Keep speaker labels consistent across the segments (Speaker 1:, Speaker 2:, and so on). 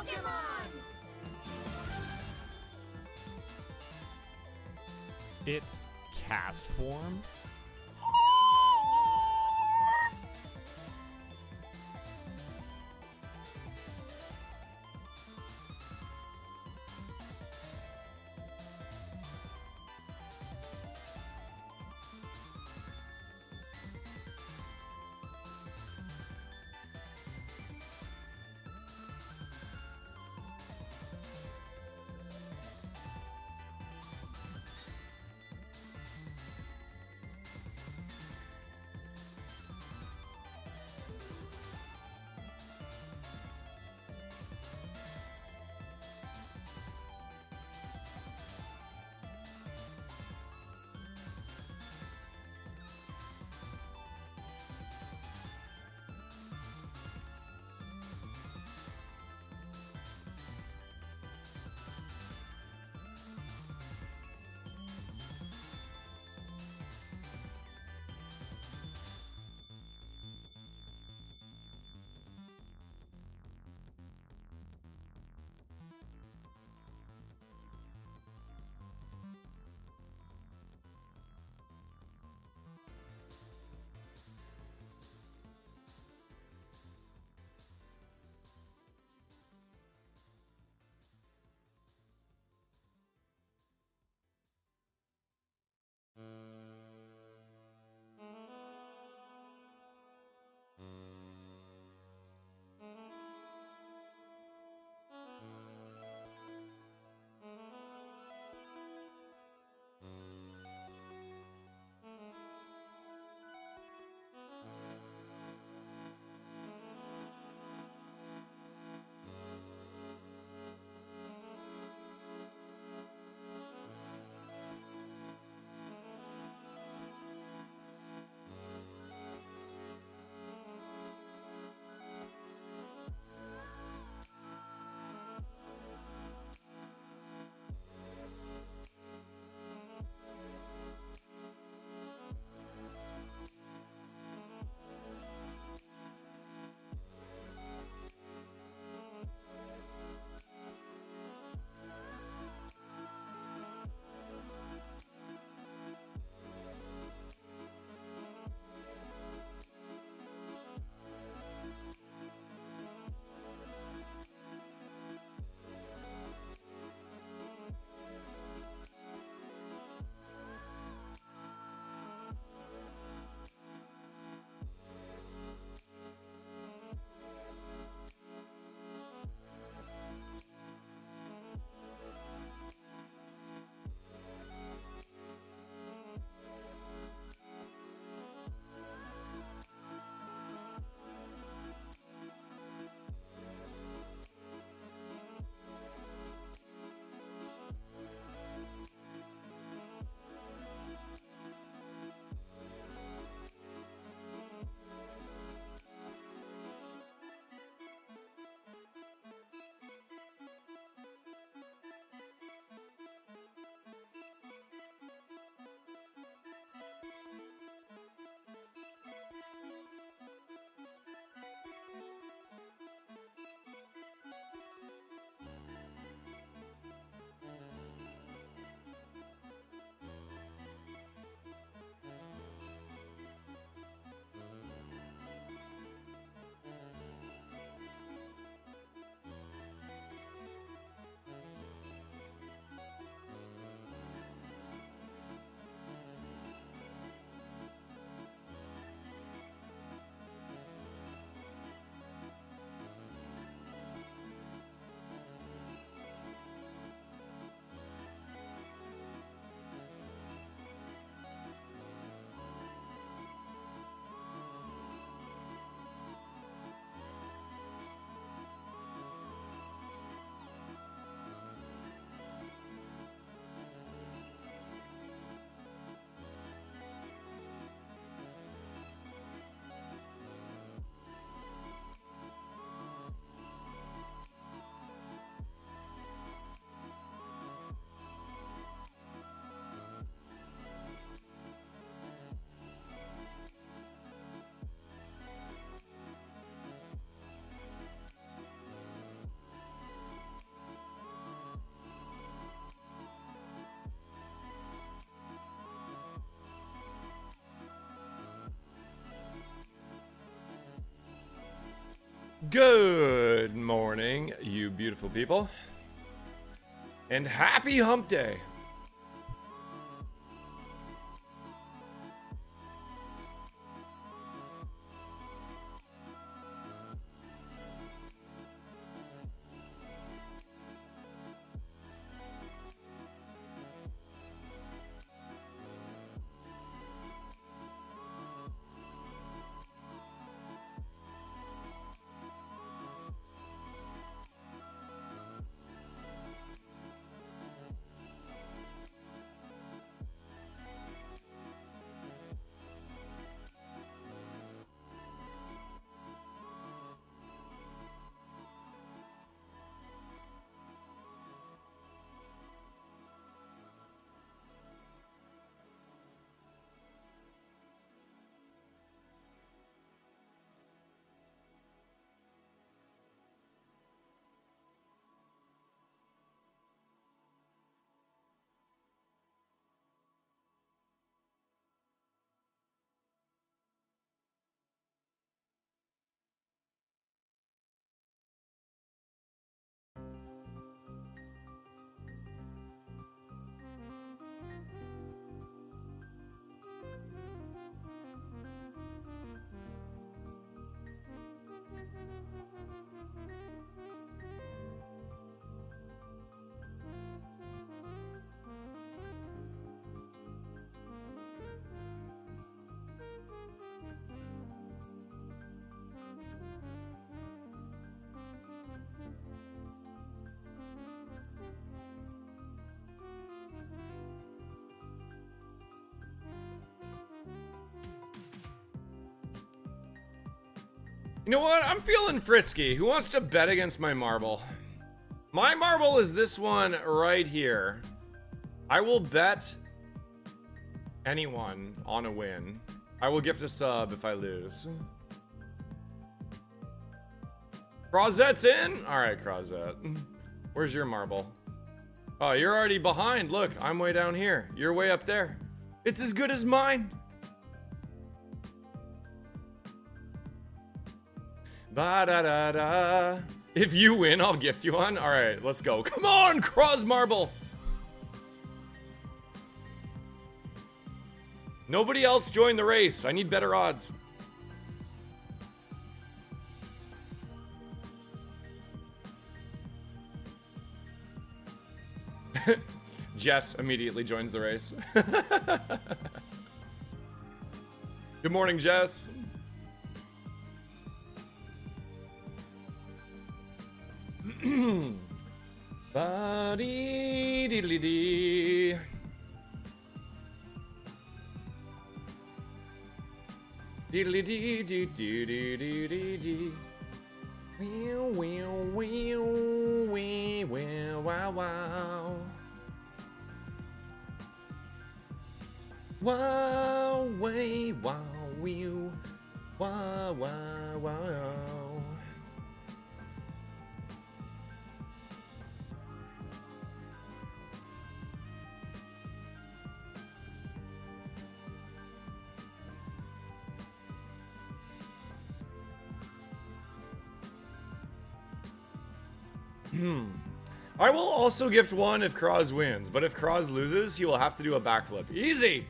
Speaker 1: Pokemon!
Speaker 2: Its cast form? Good morning, you beautiful people. And happy hump day. You know what? I'm feeling frisky. Who wants to bet against my marble? My marble is this one right here. I will bet anyone on a win. I will gift a sub if I lose. Crozette's in? Alright, Crozette. Where's your marble? Oh, you're already behind. Look, I'm way down here. You're way up there. It's as good as mine. Ba-da-da-da. If you win, I'll gift you one. Alright, let's go. Come on, Croz Marble! Nobody else joined the race. I need better odds. Jess immediately joins the race. Good morning, Jess. Ba-dee-dee-dee-dee. Diddly-dee-dee-dee-dee-dee-dee. Wow, wow, wow, wow, wow, wow. Wow, way, wow, wow, wow, wow, wow. I will also gift one if Croz wins, but if Croz loses, he will have to do a backflip. Easy!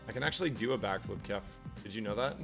Speaker 2: I can actually do a backflip, Kef. Did you know that?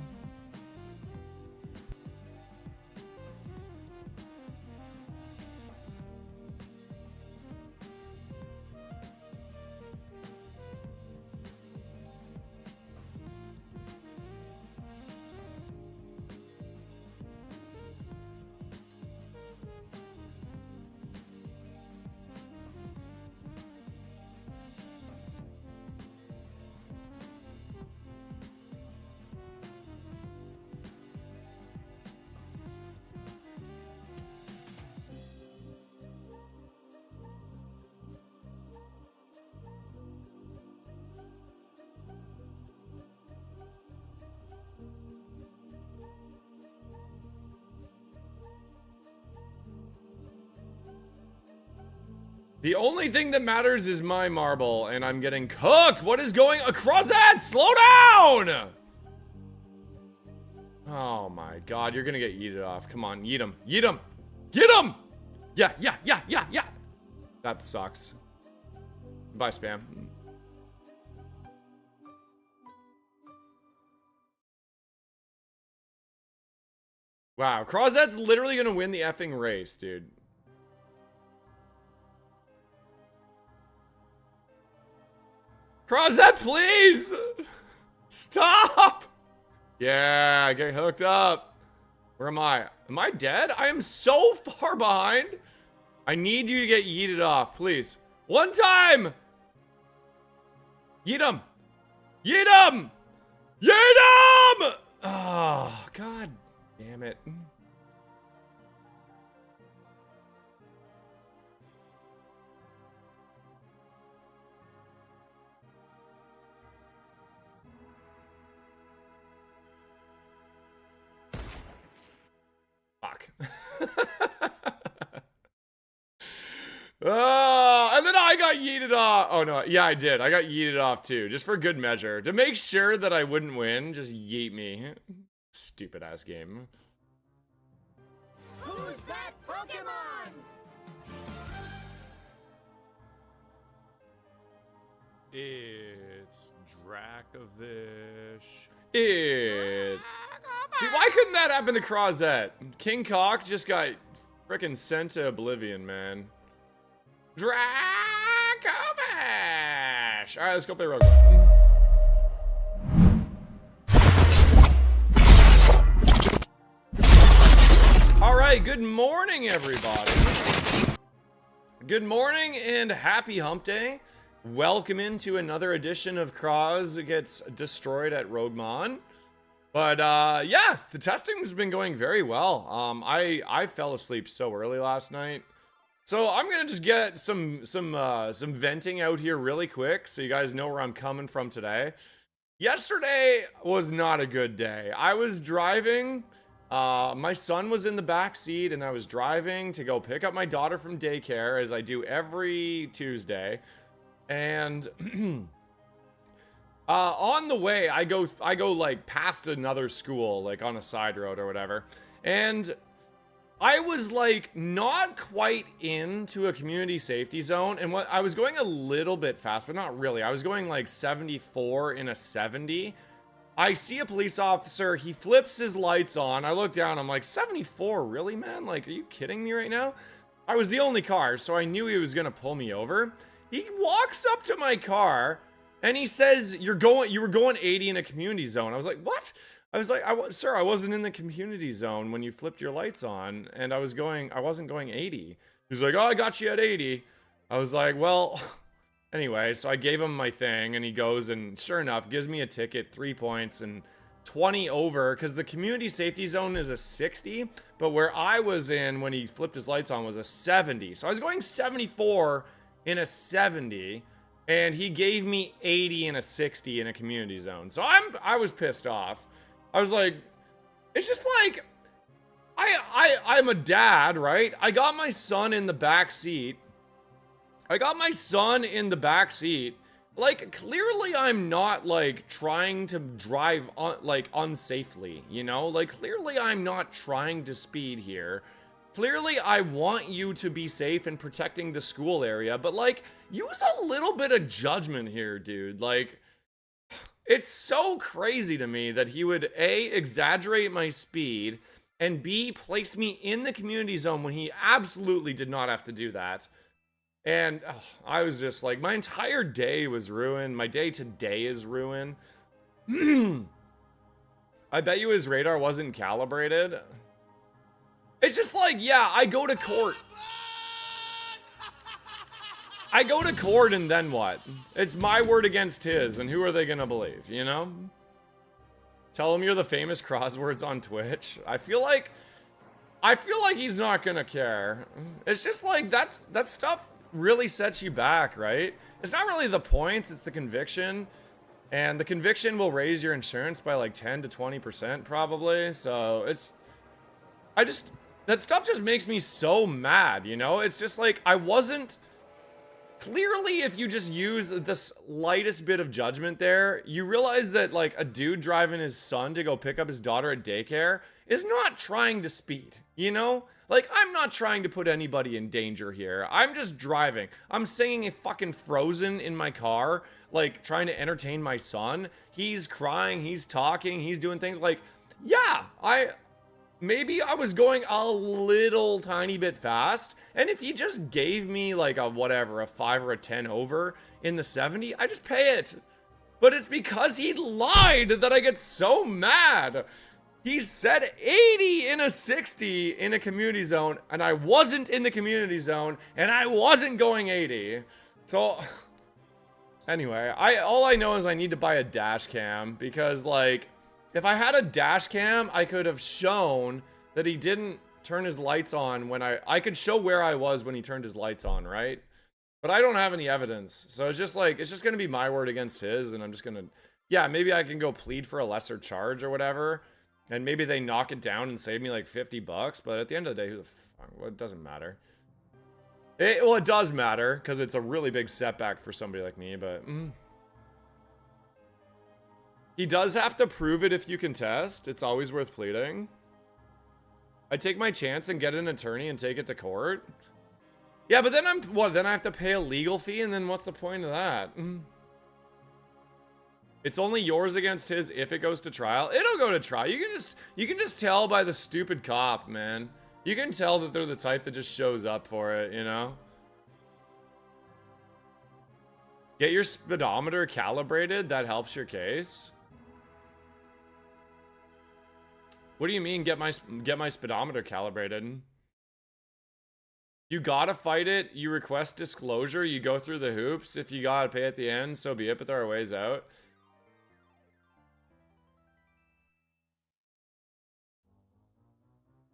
Speaker 2: The only thing that matters is my marble, and I'm getting cooked. What is going across that? Slow down! Oh my my god, you're gonna get yeeted off. Come on, yeet him. Yeet him! Get him! Yeah, yeah, yeah, yeah, yeah! That sucks. Bye, spam. Wow, Crozzet's literally gonna win the effing race, dude. Crozet, please! Stop! Yeah, get hooked up. Where am I? Am I dead? I am so far behind. I need you to get yeeted off, please. One time! Yeet him! Yeet him! Yeet him! Oh, god damn it. Fuck. Oh, and then I got yeeted off. Oh no, yeah, I did. I got yeeted off too, just for good measure. To make sure that I wouldn't win, just yeet me. Stupid ass game.
Speaker 1: Who's that Pokemon?
Speaker 2: It's Dracovish. See, why couldn't that happen to Crozet? King Cock just got frickin' sent to oblivion, man. Dracovish! Alright, let's go play Roguelike. Alright, good morning, everybody. Good morning and happy hump day. Welcome into another edition of Croz Gets Destroyed at Roguemon. But yeah, the testing has been going very well. I fell asleep so early last night. So I'm gonna just get some venting out here really quick so you guys know where I'm coming from today. Yesterday was not a good day. I was driving, my son was in the back seat and I was driving to go pick up my daughter from daycare, as I do every Tuesday. And on the way, I go like past another school, like on a side road or whatever. And I was like not quite into a community safety zone, and I was going a little bit fast, but not really. I was going like 74 in a 70. I see a police officer, he flips his lights on. I look down, I'm like, 74, really, man? Like, are you kidding me right now? I was the only car, so I knew he was gonna pull me over. He walks up to my car and he says, you were going 80 in a community zone. I was like, what? I was like, sir, I wasn't in the community zone when you flipped your lights on, and I wasn't going 80. He's like, oh, I got you at 80. I was like, well, anyway, so I gave him my thing, and he goes and sure enough, gives me a ticket, 3 points, and 20 over, because the community safety zone is a 60, but where I was in when he flipped his lights on was a 70. So I was going 74 in a 70, and he gave me 80 in a 60 in a community zone. So I was pissed off. I was like, it's just like, I'm a dad, right? I got my son in the back seat. Like, clearly I'm not, like, trying to drive, like, unsafely, you know? Like, clearly I'm not trying to speed here. Clearly I want you to be safe and protecting the school area, but, like, use a little bit of judgment here, dude. Like, it's so crazy to me that he would A, exaggerate my speed, and B, place me in the community zone when he absolutely did not have to do that. And I was just like, my entire day was ruined. My day today is ruined. I bet you his radar wasn't calibrated. It's just like, yeah, I go to court. I go to court and then what? It's my word against his, and who are they gonna believe, you know? Tell him you're the famous Crozwords on Twitch. I feel like he's not gonna care. It's just like, that stuff really sets you back, right? It's not really the points, it's the conviction. And the conviction will raise your insurance by like 10 to 20% probably. So that stuff just makes me so mad, you know? It's just like, I wasn't clearly, if you just use the slightest bit of judgment there, you realize that, like, a dude driving his son to go pick up his daughter at daycare is not trying to speed, you know? Like, I'm not trying to put anybody in danger here. I'm just driving. I'm singing a fucking Frozen in my car, like, trying to entertain my son. He's crying, he's talking, he's doing things like, yeah, maybe I was going a little tiny bit fast, and if he just gave me like a whatever, a 5 or a 10 over in the 70, I just pay it. But it's because he lied that I get so mad. He said 80 in a 60 in a community zone, and I wasn't in the community zone, and I wasn't going 80. So anyway, all I know is I need to buy a dash cam, because like, if I had a dash cam, I could have shown that he didn't turn his lights on when I could show where I was when he turned his lights on, right? But I don't have any evidence. So it's just like, it's just going to be my word against his, and I'm just going to, yeah, maybe I can go plead for a lesser charge or whatever, and maybe they knock it down and save me like 50 bucks, but at the end of the day, well, it doesn't matter. Well, it does matter, because it's a really big setback for somebody like me, but... He does have to prove it if you contest. It's always worth pleading. I take my chance and get an attorney and take it to court. Yeah, but then then I have to pay a legal fee, and then what's the point of that? It's only yours against his if it goes to trial. It'll go to trial. You can just tell by the stupid cop, man. You can tell that they're the type that just shows up for it, you know? Get your speedometer calibrated. That helps your case. What do you mean get my speedometer calibrated? You gotta fight it. You request disclosure. You go through the hoops. If you gotta pay at the end, so be it, but there are ways out.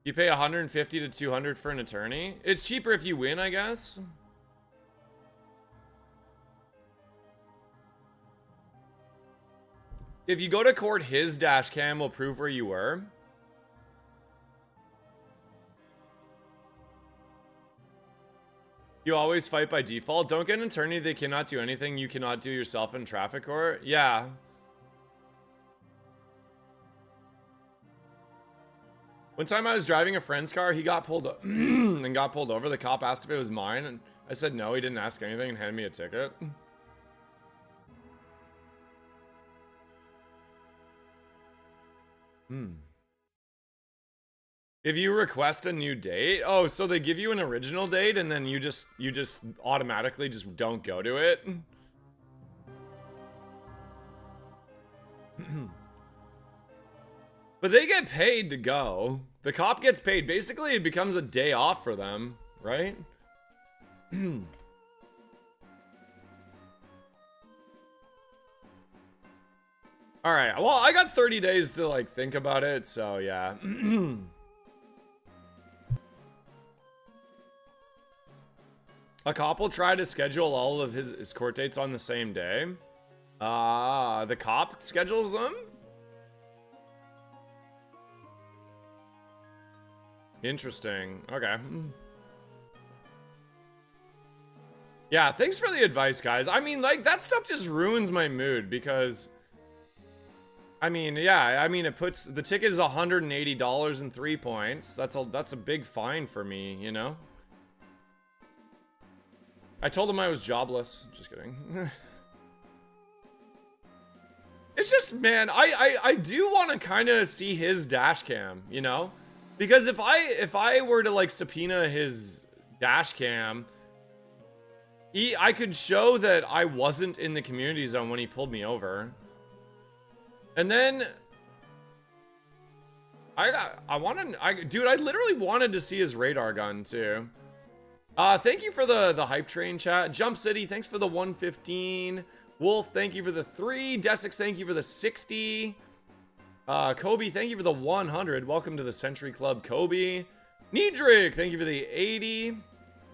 Speaker 2: You pay 150 to 200 for an attorney. It's cheaper if you win, I guess. If you go to court, his dash cam will prove where you were. You always fight by default. Don't get an attorney. They cannot do anything you cannot do yourself in traffic court. Yeah. One time I was driving a friend's car. He got pulled and got pulled over. The cop asked if it was mine, and I said no. He didn't ask anything and handed me a ticket. If you request a new date, oh, so they give you an original date and then you just automatically just don't go to it. But they get paid to go. The cop gets paid. Basically, it becomes a day off for them, right? All right. Well, I got 30 days to like think about it, so yeah. A cop will try to schedule all of his court dates on the same day. The cop schedules them? Interesting. Okay. Yeah, thanks for the advice, guys. I mean, like, that stuff just ruins my mood because... I mean, yeah, I mean, it puts... The ticket is $180 and 3 points. That's a big fine for me, you know? I told him I was jobless. Just kidding. It's just, man, I do want to kind of see his dash cam, you know? Because if I were to, like, subpoena his dash cam... I could show that I wasn't in the community zone when he pulled me over. And then dude, I literally wanted to see his radar gun too. Thank you for the hype train chat. Jump City, thanks for the 115. Wolf, thank you for the 3. Desix, thank you for the 60. Kobe, thank you for the 100. Welcome to the Century Club, Kobe. Needrick, thank you for the 80.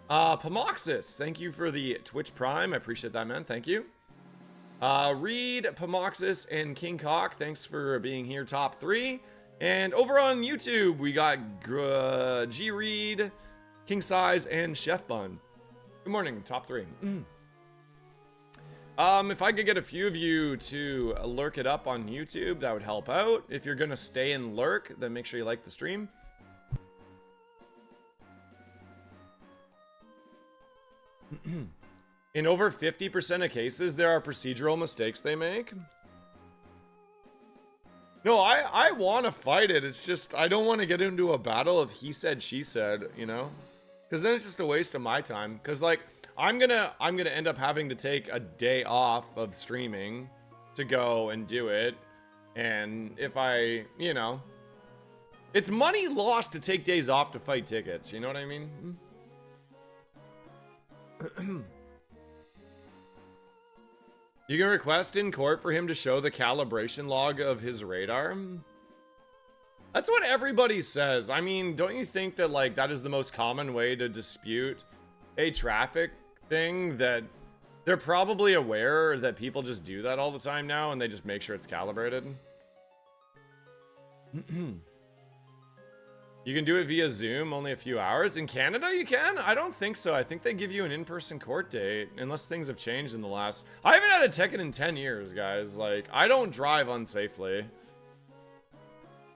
Speaker 2: Pomoxis, thank you for the Twitch Prime. I appreciate that, man. Thank you. Reed, Pomoxis, and King Cock, thanks for being here, top 3. And over on YouTube, we got G Reed, King Size, and Chef Bun. Good morning, top 3. If I could get a few of you to lurk it up on YouTube, that would help out. If you're gonna stay and lurk, then make sure you like the stream. In over 50% of cases, there are procedural mistakes they make. No, I want to fight it. It's just, I don't want to get into a battle of he said, she said, you know? Because then it's just a waste of my time. Because, like, I'm gonna end up having to take a day off of streaming to go and do it. And if I, you know, it's money lost to take days off to fight tickets. You know what I mean? You can request in court for him to show the calibration log of his radar. That's what everybody says. I mean, don't you think that, like, that is the most common way to dispute a traffic thing? That they're probably aware that people just do that all the time now and they just make sure it's calibrated. You can do it via Zoom, only a few hours. In Canada, you can? I don't think so. I think they give you an in-person court date, unless things have changed in the last... I haven't had a ticket in 10 years, guys. Like, I don't drive unsafely.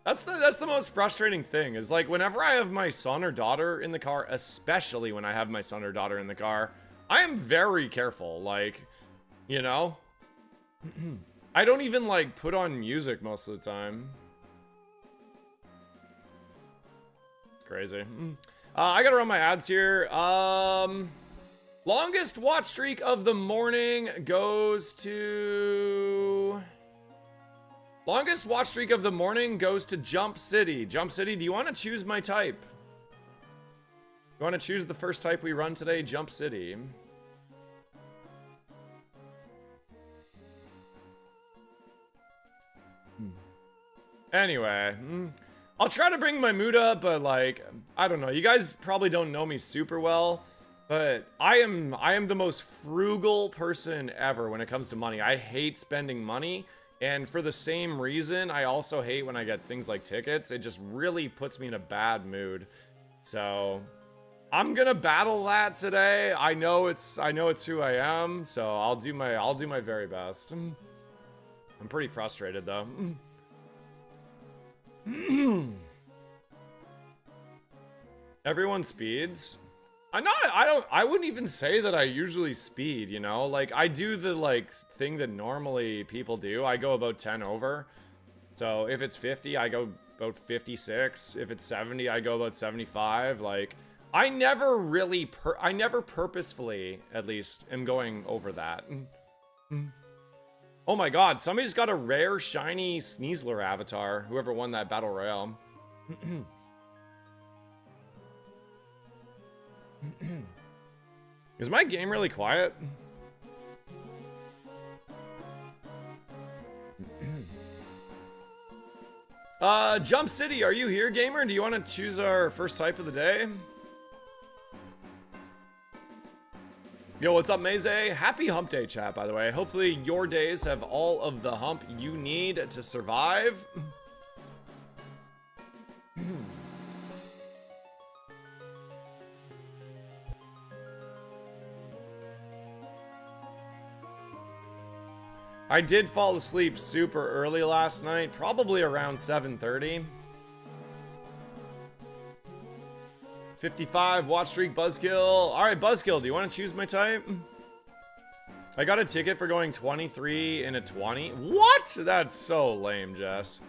Speaker 2: That's the most frustrating thing, is like, whenever I have my son or daughter in the car, especially when I have my son or daughter in the car, I am very careful. Like, you know? I don't even, like, put on music most of the time. Crazy. I gotta run my ads here. Longest watch streak of the morning goes to... Longest watch streak of the morning goes to Jump City. Jump City, do you want to choose my type? You want to choose the first type we run today? Jump City. Anyway, I'll try to bring my mood up, but like, I don't know. You guys probably don't know me super well, but I am the most frugal person ever when it comes to money. I hate spending money, and for the same reason, I also hate when I get things like tickets. It just really puts me in a bad mood. So, I'm gonna battle that today. I know it's who I am, so I'll do my very best. I'm pretty frustrated though. Everyone speeds. I wouldn't even say that I usually speed, you know? Like, I do the, like, thing that normally people do. I go about 10 over. So, if it's 50, I go about 56. If it's 70, I go about 75. Like, I never really, I never purposefully, at least, am going over that. Oh my god, somebody's got a rare, shiny Sneasler avatar. Whoever won that Battle Royale. Is my game really quiet? Jump City, are you here, gamer? Do you want to choose our first type of the day? Yo, what's up, Maze? Happy hump day, chat, by the way. Hopefully your days have all of the hump you need to survive. I did fall asleep super early last night, probably around 7:30. 55, watch streak, Buzzkill. Alright, Buzzkill, do you want to choose my type? I got a ticket for going 23 in a 20. What? That's so lame, Jess.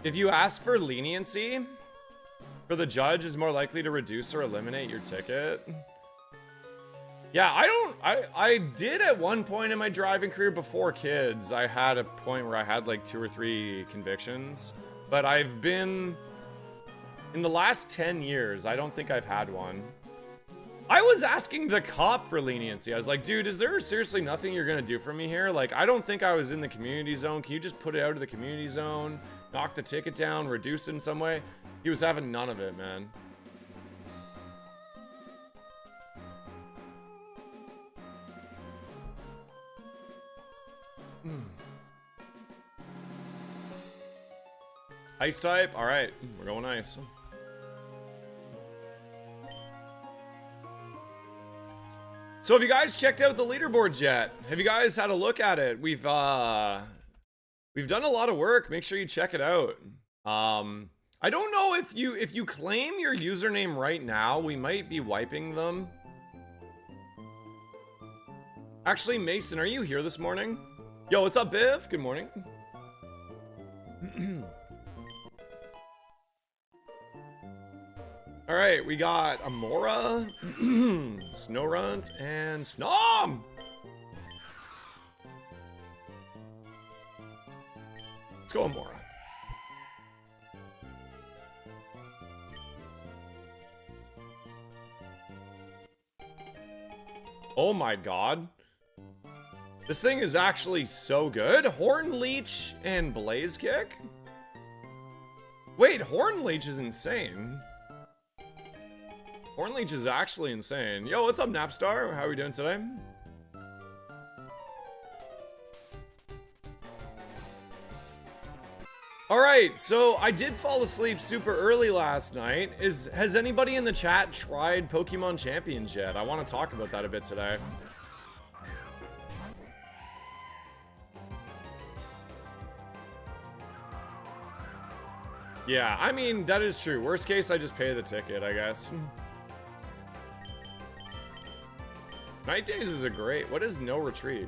Speaker 2: If you ask for leniency, for the judge is more likely to reduce or eliminate your ticket. Yeah, I did at one point in my driving career before kids. I had a point where I had like 2 or 3 convictions, but I've been, in the last 10 years, I don't think I've had one. I was asking the cop for leniency. I was like, dude, is there seriously nothing you're gonna do for me here? Like, I don't think I was in the community zone. Can you just put it out of the community zone? Knock the ticket down, reduce it in some way? He was having none of it, man. Ice type? Alright, we're going ice. So have you guys checked out the leaderboards yet? Have you guys had a look at it? We've done a lot of work. Make sure you check it out. I don't know if you claim your username right now, we might be wiping them. Actually, Mason, are you here this morning? Yo, what's up, Biv? Good morning. All right, we got Amora, Snowrunt, and Snom! Let's go, Amora. Oh my god. This thing is actually so good. Horn Leech and Blaze Kick? Wait, Horn Leech is insane. Horn Leech is actually insane. Yo, what's up, Napstar? How are we doing today? Alright, so I did fall asleep super early last night. Has anybody in the chat tried Pokemon Champions yet? I want to talk about that a bit today. Yeah, I mean, that is true. Worst case, I just pay the ticket, I guess. Night Days is a great... What is No Retreat?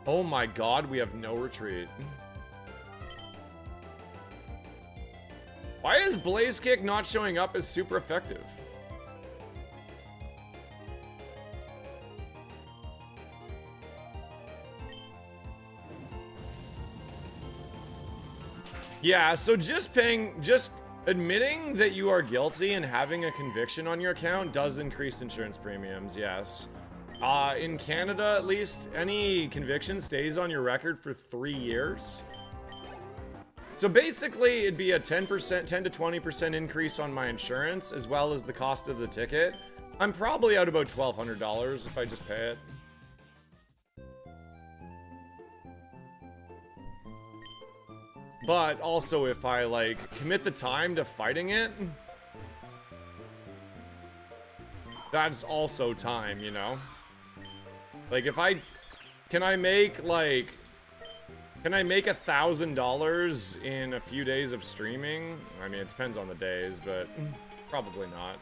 Speaker 2: Oh my god, we have No Retreat. Why is Blaze Kick not showing up as super effective? Yeah, so just admitting that you are guilty and having a conviction on your account does increase insurance premiums, yes. In Canada, at least, any conviction stays on your record for 3 years. So basically, it'd be a 10% to 20% increase on my insurance, as well as the cost of the ticket. I'm probably out about $1,200 if I just pay it. But also, if I, like, commit the time to fighting it, that's also time, you know? Like, if I... Can I make $1,000 in a few days of streaming? I mean, it depends on the days, but probably not.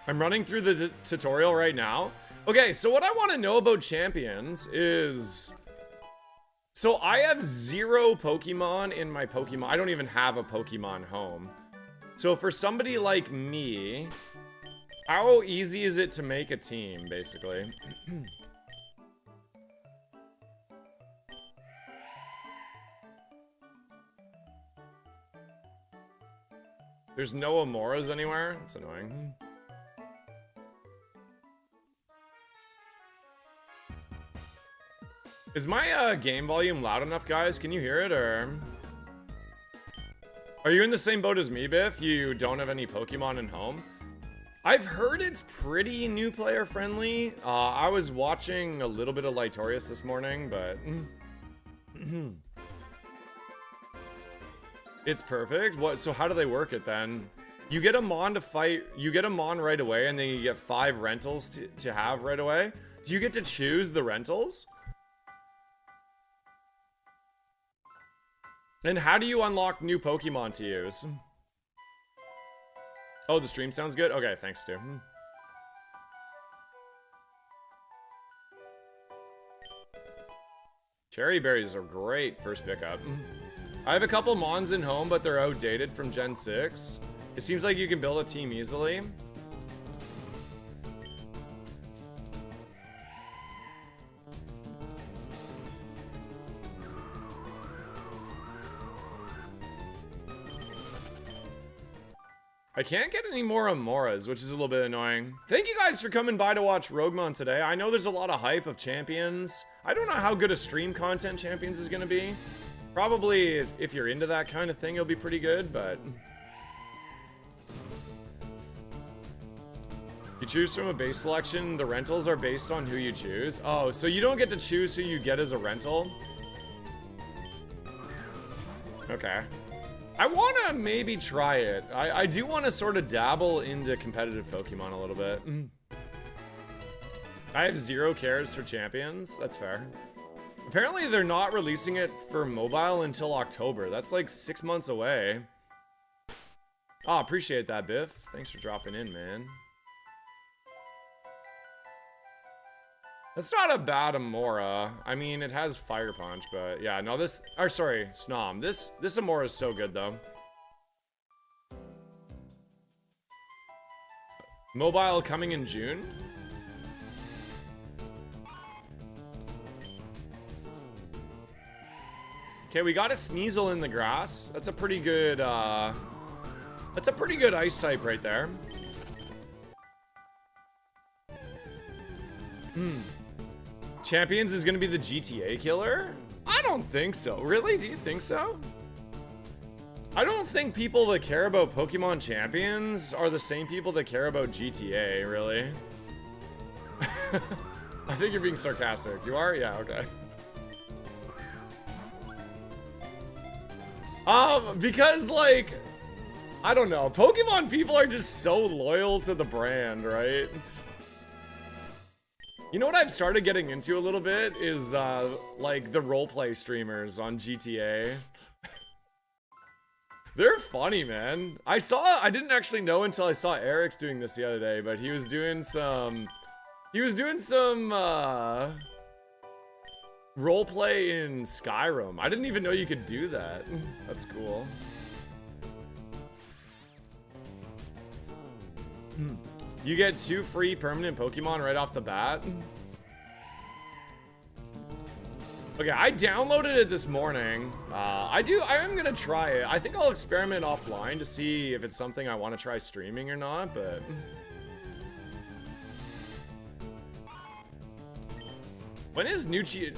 Speaker 2: I'm running through the tutorial right now. Okay, so what I want to know about champions is... So I have 0 Pokemon in my Pokemon... I don't even have a Pokemon home. So for somebody like me, how easy is it to make a team, basically? There's no Amoras anywhere? That's annoying. Is my game volume loud enough, guys? Can you hear it, or... Are you in the same boat as me, Biff? You don't have any Pokemon in home? I've heard it's pretty new player friendly. I was watching a little bit of Lightorius this morning, but... It's perfect? What? So how do they work it then? You get a Mon to fight... You get a Mon right away, and then you get 5 rentals to have right away? Do you get to choose the rentals? And how do you unlock new Pokemon to use? Oh, the stream sounds good? Okay, thanks, Stu. Cherry berries are great first pickup. I have a couple Mons in home, but they're outdated from Gen 6. It seems like you can build a team easily. I can't get any more Amoras, which is a little bit annoying. Thank you guys for coming by to watch Roguemon today. I know there's a lot of hype of Champions. I don't know how good a stream content Champions is going to be. Probably, if you're into that kind of thing, it'll be pretty good, but... You choose from a base selection. The rentals are based on who you choose. Oh, so you don't get to choose who you get as a rental? Okay. I want to maybe try it. I do want to sort of dabble into competitive Pokemon a little bit. I have 0 cares for champions. That's fair. Apparently, they're not releasing it for mobile until October. That's like 6 months away. Oh, appreciate that, Biff. Thanks for dropping in, man. That's not a bad Amora. I mean, it has Fire Punch, but yeah, no, this, or sorry, Snom. This Amora is so good, though. Mobile coming in June? Okay, we got a Sneasel in the grass. That's a pretty good, ice type right there. Champions is gonna be the GTA killer? I don't think so. Really? Do you think so? I don't think people that care about Pokemon Champions are the same people that care about GTA, really. I think you're being sarcastic. You are? Yeah, okay. Because, like, I don't know. Pokemon people are just so loyal to the brand, right? You know what I've started getting into a little bit is, like, the roleplay streamers on GTA. They're funny, man. I didn't actually know until I saw Eric's doing this the other day, but he was doing some roleplay in Skyrim. I didn't even know you could do that. That's cool. You get 2 free permanent Pokemon right off the bat. Okay, I downloaded it this morning. I am gonna try it. I think I'll experiment offline to see if it's something I want to try streaming or not, but... When is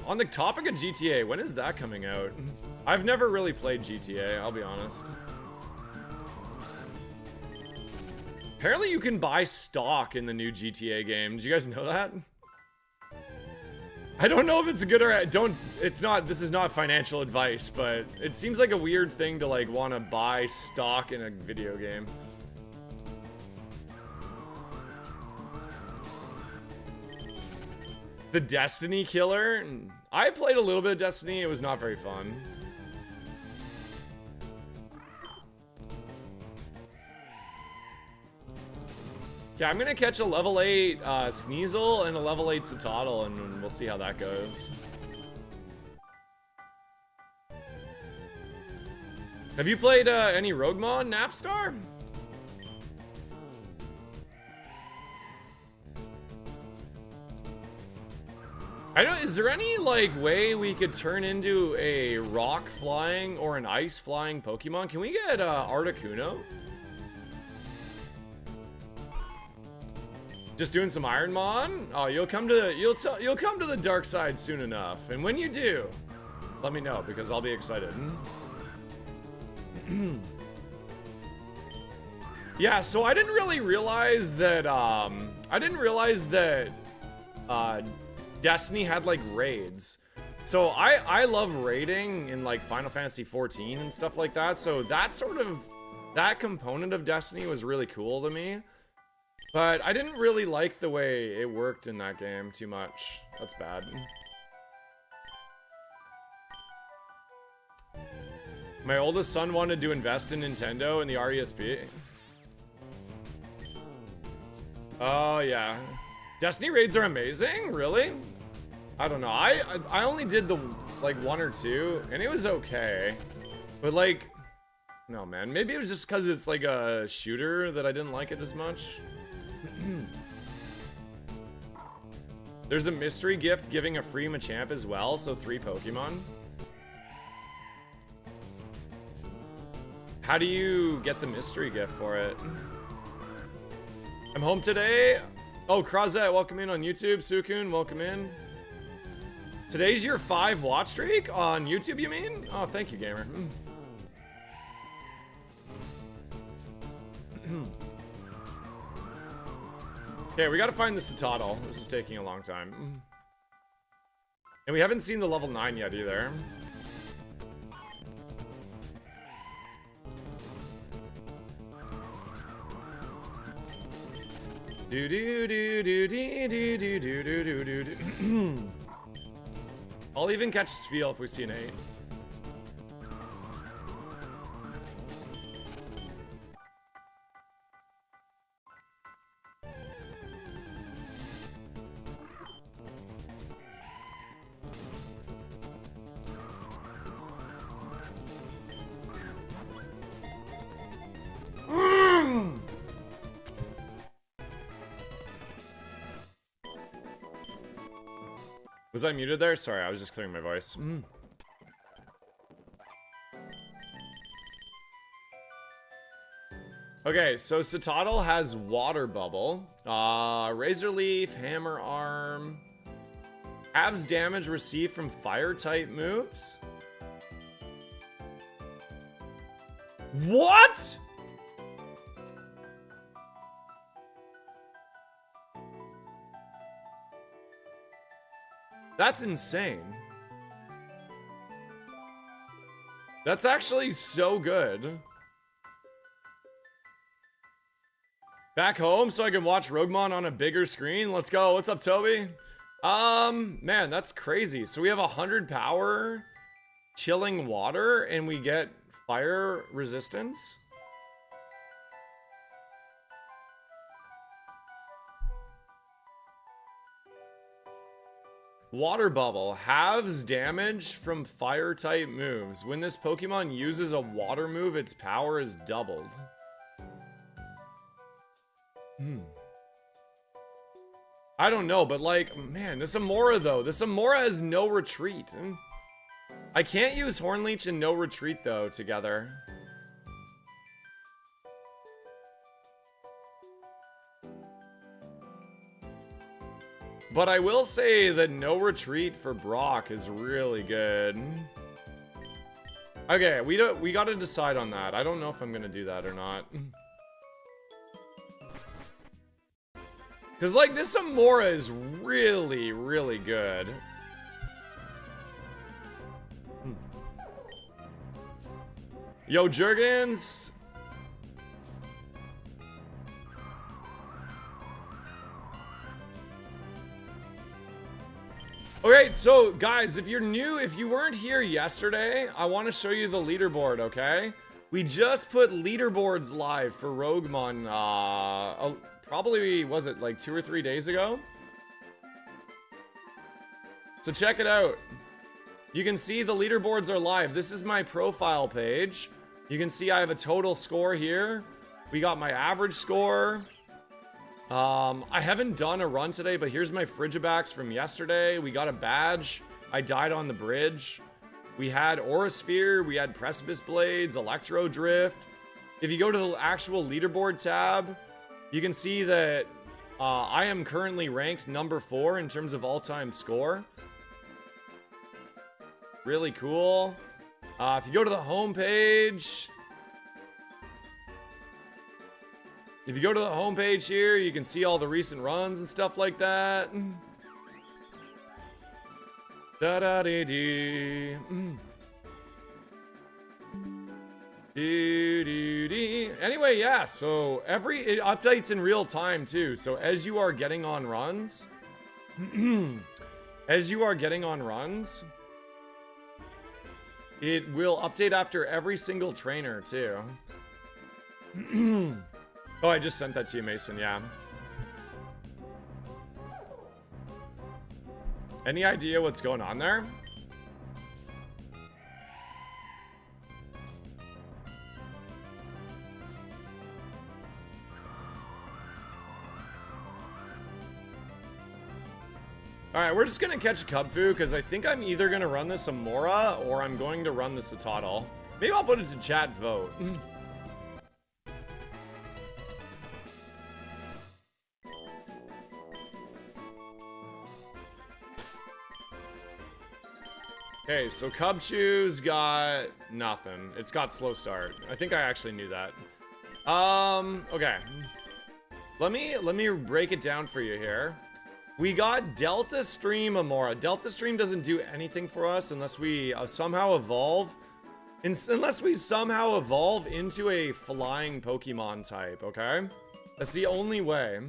Speaker 2: on the topic of GTA, when is that coming out? I've never really played GTA, I'll be honest. Apparently you can buy stock in the new GTA game. Did you guys know that? I don't know if it's good or this is not financial advice, but it seems like a weird thing to like want to buy stock in a video game. The Destiny killer? I played a little bit of Destiny, it was not very fun. Okay, I'm gonna catch a level 8 Sneasel and a level 8 Citadel, and we'll see how that goes. Have you played any Roguemon, Napstar? Is there any, like, way we could turn into a rock flying or an ice flying Pokemon? Can we get Articuno? Just doing some Ironmon? Oh, you'll come to the dark side soon enough. And when you do, let me know because I'll be excited. Yeah, so I didn't really realize that Destiny had like raids. So I love raiding in like Final Fantasy 14 and stuff like that. So that component of Destiny was really cool to me. But I didn't really like the way it worked in that game too much. That's bad. My oldest son wanted to invest in Nintendo and the RESP. Oh, yeah. Destiny raids are amazing? Really? I don't know. I only did the, like, 1 or 2, and it was okay. But, like, no, man. Maybe it was just because it's, like, a shooter that I didn't like it as much. There's a mystery gift giving a free Machamp as well, so 3 Pokemon. How do you get the mystery gift for it? I'm home today. Oh, Crozet, welcome in on YouTube. Sukun, welcome in. Today's your 5 watch streak on YouTube, you mean? Oh, thank you, gamer. Okay, we gotta find the Citadel. This is taking a long time. And we haven't seen the level 9 yet either. Do do do do do do do do do do do. I'll even catch Spheal if we see an 8. Was I muted there? Sorry, I was just clearing my voice. Okay, so Citadel has Water Bubble, Razor Leaf, Hammer Arm, halves damage received from fire type moves. What? That's insane. That's actually so good. Back home so I can watch Roguemon on a bigger screen. Let's go. What's up, Toby? Man, that's crazy. So we have 100 power, chilling water, and we get fire resistance. Water Bubble halves damage from fire type moves. When this Pokemon uses a water move, its power is doubled. I don't know, but like, man, this Amora though. This Amora has no retreat. I can't use Hornleech and no retreat though together. But I will say that no retreat for Brock is really good. Okay, we gotta decide on that. I don't know if I'm gonna do that or not. Cause like this Amora is really, really good. Yo, Jurgens. Okay, so guys, if you're new, if you weren't here yesterday, I want to show you the leaderboard, okay? We just put leaderboards live for Roguemon, probably, was it like 2 or 3 days ago? So check it out. You can see the leaderboards are live. This is my profile page. You can see I have a total score here. We got my average score. I haven't done a run today, but here's my Frigibax from yesterday. We got a badge. I died on the bridge. We had Aurasphere. We had Precipice Blades, Electro Drift. If you go to the actual leaderboard tab, you can see that I am currently ranked number 4 in terms of all-time score. Really cool. If you go to the home page, here, you can see all the recent runs and stuff like that. Da-da-dee-dee. Anyway, yeah, so it updates in real time too. So as you are getting on runs, it will update after every single trainer too. Oh, I just sent that to you, Mason, yeah. Any idea what's going on there? Alright, we're just gonna catch Cubfu, because I think I'm either gonna run this Amora, or I'm going to run the Citadel. Maybe I'll put it to chat vote. Okay, so Cubchoo's got nothing. It's got slow start. I think I actually knew that. Okay. Let me break it down for you here. We got Delta Stream Amora. Delta Stream doesn't do anything for us unless we somehow evolve. Unless we somehow evolve into a flying Pokemon type, okay? That's the only way.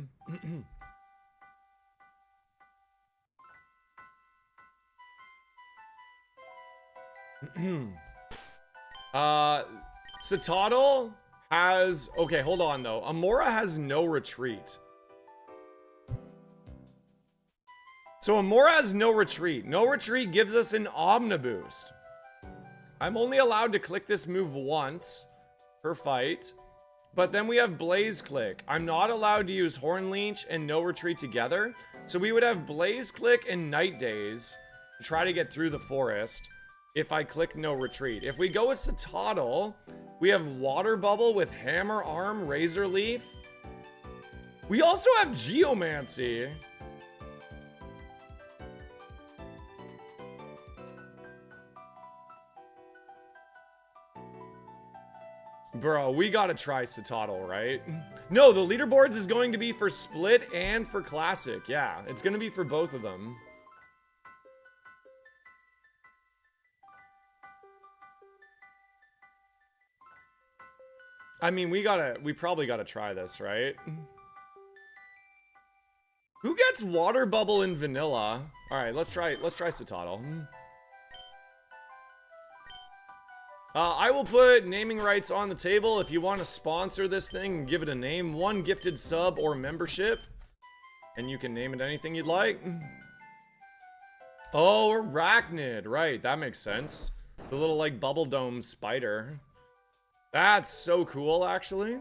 Speaker 2: Citadel has... Okay, hold on, though. Amora has no retreat. So Amora has no retreat. No retreat gives us an Omniboost. I'm only allowed to click this move once per fight. But then we have Blaze Click. I'm not allowed to use Horn Leech and no retreat together. So we would have Blaze Click and Night Daze to try to get through the forest if I click no retreat. If we go with Citadel, we have Water Bubble with Hammer Arm, Razor Leaf. We also have Geomancy. Bro, we gotta try Citadel, right? No, the leaderboards is going to be for Split and for Classic. Yeah, it's gonna be for both of them. I mean, we probably gotta try this, right? Who gets Water Bubble in Vanilla? All right, let's try Citadel. I will put naming rights on the table if you want to sponsor this thing and give it a name. 1 gifted sub or membership. And you can name it anything you'd like. Oh, Arachnid. Right, that makes sense. The little, like, bubble dome spider. That's so cool, actually.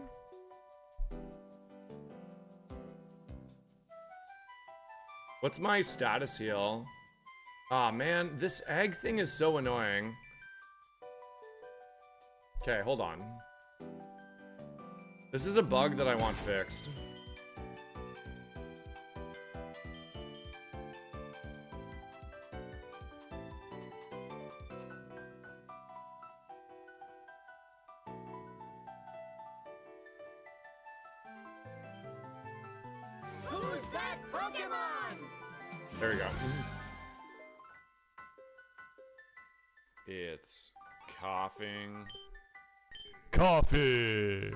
Speaker 2: What's my status heal? Aw, man, this egg thing is so annoying. Okay, hold on. This is a bug that I want fixed.
Speaker 1: Who's that Pokemon?
Speaker 2: There we go. It's coughing. Coughing.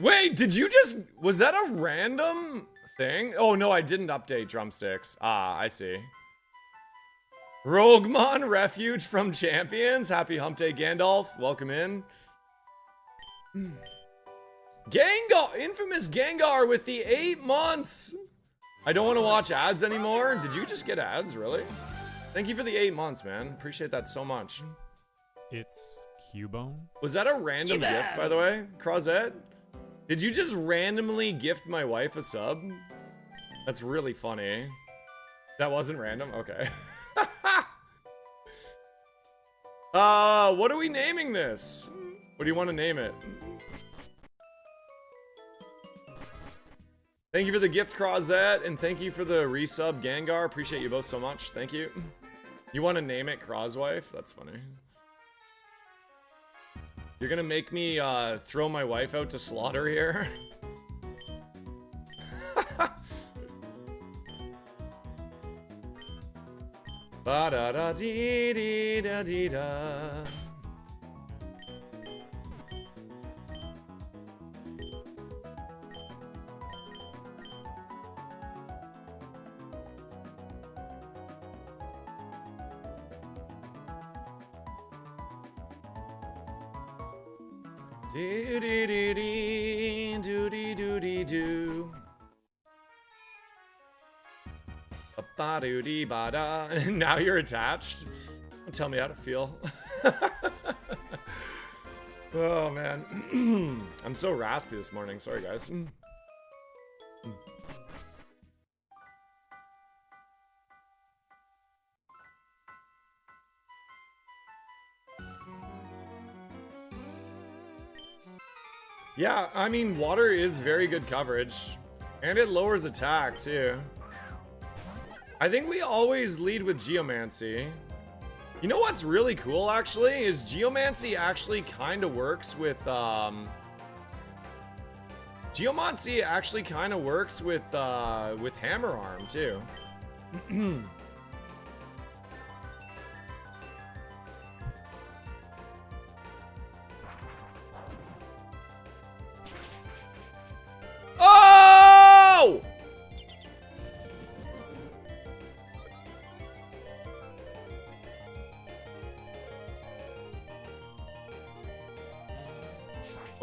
Speaker 2: Wait, did you just... Was that a random thing? Oh, no, I didn't update drumsticks. Ah, I see. Roguemon Refuge from Champions. Happy Hump Day, Gandalf. Welcome in. Gengar! Infamous Gengar with the 8 months. I don't want to watch ads anymore. Did you just get ads, really? Thank you for the 8 months, man. Appreciate that so much.
Speaker 3: It's... Cubone?
Speaker 2: Was that a random gift, by the way? Crozet? Did you just randomly gift my wife a sub? That's really funny. That wasn't random? Okay. What are we naming this? What do you want to name it? Thank you for the gift, Crozet, and thank you for the resub, Gengar. Appreciate you both so much. Thank you. You want to name it Crozwife? That's funny. You're gonna make me throw my wife out to slaughter here? Ba da da dee dee da dee da. Do do do do do do do do. Ba do dee ba da. Now you're attached. Don't tell me how to feel. Oh man, I'm so raspy this morning. Sorry guys. Yeah, I mean, water is very good coverage. And it lowers attack, too. I think we always lead with Geomancy. You know what's really cool, actually? Is Geomancy actually kind of works with, Geomancy actually kind of works with Hammer Arm, too.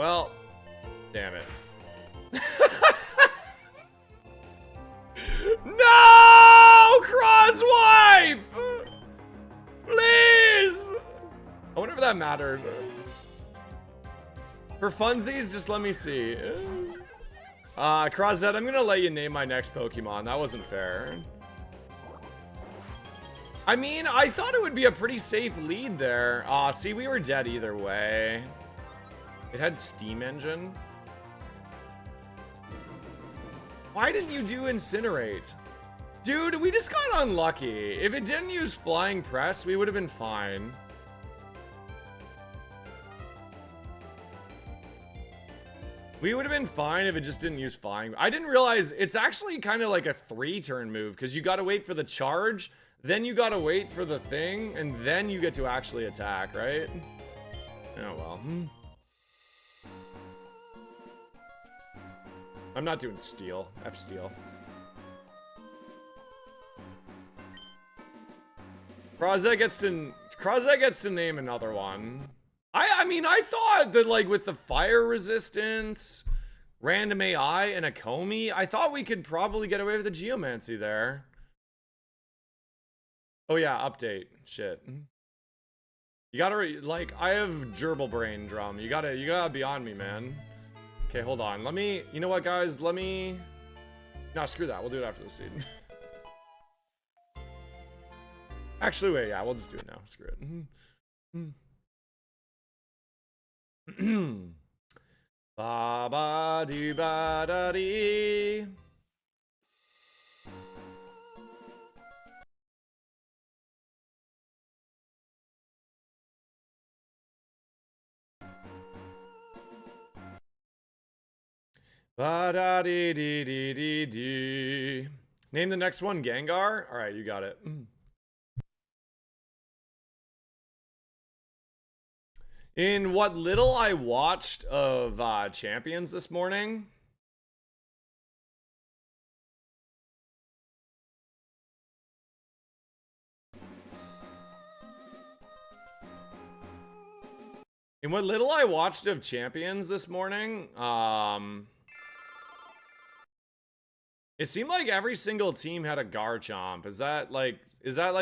Speaker 2: Well, damn it. No! Crozwife! Please! I wonder if that mattered. For funsies, just let me see. Crozette, I'm gonna let you name my next Pokemon. That wasn't fair. I mean, I thought it would be a pretty safe lead there. See, we were dead either way. It had Steam Engine. Why didn't you do Incinerate? Dude, we just got unlucky. If it didn't use Flying Press, we would have been fine. We would have been fine if it just didn't use Flying. I didn't realize it's actually kind of like a 3-turn move because you got to wait for the charge, then you got to wait for the thing, and then you get to actually attack, right? Oh, well. I'm not doing Steel. F Steel. Crozette gets to name another one. I mean, I thought that, like, with the fire resistance, random AI, and a Comey, I thought we could probably get away with the Geomancy there. Oh yeah, update. Shit. You gotta, like, I have gerbil brain drum. You gotta be on me, man. Okay, hold on. Let me, you know what, guys? Let me, no, screw that. We'll do it after the seed. Actually, wait, yeah, we'll just do it now. Screw it. Ba ba doo ba da dee. Ba da dee dee dee dee dee. Name the next one Gengar. All right, you got it. In what little I watched of Champions this morning, it seemed like every single team had a Garchomp. Is that like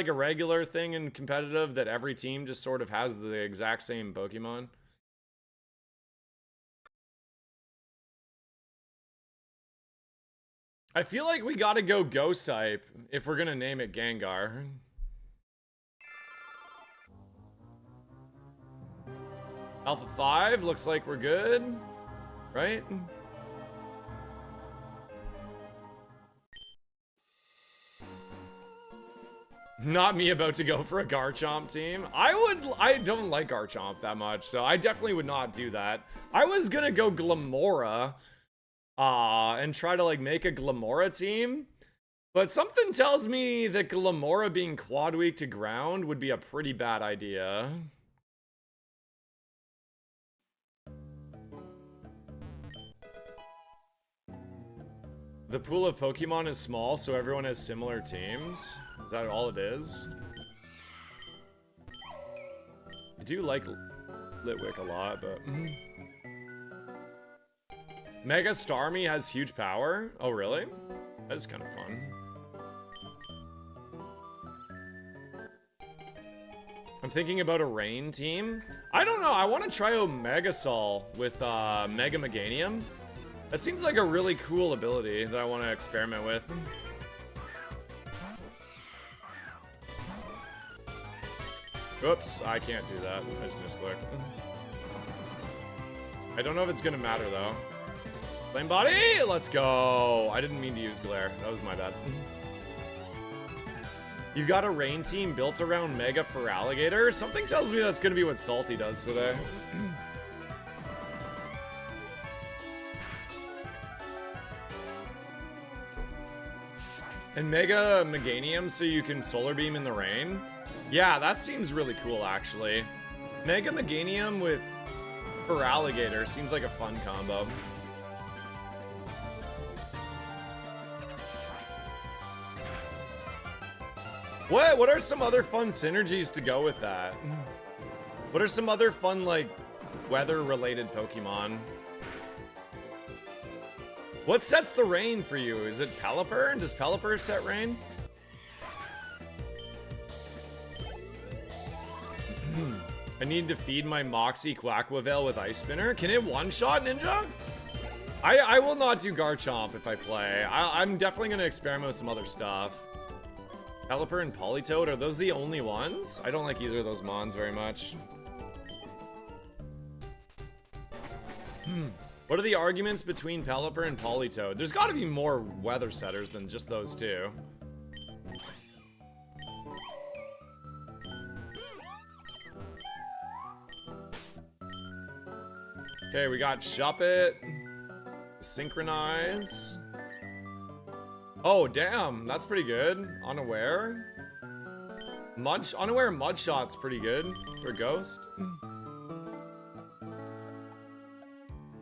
Speaker 2: a regular thing in competitive that every team just sort of has the exact same Pokemon? I feel like we gotta go Ghost type if we're gonna name it Gengar. Alpha 5 looks like we're good, right? Not me about to go for a Garchomp team. I don't like Garchomp that much, so I definitely would not do that. I was gonna go Glamora, and try to like make a Glamora team, but something tells me that Glamora being quad weak to ground would be a pretty bad idea. The pool of Pokemon is small, so everyone has similar teams. Is that all it is? I do like Litwick a lot, but... Mega Starmie has huge power? Oh, really? That is kind of fun. I'm thinking about a rain team. I don't know, I want to try Omegasol with Mega Meganium. That seems like a really cool ability that I want to experiment with. Oops, I can't do that. I just misclicked. I don't know if it's gonna matter though. Flame Body, let's go. I didn't mean to use Glare. That was my bad. You've got a rain team built around Mega Feraligatr. Something tells me that's gonna be what Salty does today. And Mega Meganium so you can Solar Beam in the rain? Yeah, that seems really cool, actually. Mega Meganium with Feraligatr seems like a fun combo. What are some other fun synergies to go with that? What are some other fun, like, weather-related Pokemon. What sets the rain for you? Is it Pelipper? And does Pelipper set rain? I need to feed my Moxie Quaquavel with Ice Spinner. Can it one-shot Ninja? I will not do Garchomp if I play. I'm definitely going to experiment with some other stuff. Pelipper and Politoed, are those the only ones? I don't like either of those mons very much. What are the arguments between Pelipper and Politoed? There's got to be more weather setters than just those two. Okay, we got Shuppet. Synchronize. Oh, damn. That's pretty good. Unaware. Unaware Mudshot's pretty good for Ghost.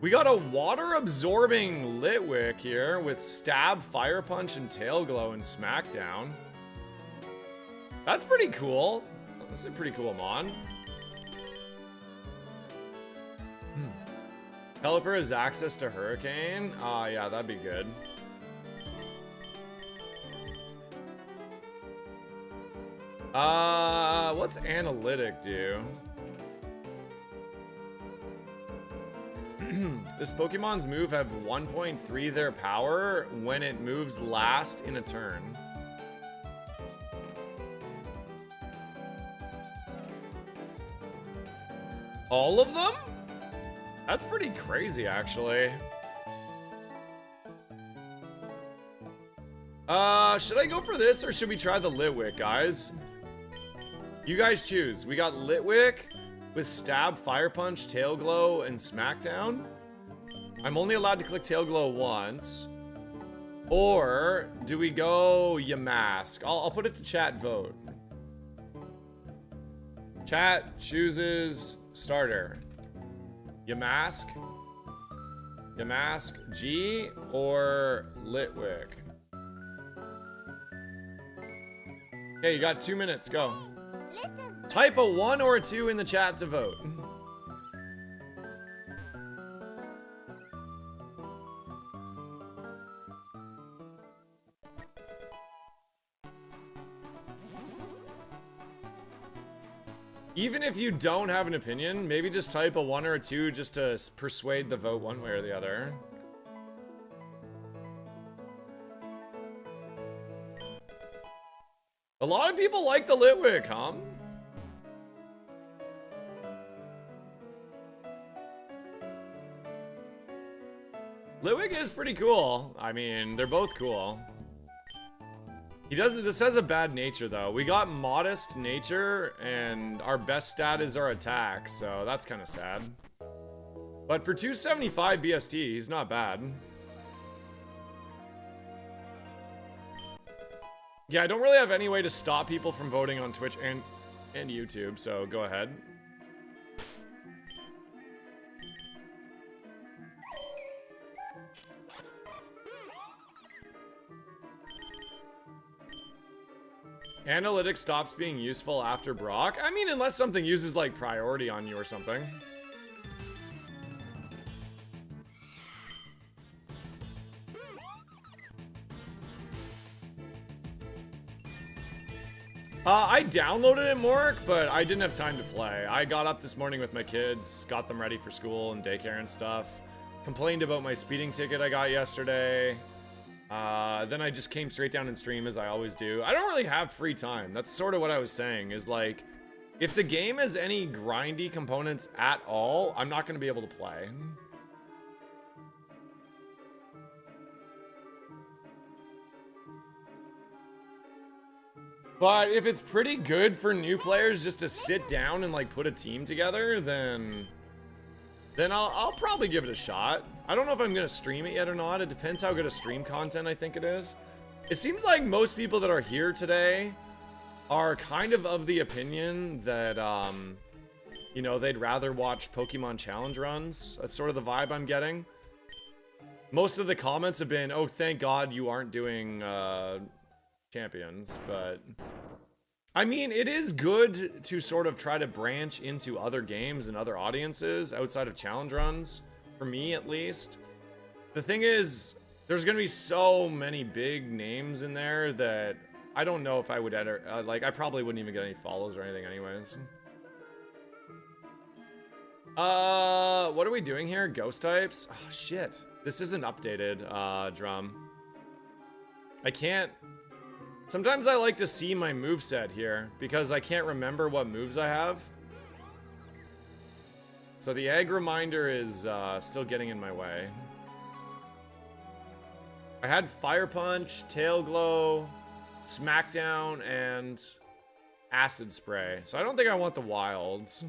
Speaker 2: We got a water-absorbing Litwick here with Stab, Fire Punch, and Tail Glow in Smackdown. That's pretty cool. That's a pretty cool mon. Pelipper has access to Hurricane. Yeah, that'd be good. What's Analytic do? This Pokemon's move have 1.3 their power when it moves last in a turn. All of them? That's pretty crazy, actually. Should I go for this or should we try the Litwick, guys? You guys choose. We got Litwick with Stab, Fire Punch, Tail Glow, and Smackdown. I'm only allowed to click Tail Glow once. Or do we go Yamask? I'll put it to chat vote. Chat chooses starter. Yamask, G, or Litwick? Okay, you got 2 minutes, go. Type a 1 or a 2 in the chat to vote. Even if you don't have an opinion, maybe just type a 1 or a 2 just to persuade the vote one way or the other. A lot of people like the Litwick, huh? Litwick is pretty cool. I mean, they're both cool. This has a bad nature though. We got modest nature and our best stat is our attack, so that's kind of sad. But for 275 BST, he's not bad. Yeah, I don't really have any way to stop people from voting on Twitch and YouTube, so go ahead. Analytics stops being useful after Brock? I mean, unless something uses, like, priority on you or something. I downloaded it, Mork, but I didn't have time to play. I got up this morning with my kids, got them ready for school and daycare and stuff. Complained about my speeding ticket I got yesterday. Then I just came straight down and stream as I always do. I don't really have free time. That's sort of what I was saying, is like, if the game has any grindy components at all, I'm not going to be able to play. But if it's pretty good for new players just to sit down and like put a team together, then I'll probably give it a shot. I don't know if I'm gonna stream it yet or not. It depends how good a stream content I think it is. It seems like most people that are here today are kind of the opinion that, you know, they'd rather watch Pokemon challenge runs. That's sort of the vibe I'm getting. Most of the comments have been, oh, thank God you aren't doing, champions, but I mean, it is good to sort of try to branch into other games and other audiences outside of challenge runs, for me at least. The thing is, there's gonna be so many big names in there that I don't know if I would enter, like, I probably wouldn't even get any follows or anything anyways. What are we doing here? Ghost types? Oh, shit. This isn't updated, Drum. I can't... Sometimes I like to see my moveset here, because I can't remember what moves I have. So the egg reminder is, still getting in my way. I had Fire Punch, Tail Glow, Smackdown, and Acid Spray. So I don't think I want the wilds.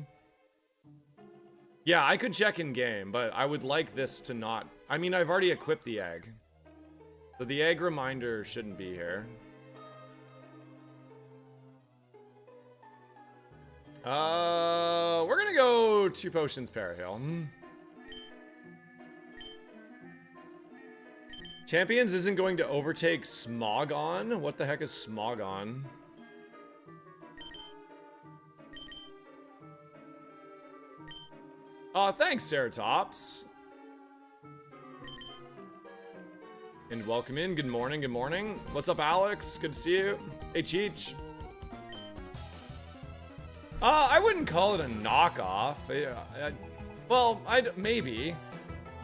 Speaker 2: Yeah, I could check in game, but I would like this to not... I mean, I've already equipped the egg. So the egg reminder shouldn't be here. We're gonna go 2 potions Parahail. Champions isn't going to overtake Smogon? What the heck is Smogon? Thanks, Ceratops. And welcome in. Good morning, good morning. What's up, Alex? Good to see you. Hey, Cheech. I wouldn't call it a knockoff. Well, maybe.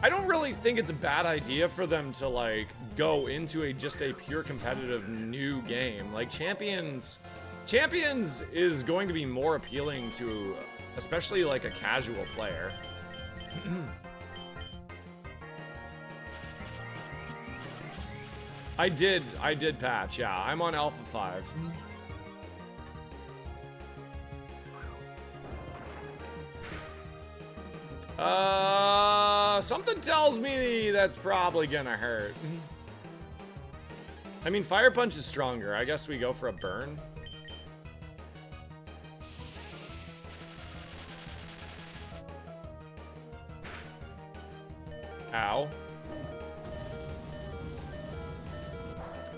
Speaker 2: I don't really think it's a bad idea for them to, like, go into just a pure competitive new game. Like, Champions is going to be more appealing to, especially, like, a casual player. I did patch, yeah. I'm on Alpha 5. Something tells me that's probably gonna hurt. I mean, Fire Punch is stronger. I guess we go for a burn. Ow.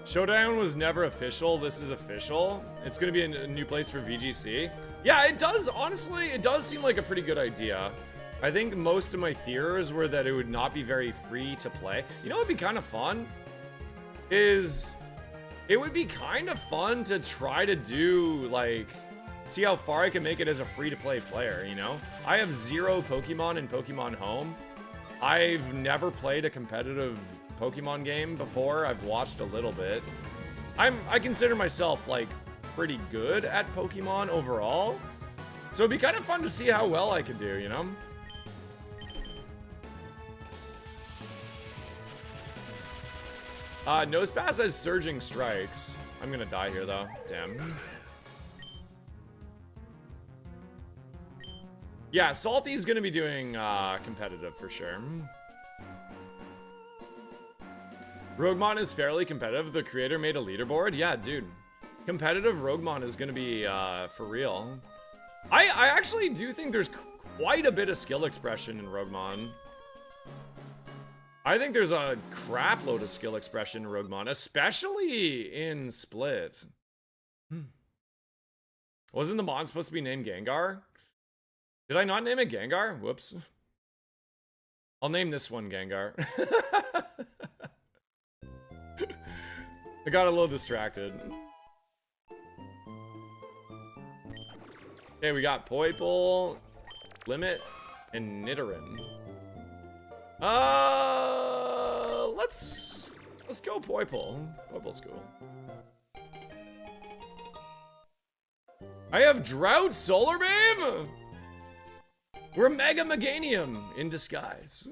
Speaker 2: Showdown was never official. This is official. It's gonna be a new place for VGC. Yeah, it does. Honestly, it does seem like a pretty good idea. I think most of my fears were that it would not be very free to play. You know what would be kind of fun? It would be kind of fun to try to do, like, see how far I can make it as a free-to-play player, you know? I have 0 Pokemon in Pokemon Home. I've never played a competitive Pokemon game before. I've watched a little bit. I consider myself, like, pretty good at Pokemon overall. So it'd be kind of fun to see how well I could do, you know? Nosepass has Surging Strikes. I'm gonna die here, though. Damn. Yeah, Salty's gonna be doing competitive for sure. Roguemon is fairly competitive. The creator made a leaderboard. Yeah, dude. Competitive Roguemon is gonna be for real. I actually do think there's quite a bit of skill expression in Roguemon. I think there's a crap load of skill expression in Roguemon, especially in Split. Wasn't the mon supposed to be named Gengar? Did I not name it Gengar? Whoops. I'll name this one Gengar. I got a little distracted. Okay, we got Poipole, Limit, and Nidoran. Let's go Poipole. Poipole's cool. I have Drought Solar Beam! We're Mega Meganium in disguise.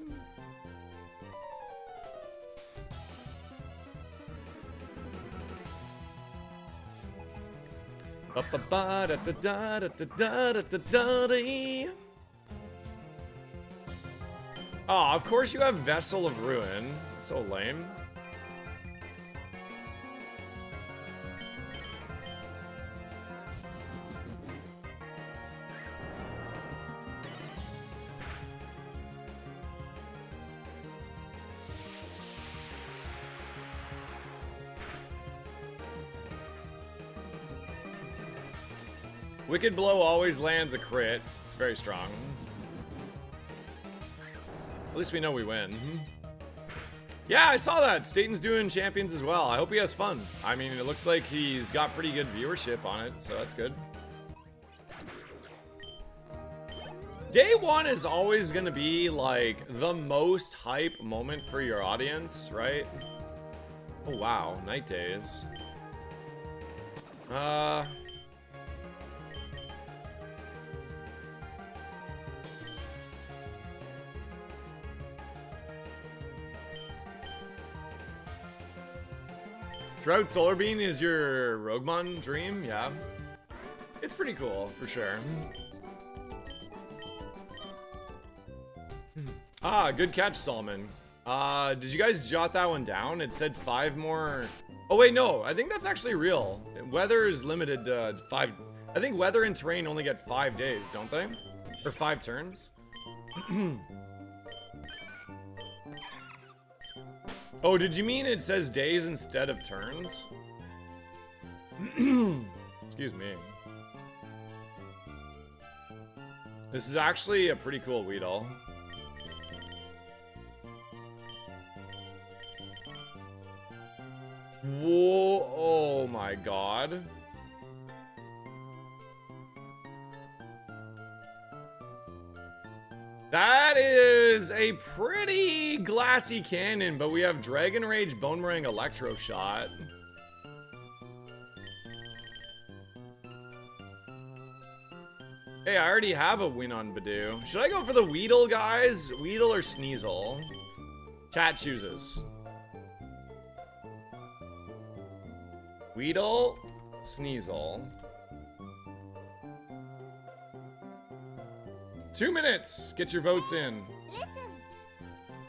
Speaker 2: Oh, of course you have Vessel of Ruin. It's so lame. Wicked Blow always lands a crit. It's very strong. At least we know we win. Yeah, I saw that. Staten's doing champions as well. I hope he has fun. I mean, it looks like he's got pretty good viewership on it, so that's good. Day one is always gonna be like the most hype moment for your audience, right? Oh wow, night days. Drought Solar Beam is your Roguemon dream? Yeah. It's pretty cool, for sure. Ah, good catch, Solomon. Did you guys jot that one down? It said 5 more... Oh, wait, no. I think that's actually real. Weather is limited to 5... I think weather and terrain only get 5 days, don't they? Or 5 turns? Oh, did you mean it says days instead of turns? Excuse me. This is actually a pretty cool Weedle. Whoa, oh my god. That is a pretty glassy cannon, but we have Dragon Rage, Boomerang, Electro Shot. Hey, I already have a win on Badoo. Should I go for the Weedle, guys? Weedle or Sneasel? Chat chooses. Weedle, Sneasel. 2 minutes. Get your votes in.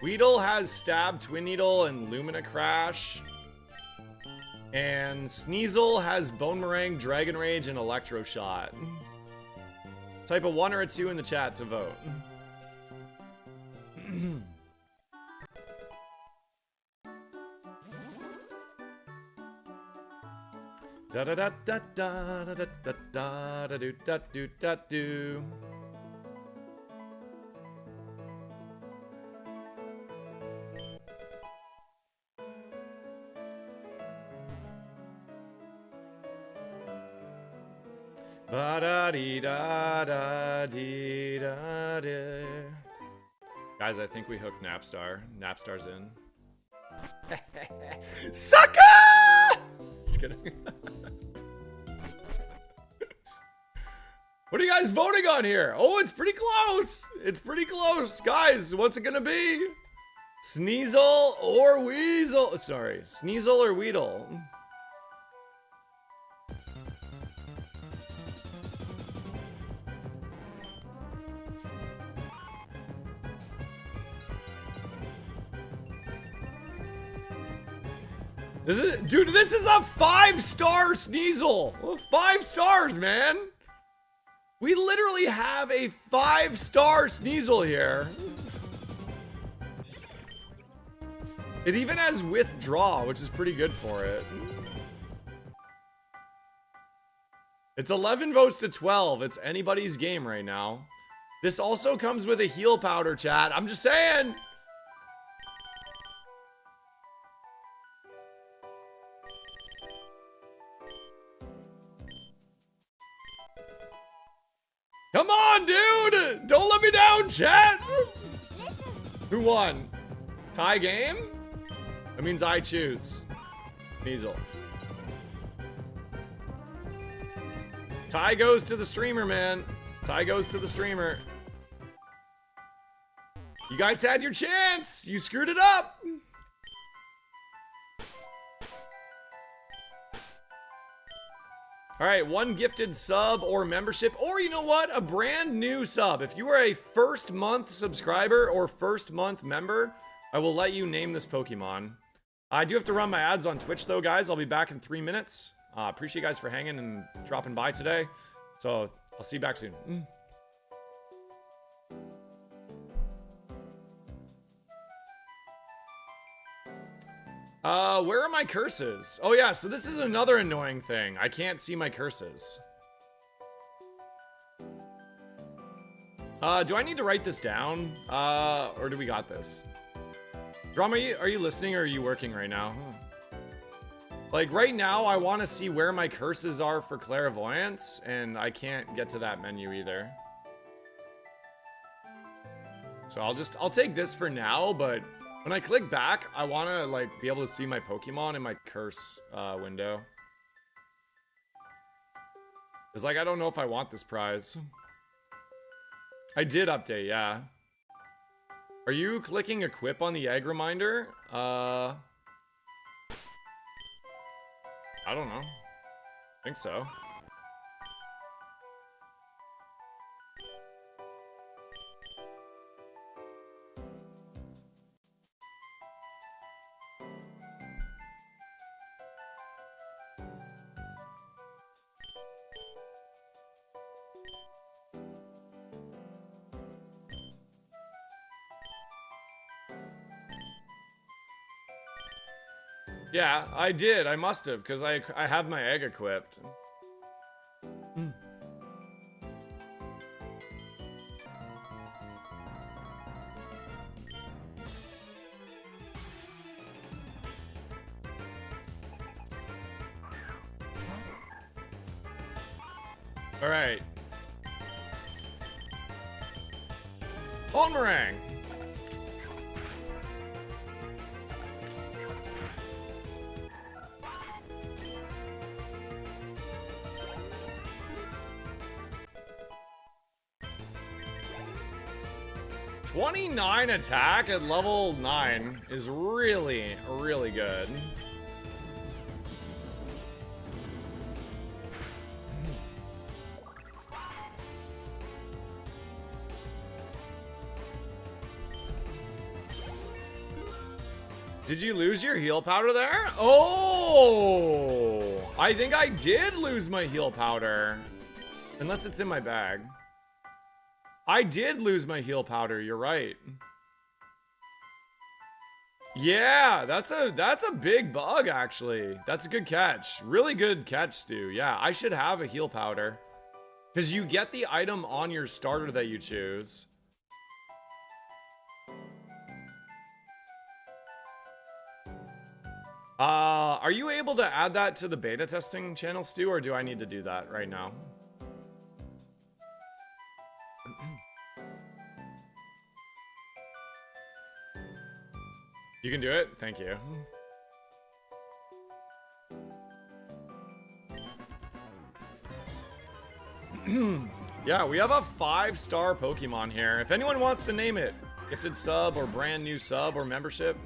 Speaker 2: Weedle has Stab, Twin Needle, and Lumina Crash. And Sneasel has Boomerang, Dragon Rage, and Electro Shot. Type a 1 or a 2 in the chat to vote. Da da da da da da da da da do da do da do. Ba da dee da da dee da da. Guys, I think we hooked Napstar. Napstar's in. Sucker! Just kidding. What are you guys voting on here? Oh, it's pretty close. It's pretty close. Guys, what's it gonna be? Sneasel or Weasel? Sorry, Sneasel or Weedle? Dude, this is a 5-star Sneasel. 5 stars, man. We literally have a 5-star Sneasel here. It even has Withdraw, which is pretty good for it. It's 11 votes to 12. It's anybody's game right now. This also comes with a heal powder, chat. I'm just saying. Come on, dude! Don't let me down, chat! Who won? Tie game? That means I choose. Measle. Tie goes to the streamer, man. Tie goes to the streamer. You guys had your chance! You screwed it up! All right, 1 gifted sub or membership, or you know what? A brand new sub. If you are a first month subscriber or first month member, I will let you name this Pokemon. I do have to run my ads on Twitch though, guys. I'll be back in 3 minutes. Appreciate you guys for hanging and dropping by today. So I'll see you back soon. Where are my curses? Oh yeah, so this is another annoying thing. I can't see my curses. Do I need to write this down? Or do we got this? Drama, are you listening or are you working right now? Like right now, I want to see where my curses are for clairvoyance, and I can't get to that menu either. So I'll take this for now, but when I click back, I want to like be able to see my Pokemon in my curse window. It's like, I don't know if I want this prize. I did update, yeah. Are you clicking equip on the egg reminder? I don't know. I think so. Yeah, I did. I must have, because I have my egg equipped. All right. Boomerang. '29 attack at level 9 is really, really good. Did you lose your heal powder there? Oh! I think I did lose my heal powder. Unless it's in my bag. I did lose my heal powder, you're right. Yeah, that's a big bug, actually. That's a good catch. Really good catch, Stu. Yeah, I should have a heal powder. Because you get the item on your starter that you choose. Are you able to add that to the beta testing channel, Stu, or do I need to do that right now? You can do it? Thank you. Yeah, we have a 5-star Pokemon here. If anyone wants to name it, gifted sub or brand new sub or membership.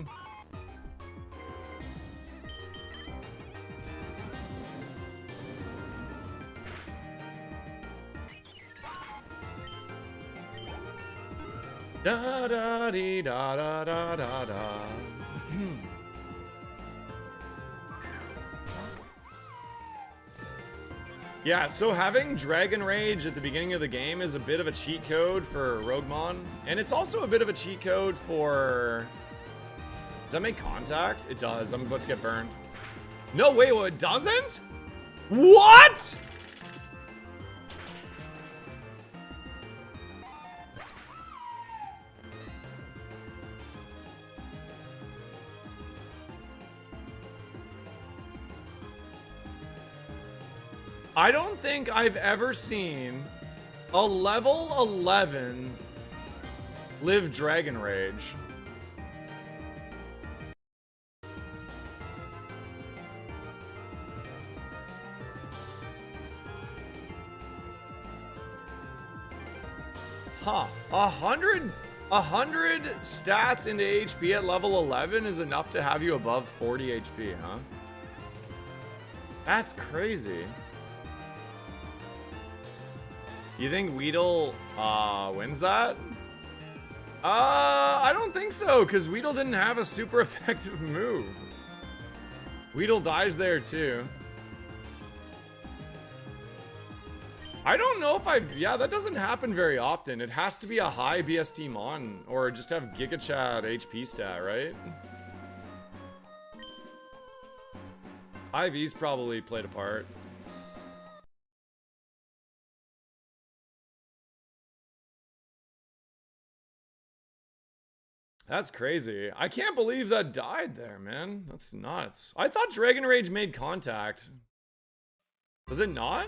Speaker 2: Da da dee da da da da da. Yeah, so having Dragon Rage at the beginning of the game is a bit of a cheat code for Roguemon, and it's also a bit of a cheat code for... Does that make contact? It does. I'm about to get burned. No, wait, well, it doesn't? What? I don't think I've ever seen a level 11 live Dragon Rage. Huh. 100 stats into HP at level 11 is enough to have you above 40 HP, huh? That's crazy. You think Weedle wins that? I don't think so, because Weedle didn't have a super effective move. Weedle dies there too. I don't know if yeah, that doesn't happen very often. It has to be a high BST mon, or just have Giga Chat HP stat, right? IV's probably played a part. That's crazy. I can't believe that died there, man. That's nuts. I thought Dragon Rage made contact. Was it not?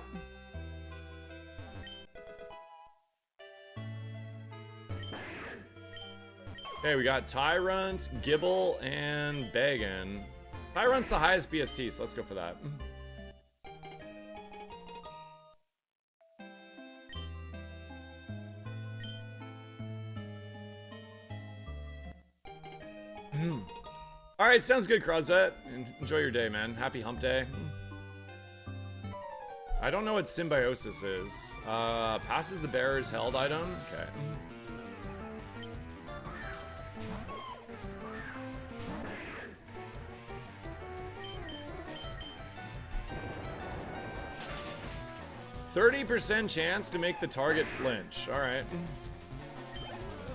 Speaker 2: Okay, we got Tyrant, Gibble, and Bagan. Tyrant's the highest BST, so let's go for that. All right, sounds good, Crozet. Enjoy your day, man. Happy hump day. I don't know what symbiosis is. Passes the bearer's held item. Okay. %30 chance to make the target flinch. All right.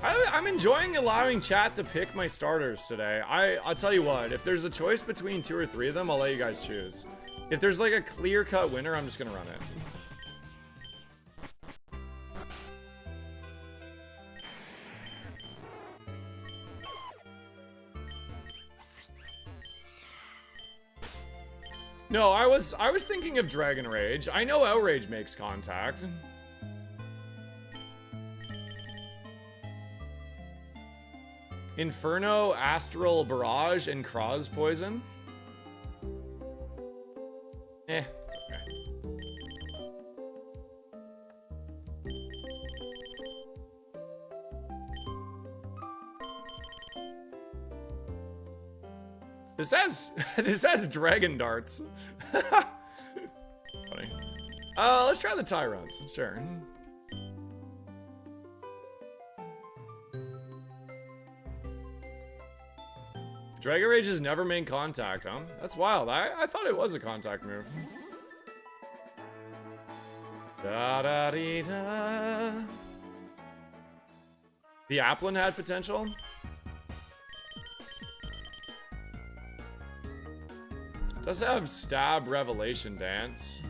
Speaker 2: I'm enjoying allowing chat to pick my starters today. I'll tell you what, if there's a choice between 2 or 3 of them, I'll let you guys choose. If there's like a clear-cut winner, I'm just gonna run it. No, I was thinking of Dragon Rage. I know Outrage makes contact. Inferno, Astral Barrage, and Croz Poison. It's okay. This has Dragon Darts. Funny. Let's try the Tyrant. Sure. Dragon Rage has never made contact, huh? That's wild. I thought it was a contact move. Da-da-dee-da. The Applin had potential? Does have Stab Revelation Dance.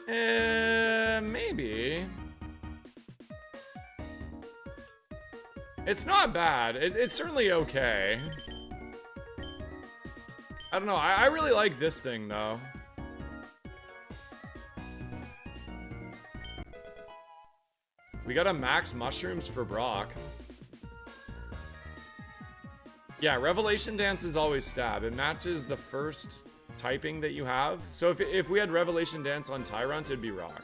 Speaker 2: Maybe. It's not bad. It's certainly okay. I don't know. I really like this thing, though. We got a max mushrooms for Brock. Yeah, Revelation Dance is always stab. It matches the first typing that you have. So if we had Revelation Dance on Tyrant, it'd be Rock.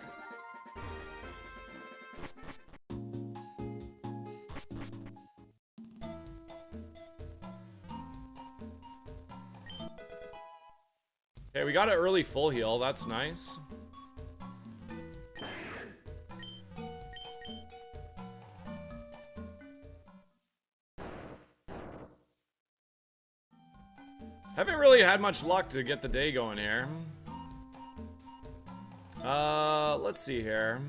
Speaker 2: Okay, we got an early full heal. That's nice. Haven't really had much luck to get the day going here. Let's see here.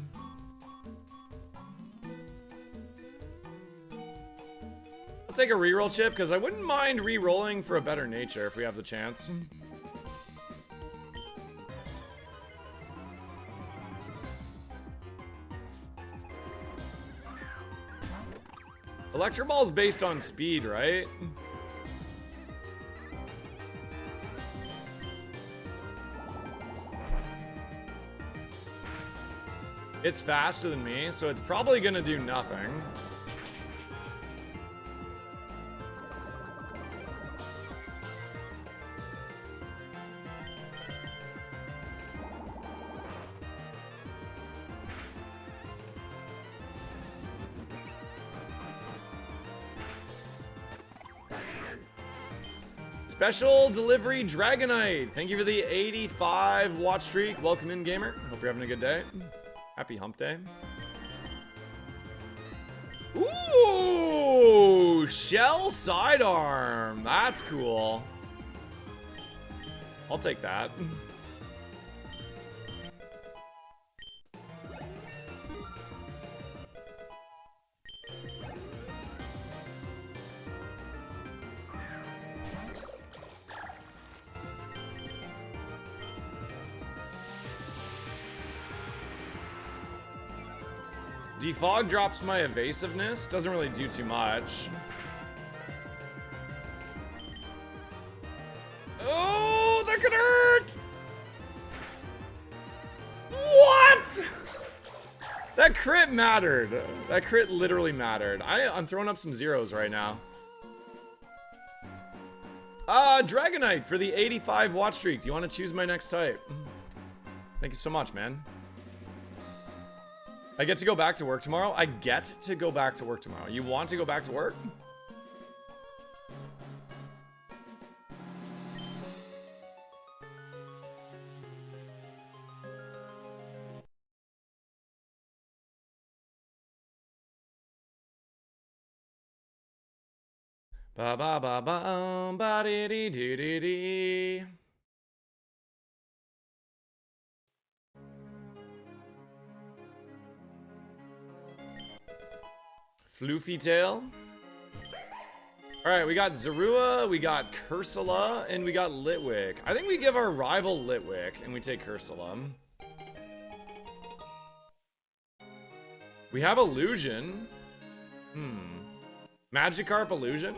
Speaker 2: I'll take a reroll chip because I wouldn't mind re-rolling for a better nature if we have the chance. Electro Ball is based on speed, right? It's faster than me, so it's probably gonna do nothing. Special delivery Dragonite. Thank you for the 85 watch streak. Welcome in, gamer. Hope you're having a good day. Happy hump day. Ooh, shell sidearm. That's cool. I'll take that. Defog drops my evasiveness. Doesn't really do too much. Oh, that could hurt! What? That crit mattered. That crit literally mattered. I'm throwing up some zeros right now. Dragonite for the 85 watch streak. Do you want to choose my next type? Thank you so much, man. I get to go back to work tomorrow. I get to go back to work tomorrow. You want to go back to work? Ba ba ba ba ba dee dee dee dee dee. Floofy Tail. Alright, we got Zorua, we got Cursula, and we got Litwick. I think we give our rival Litwick, and we take Cursula. We have Illusion. Magikarp Illusion?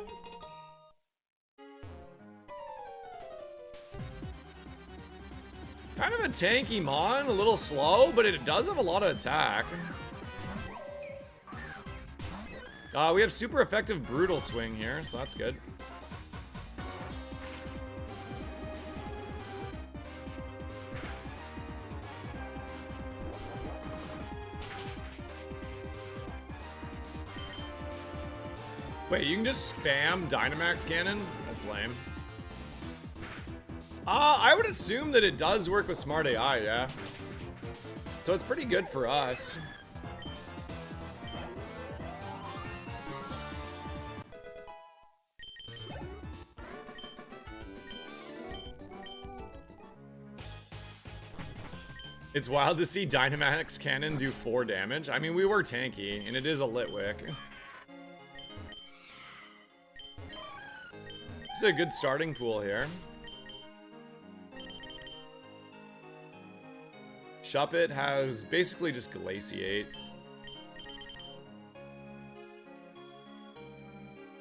Speaker 2: Kind of a tanky mon, a little slow, but it does have a lot of attack. We have super effective Brutal Swing here, so that's good. Wait, you can just spam Dynamax Cannon? That's lame. I would assume that it does work with Smart AI, yeah. So it's pretty good for us. It's wild to see Dynamax Cannon do 4 damage. I mean, we were tanky, and it is a Litwick. It's a good starting pool here. Shuppet has basically just Glaciate.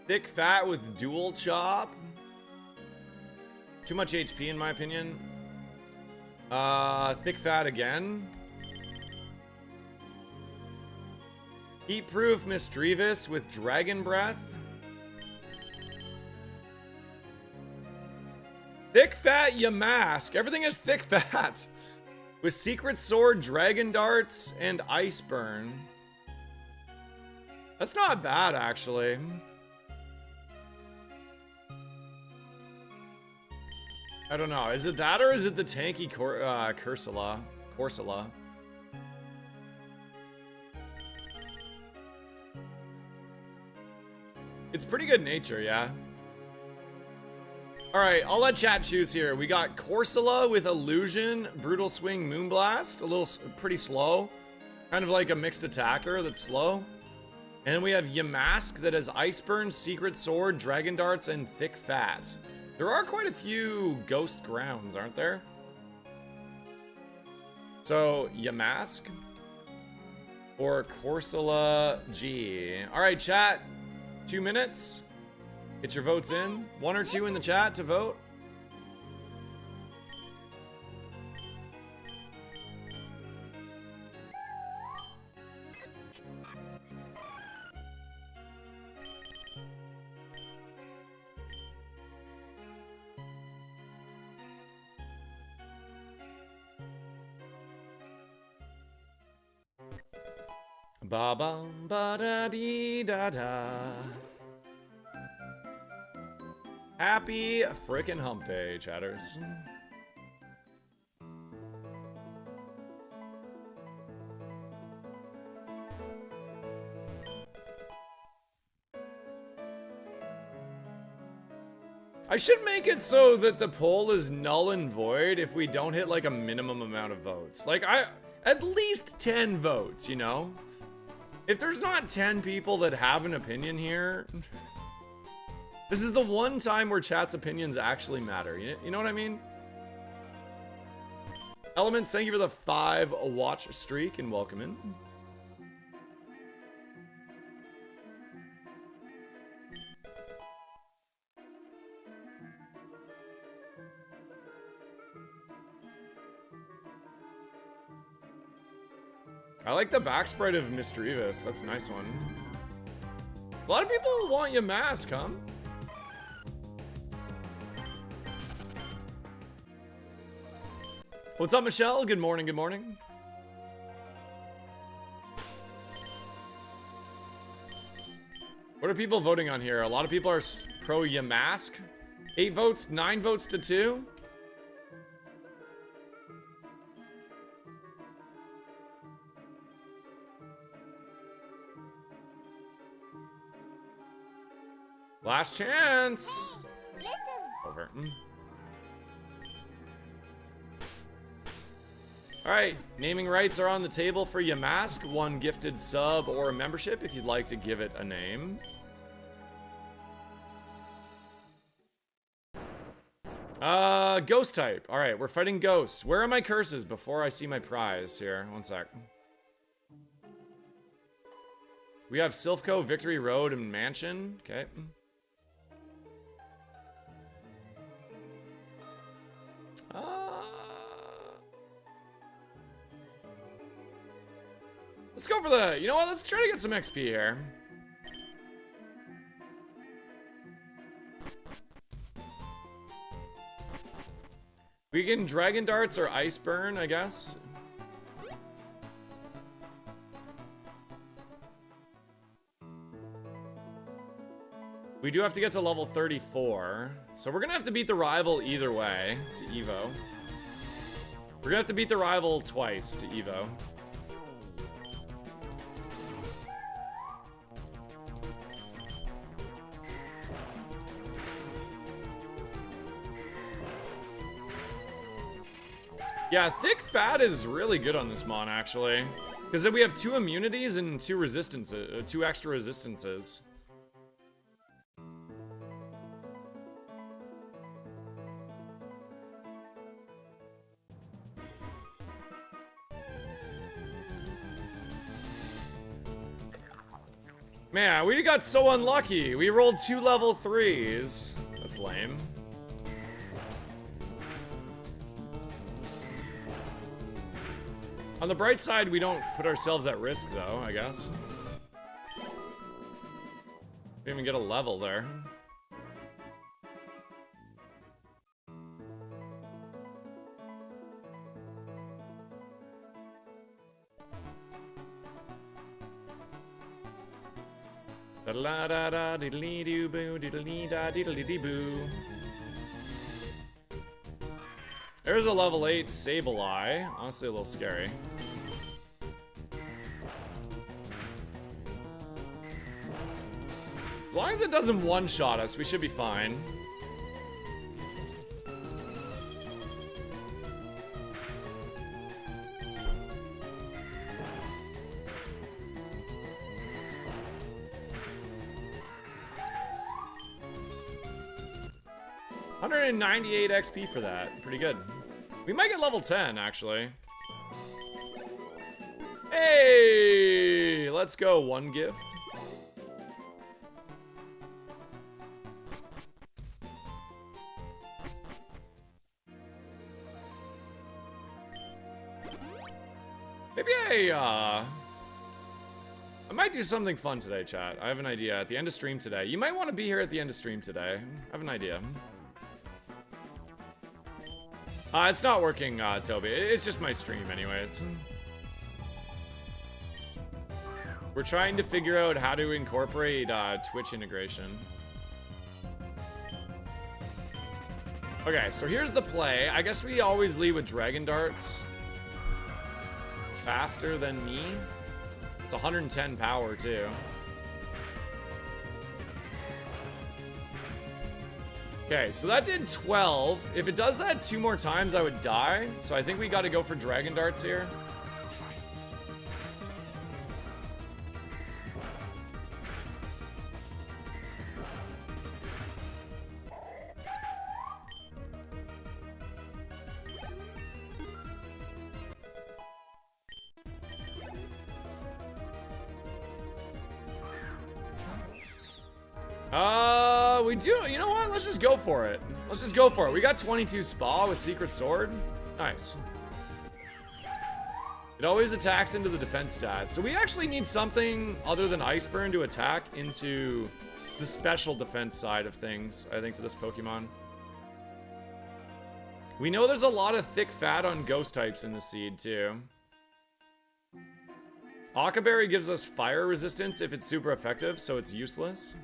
Speaker 2: Thick Fat with Dual Chop. Too much HP in my opinion. Thick Fat again. Heat Proof Misdreavus with Dragon Breath. Thick Fat Yamask. Everything is Thick Fat. With Secret Sword, Dragon Darts, and Ice Burn. That's not bad, actually. I don't know. Is it that or is it the tanky Corsola? It's pretty good nature, yeah. Alright, I'll let chat choose here. We got Corsola with Illusion, Brutal Swing, Moonblast. A little, pretty slow. Kind of like a mixed attacker that's slow. And then we have Yamask that has Ice Burn, Secret Sword, Dragon Darts, and Thick Fat. There are quite a few Ghost Grounds, aren't there? So, Yamask or Corsola G. Alright, chat. 2 minutes. Get your votes in. 1 or 2 in the chat to vote. Ba bum ba da dee da da. Happy frickin' hump day, chatters. I should make it so that the poll is null and void if we don't hit like a minimum amount of votes. Like at least 10 votes, you know? If there's not 10 people that have an opinion here, this is the one time where chat's opinions actually matter. You know what I mean? Elements, thank you for the 5 watch streak and welcome in. I like the back sprite of Misdreavus. That's a nice one. A lot of people want your mask, huh? What's up, Michelle? Good morning, good morning. What are people voting on here? A lot of people are pro Yamask. 8 votes, 9 votes to 2. Last chance. Over. All right, naming rights are on the table for Yamask. 1 gifted sub or a membership if you'd like to give it a name. Ghost type. All right, we're fighting ghosts. Where are my curses before I see my prize here? 1 sec. We have Silphco, Victory Road, and Mansion. Okay. Let's go for the, you know what, let's try to get some XP here. We can Dragon Darts or Ice Burn, I guess. We do have to get to level 34. So we're gonna have to beat the rival either way to Evo. We're gonna have to beat the rival twice to Evo. Yeah, Thick Fat is really good on this mon, actually. Because then we have 2 immunities and 2 resistances, 2 extra resistances. Man, we got so unlucky. We rolled 2 level 3s. That's lame. On the bright side, we don't put ourselves at risk, though, I guess. We didn't even get a level there. Da da da diddly doo boo diddly da diddly dee boo. There's a level 8 Sableye. Honestly, a little scary. As long as it doesn't one-shot us, we should be fine. $198 XP for that. Pretty good. We might get level 10, actually. Hey! Let's go. 1 gift. Maybe I might do something fun today, chat. I have an idea. At the end of stream today. You might want to be here at the end of stream today. I have an idea. It's not working, Toby. It's just my stream anyways. We're trying to figure out how to incorporate Twitch integration. Okay, so here's the play. I guess we always lead with Dragon Darts. Faster than me. It's 110 power, too. Okay, so that did 12. If it does that 2 more times, I would die. So I think we got to go for Dragon Darts here. We do, you know what? Let's just go for it. Let's just go for it. We got 22 Spa with Secret Sword. Nice. It always attacks into the defense stat. So we actually need something other than Ice Burn to attack into the special defense side of things, I think, for this Pokemon. We know there's a lot of thick fat on ghost types in the seed, too. Akaberry gives us fire resistance if it's super effective, so it's useless.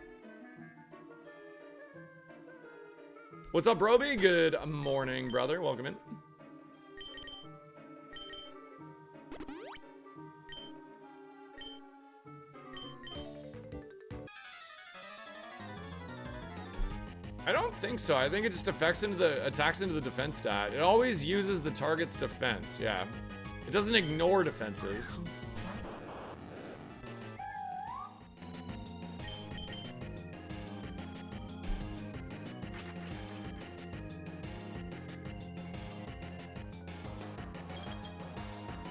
Speaker 2: What's up, Broby? Good morning, brother. Welcome in. I don't think so. I think it just attacks into the defense stat. It always uses the target's defense. Yeah. It doesn't ignore defenses.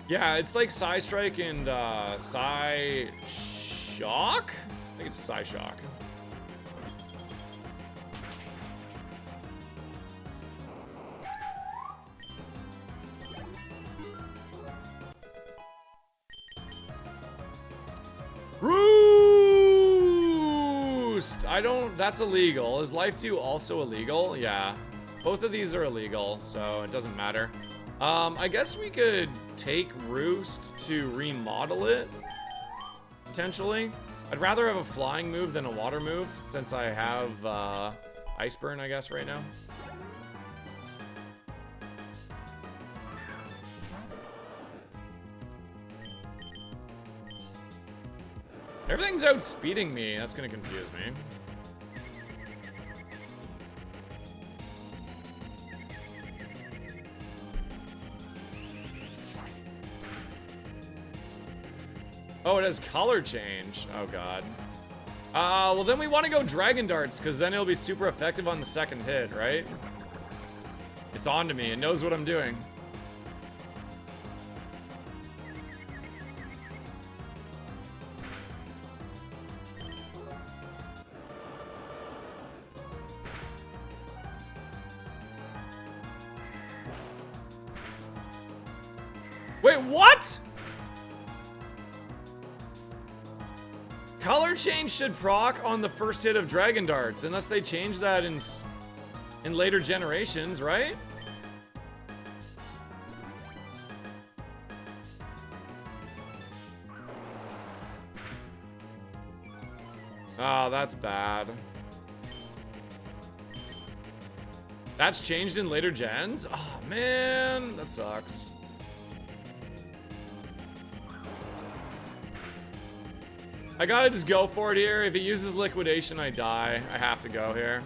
Speaker 2: Yeah, it's like Psy Strike and Psy Shock? I think it's Psy Shock. Roost! I don't, that's illegal. Is Life 2 also illegal? Yeah. Both of these are illegal, so it doesn't matter. I guess we could take Roost to remodel it, potentially. I'd rather have a flying move than a water move, since I have Ice Burn, I guess, right now. Everything's outspeeding me. That's gonna confuse me. Oh, it has color change. Oh, God. Well, then we want to go Dragon Darts, because then it'll be super effective on the second hit, right? It's on to me. It knows what I'm doing. Wait, what? Color change should proc on the first hit of Dragon Darts, unless they change that in later generations, right? Oh, that's bad. That's changed in later gens? Oh, man, that sucks. I gotta just go for it here. If it uses liquidation, I die. I have to go here.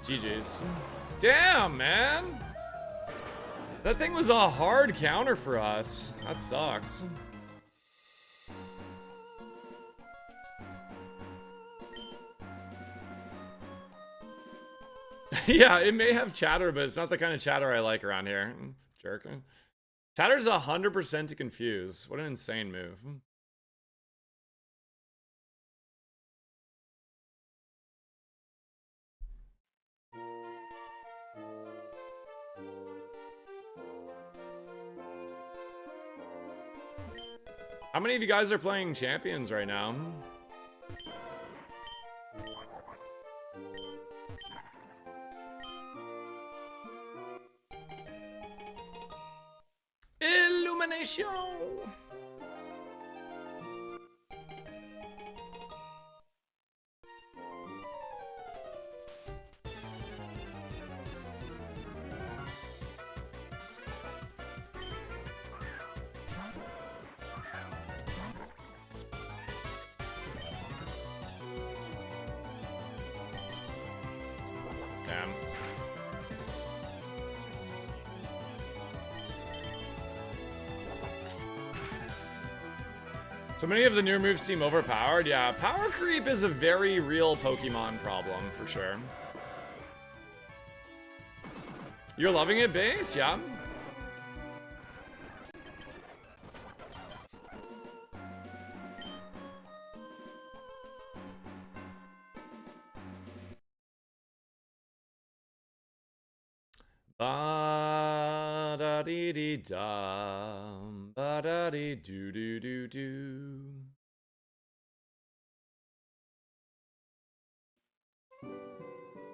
Speaker 2: GG's. Damn, man. That thing was a hard counter for us. That sucks. Yeah, it may have chatter, but it's not the kind of chatter I like around here. Jerk. Chatter's 100% to confuse. What an insane move. How many of you guys are playing Champions right now? Illumination. Damn. So many of the newer moves seem overpowered. Yeah, power creep is a very real Pokemon problem, for sure. You're loving it, Base? Yeah. Ba da dee dee da, ba da dee doo doo doo doo.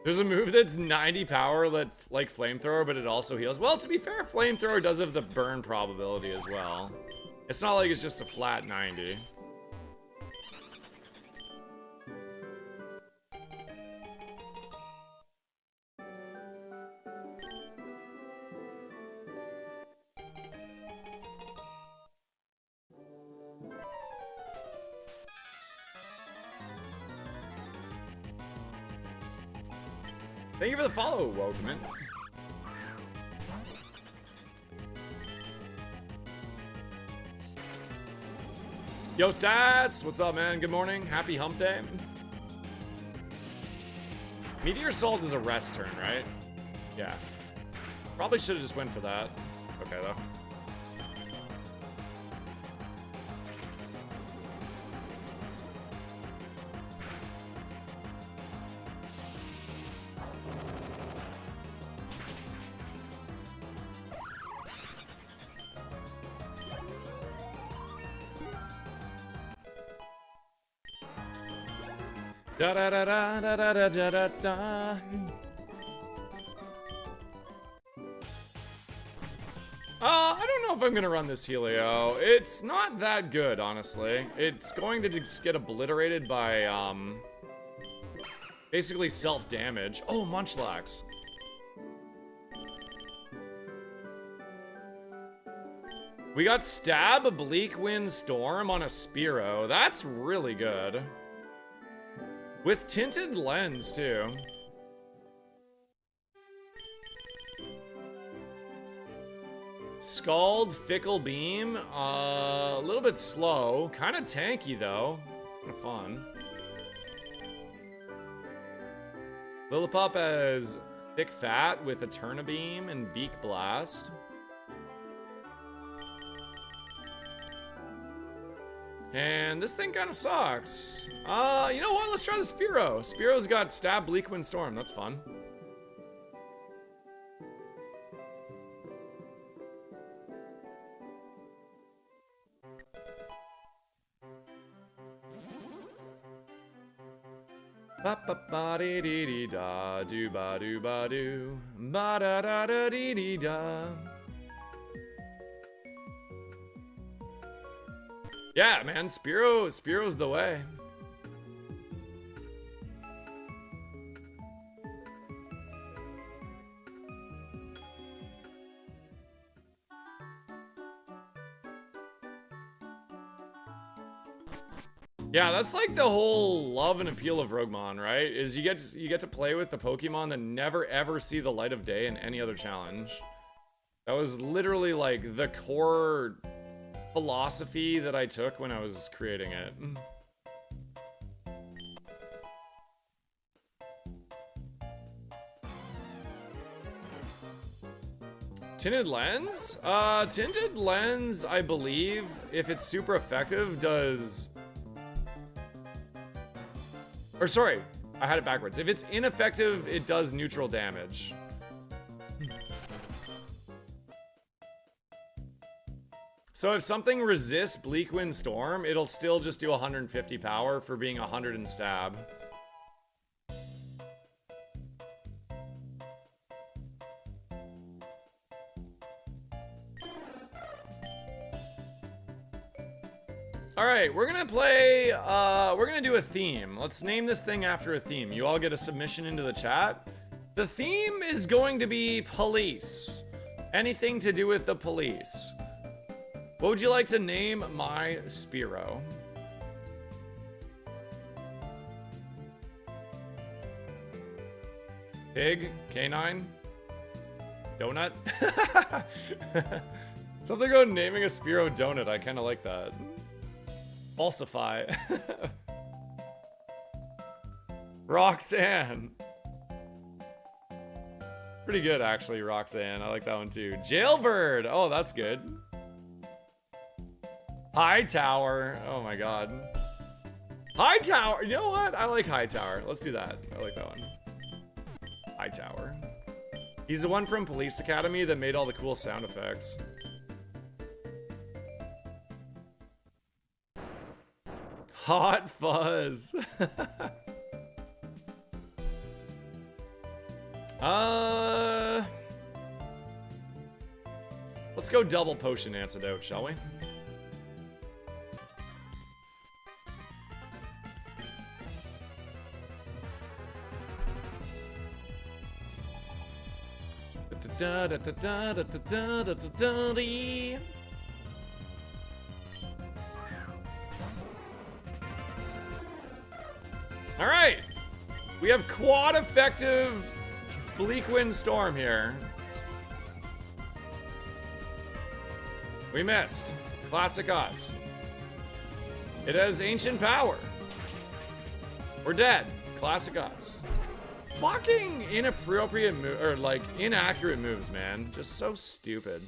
Speaker 2: There's a move that's 90 power like flamethrower, but it also heals. Well, to be fair, flamethrower does have the burn probability as well. It's not like it's just a flat 90. Thank you for the follow, Wokeman. Yo, Stats! What's up, man? Good morning. Happy hump day. Meteor Salt is a rest turn, right? Yeah. Probably should have just went for that. Okay, though. Da da da da da da da da da. I don't know if I'm gonna run this Helio. It's not that good, honestly. It's going to just get obliterated by basically self-damage. Oh, Munchlax. We got Stab, Bleak Wind Storm on a Spearow. That's really good. With Tinted Lens, too. Scald, Fickle Beam. A little bit slow. Kind of tanky, though. Kind of fun. Lillipup has Thick Fat with Eterna Beam and Beak Blast. And this thing kind of sucks. You know what? Let's try the Spearow. Spearow's got Stab, Bleak Wind Storm. That's fun. Ba ba ba dee dee dee da, do ba do ba do, ba da da da dee dee da. Yeah, man, Spearow's the way. Yeah, that's like the whole love and appeal of Roguemon, right? Is you get to play with the Pokemon that never ever see the light of day in any other challenge. That was literally like the core philosophy that I took when I was creating it. Tinted Lens? Tinted Lens, I believe, if it's super effective, does... Or sorry, I had it backwards. If it's ineffective, it does neutral damage. So if something resists Bleak Wind Storm, it'll still just do 150 power for being 100 in stab. All right, we're gonna play, we're gonna do a theme. Let's name this thing after a theme. You all get a submission into the chat. The theme is going to be police. Anything to do with the police. What would you like to name my Spearow? Pig? Canine? Donut? Something about naming a Spearow donut. I kind of like that. Falsify. Roxanne. Pretty good, actually, Roxanne. I like that one too. Jailbird. Oh, that's good. Hightower. Oh my god. Hightower. You know what? I like Hightower. Let's do that. I like that one. Hightower. He's the one from Police Academy that made all the cool sound effects. Hot Fuzz. Let's go double potion antidote, shall we? All right, we have quad effective Bleak Wind Storm here. We missed. Classic us. It has ancient power. We're dead. Classic us. Fucking inappropriate or like inaccurate moves, man. Just so stupid.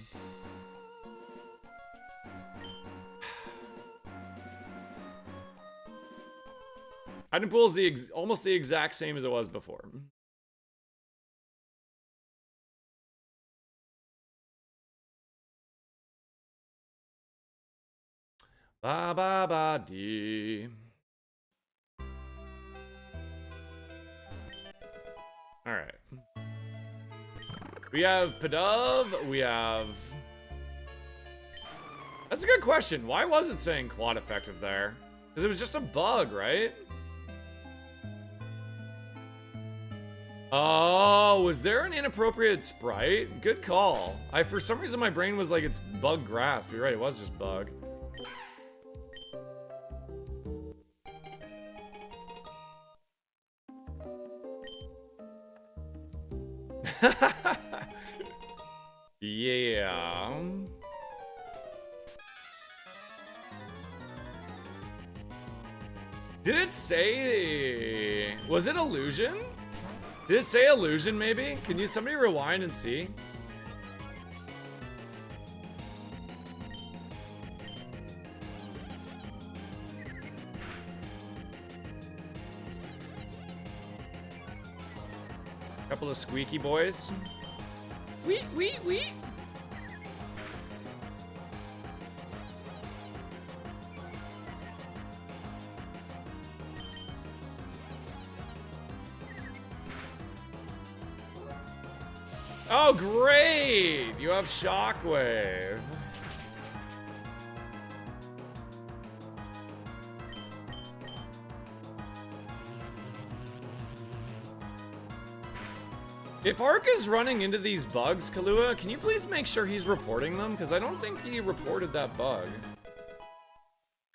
Speaker 2: Item pool is almost the exact same as it was before. Ba ba ba dee. All right. We have Pidove. We have. That's a good question. Why was it saying quad effective there? Because it was just a bug, right? Oh, was there an inappropriate sprite? Good call. For some reason my brain was like it's bug grasp. You're right, it was just bug. Yeah. Did it say... Was it illusion? Did it say illusion maybe? Can somebody rewind and see? Couple of squeaky boys. Wee, wee, wee. Oh, great! You have Shockwave. If Ark is running into these bugs, Kahlua, can you please make sure he's reporting them? Because I don't think he reported that bug.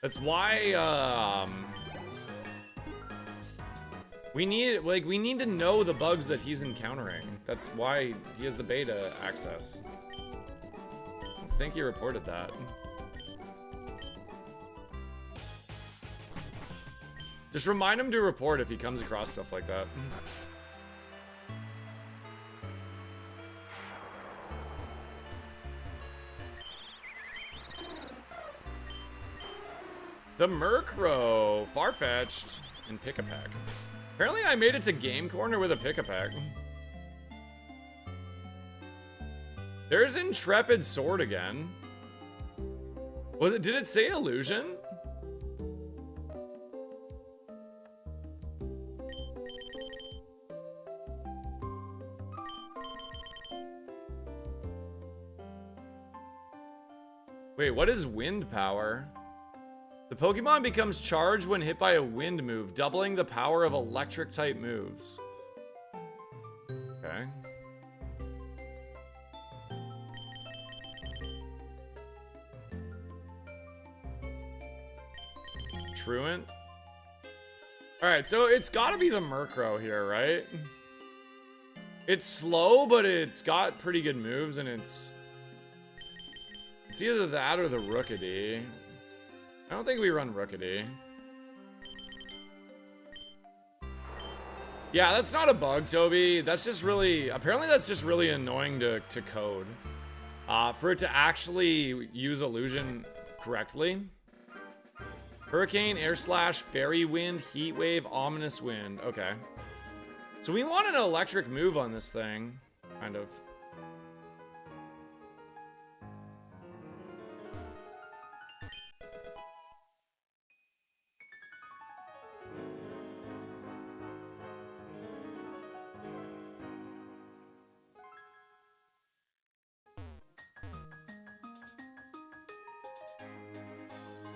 Speaker 2: That's why, we need to know the bugs that he's encountering. That's why he has the beta access. I don't think he reported that. Just remind him to report if he comes across stuff like that. The Murkrow, Farfetch'd, and Pick-a-Pack. Apparently I made it to Game Corner with a Pick-a-Pack. There's Intrepid Sword again. Did it say illusion? Wait, what is wind power? The Pokemon becomes charged when hit by a wind move, doubling the power of electric type moves. Okay. Truant. Alright, so it's gotta be the Murkrow here, right? It's slow, but it's got pretty good moves, and it's either that or the Rookidee. I don't think we run Rookidee. Yeah, that's not a bug, Toby. That's just really... Apparently that's just really annoying to code. For it to actually use illusion correctly. Hurricane, Air Slash, Fairy Wind, Heat Wave, Ominous Wind. Okay. So we want an electric move on this thing. kind of.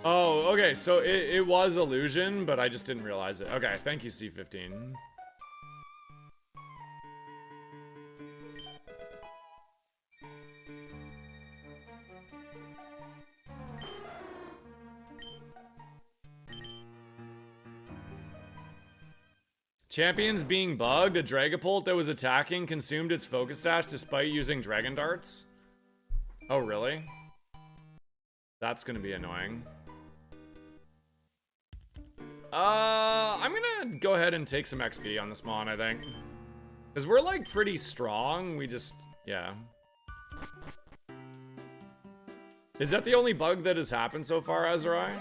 Speaker 2: Oh, okay, so it was illusion, but I just didn't realize it. Okay, thank you, C15. Champions being bugged, a Dragapult that was attacking consumed its Focus Dash despite using Dragon Darts. Oh, really? That's gonna be annoying. I'm gonna go ahead and take some XP on this Mon, I think. Because we're, like, pretty strong. We just, yeah. Is that the only bug that has happened so far, Azrai?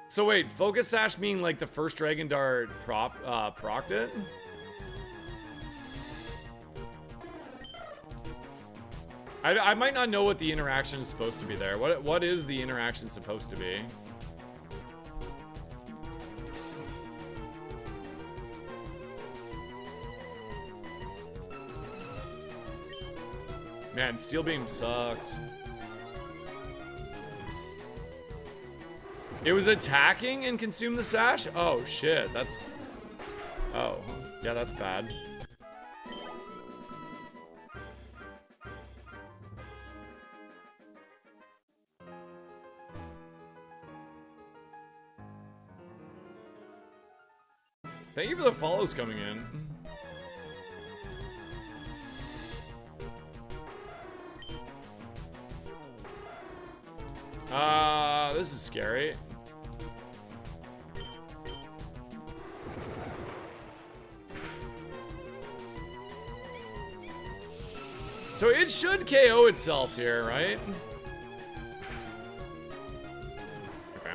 Speaker 2: So wait, Focus Sash being like the first Dragon Dart procced it? I might not know what the interaction is supposed to be there. What is the interaction supposed to be? Man, Steel Beam sucks. It was attacking and consumed the sash? Oh shit, that's... Oh, yeah, that's bad. Thank you for the follows coming in. This is scary. So it should KO itself here, right? Okay.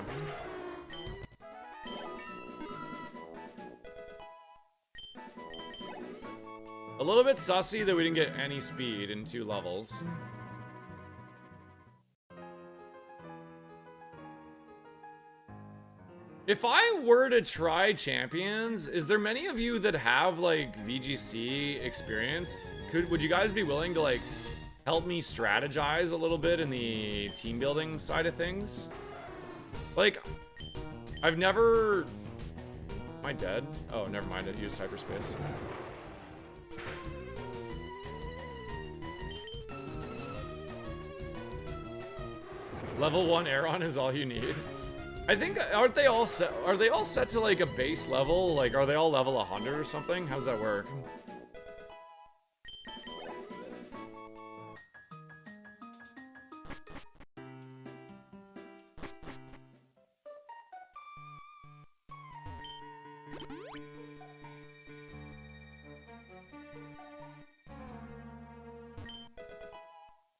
Speaker 2: A little bit sussy that we didn't get any speed in 2 levels. If I were to try champions, is there many of you that have like VGC experience? Would you guys be willing to like help me strategize a little bit in the team building side of things? Like, I've never... Am I dead? Oh, never mind, I used hyperspace. Level 1 Aeron is all you need. I think, aren't they all set? Are they all set to like a base level? Like, are they all level 100 or something? How does that work?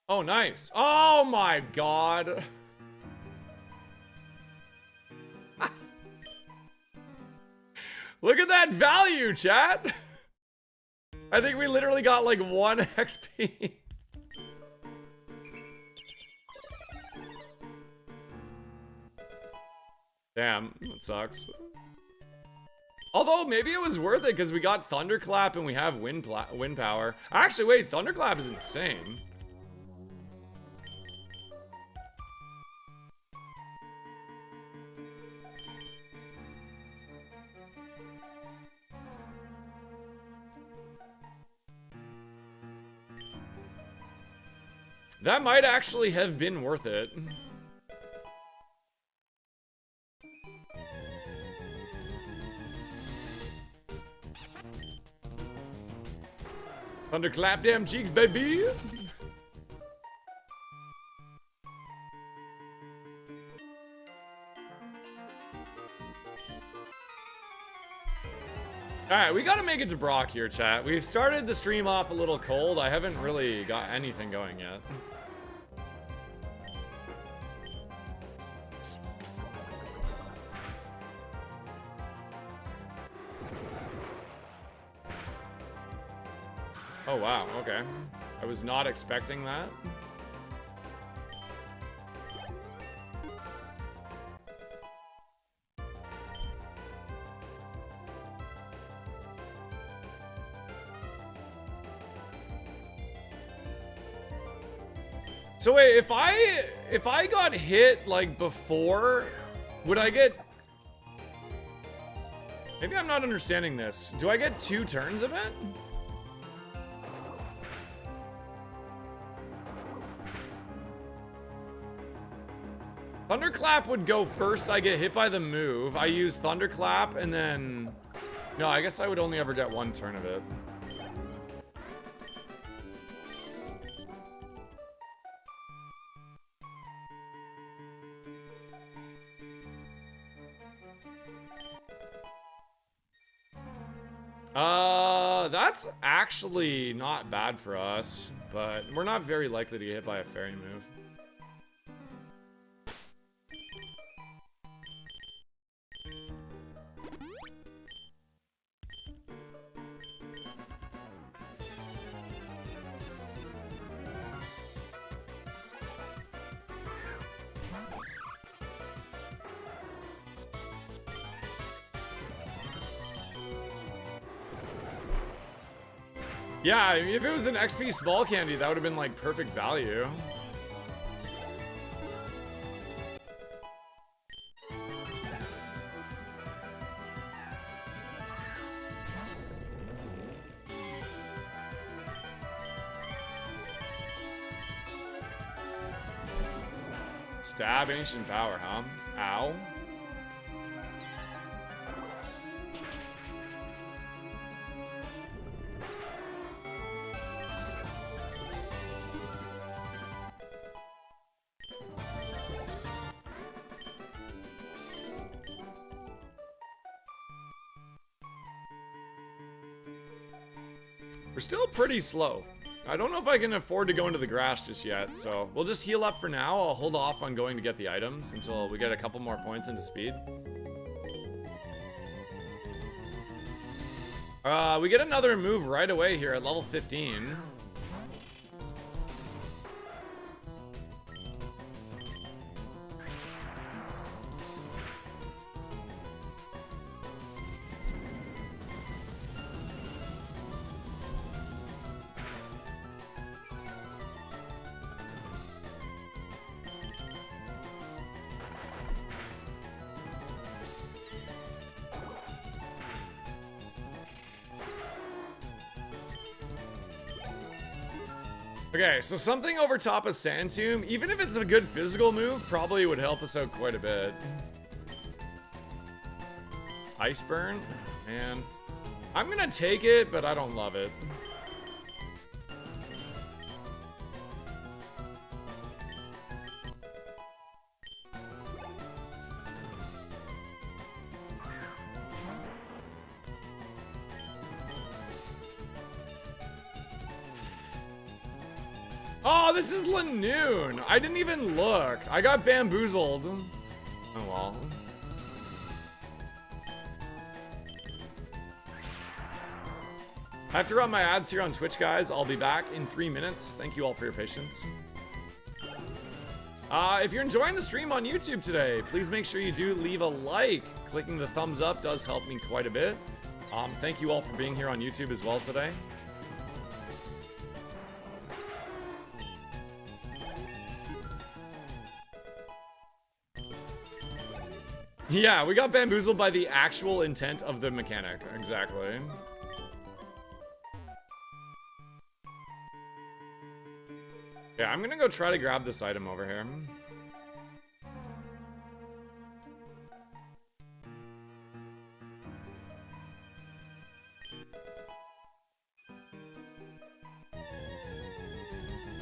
Speaker 2: Oh, nice. Oh my god. Look at that value, chat. I think we literally got like 1 XP. Damn, that sucks. Although, maybe it was worth it because we got Thunderclap and we have wind power. Actually, wait, Thunderclap is insane. That might actually have been worth it. Thunderclap damn cheeks, baby! Alright, we gotta make it to Brock here, chat. We've started the stream off a little cold. I haven't really got anything going yet. Oh, wow. Okay. I was not expecting that. So wait, if I got hit like before, would I get... Maybe I'm not understanding this. Do I get 2 turns of it? Thunderclap would go first. I get hit by the move. I use Thunderclap and then... No, I guess I would only ever get 1 turn of it. That's actually not bad for us, but we're not very likely to get hit by a fairy move. Yeah, if it was an XP small candy, that would have been like perfect value. Stab ancient power, huh? Ow. We're still pretty slow. I don't know if I can afford to go into the grass just yet, so we'll just heal up for now. I'll hold off on going to get the items until we get a couple more points into speed. We get another move right away here at level 15. Okay, so something over top of Sand Tomb, even if it's a good physical move, probably would help us out quite a bit. Ice Burn? Man. I'm gonna take it, but I don't love it. Oh, this is Lanoon. I didn't even look. I got bamboozled. Oh well. I have to run my ads here on Twitch, guys. I'll be back in 3 minutes. Thank you all for your patience. If you're enjoying the stream on YouTube today, please make sure you do leave a like. Clicking the thumbs up does help me quite a bit. Thank you all for being here on YouTube as well today. Yeah, we got bamboozled by the actual intent of the mechanic. Exactly. Yeah, I'm gonna go try to grab this item over here.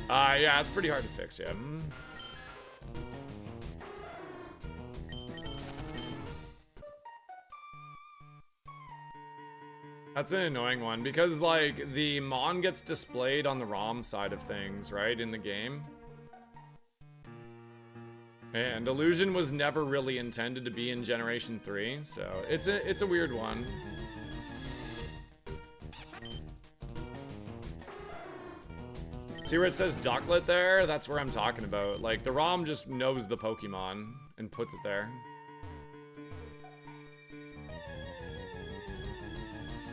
Speaker 2: Yeah, it's pretty hard to fix, yeah. That's an annoying one, because, like, the Mon gets displayed on the ROM side of things, right, in the game. And Illusion was never really intended to be in Generation 3, so it's a weird one. See where it says Ducklet there? That's where I'm talking about. Like, the ROM just knows the Pokemon and puts it there.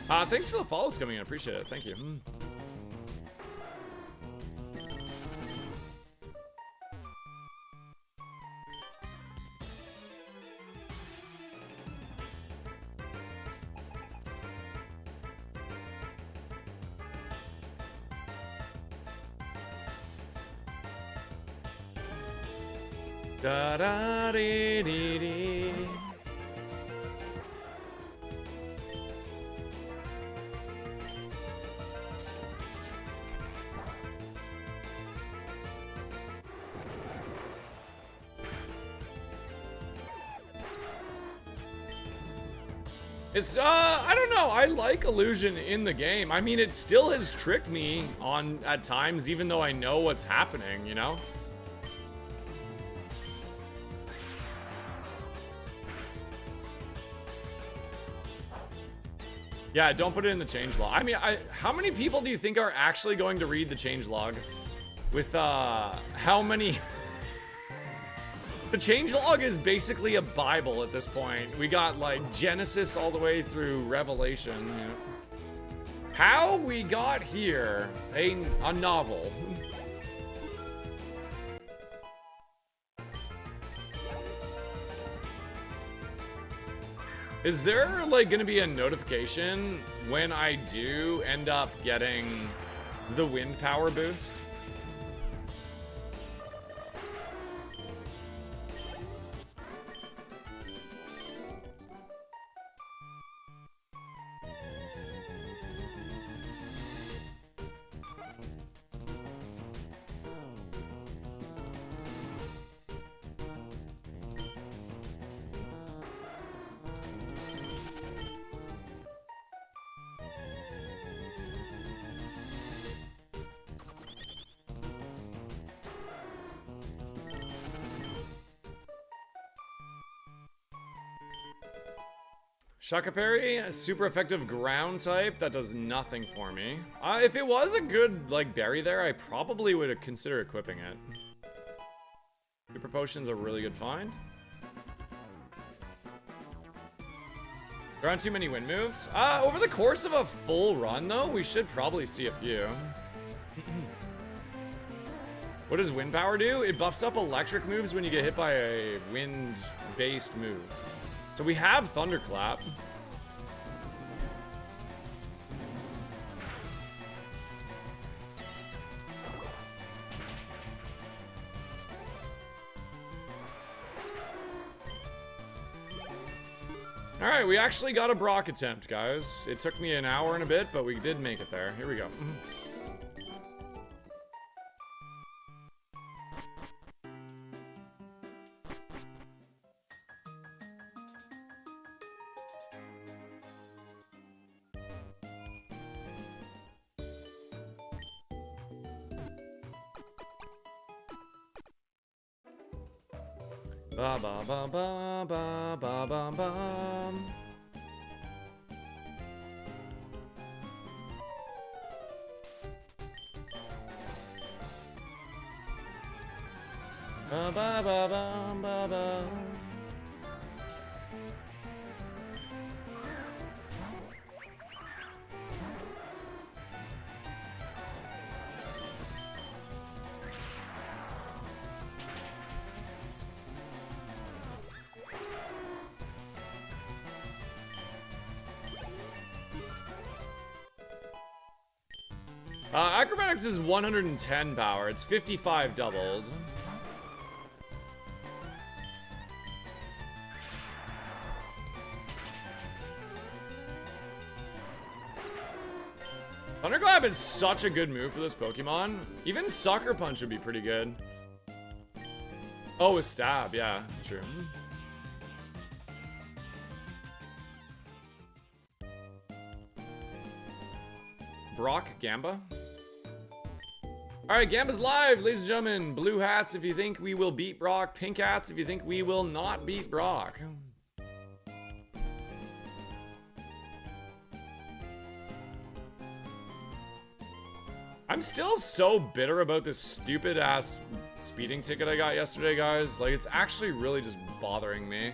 Speaker 2: Thanks for the follows coming in. Appreciate it. Thank you. Da da dee dee dee. It's, I don't know. I like illusion in the game. I mean, it still has tricked me on at times, even though I know what's happening, you know? Yeah, don't put it in the changelog. I mean, how many people do you think are actually going to read the changelog? With, how many... The changelog is basically a Bible at this point. We got, like, Genesis all the way through Revelation, you know? How we got here, a novel. Is there, like, gonna be a notification when I do end up getting the wind power boost? Shaka Parry, a super effective ground type that does nothing for me. If it was a good, like, berry there, I probably would consider equipping it. Super Potion's a really good find. There aren't too many wind moves. Over the course of a full run, though, we should probably see a few. What does wind power do? It buffs up electric moves when you get hit by a wind-based move. So we have Thunderclap. All right, we actually got a Brock attempt, guys. It took me an hour and a bit, but we did make it there. Here we go. Ba ba ba ba ba ba ba ba. Ba ba ba ba ba ba. Acrobatics is 110 power. It's 55 doubled. Thunderclap is such a good move for this Pokemon. Even Sucker Punch would be pretty good. Oh, a stab. Yeah, true. Brock Gamba. Alright, Gamba's live, ladies and gentlemen. Blue hats if you think we will beat Brock. Pink hats if you think we will not beat Brock. I'm still so bitter about this stupid ass speeding ticket I got yesterday, guys. Like, it's actually really just bothering me.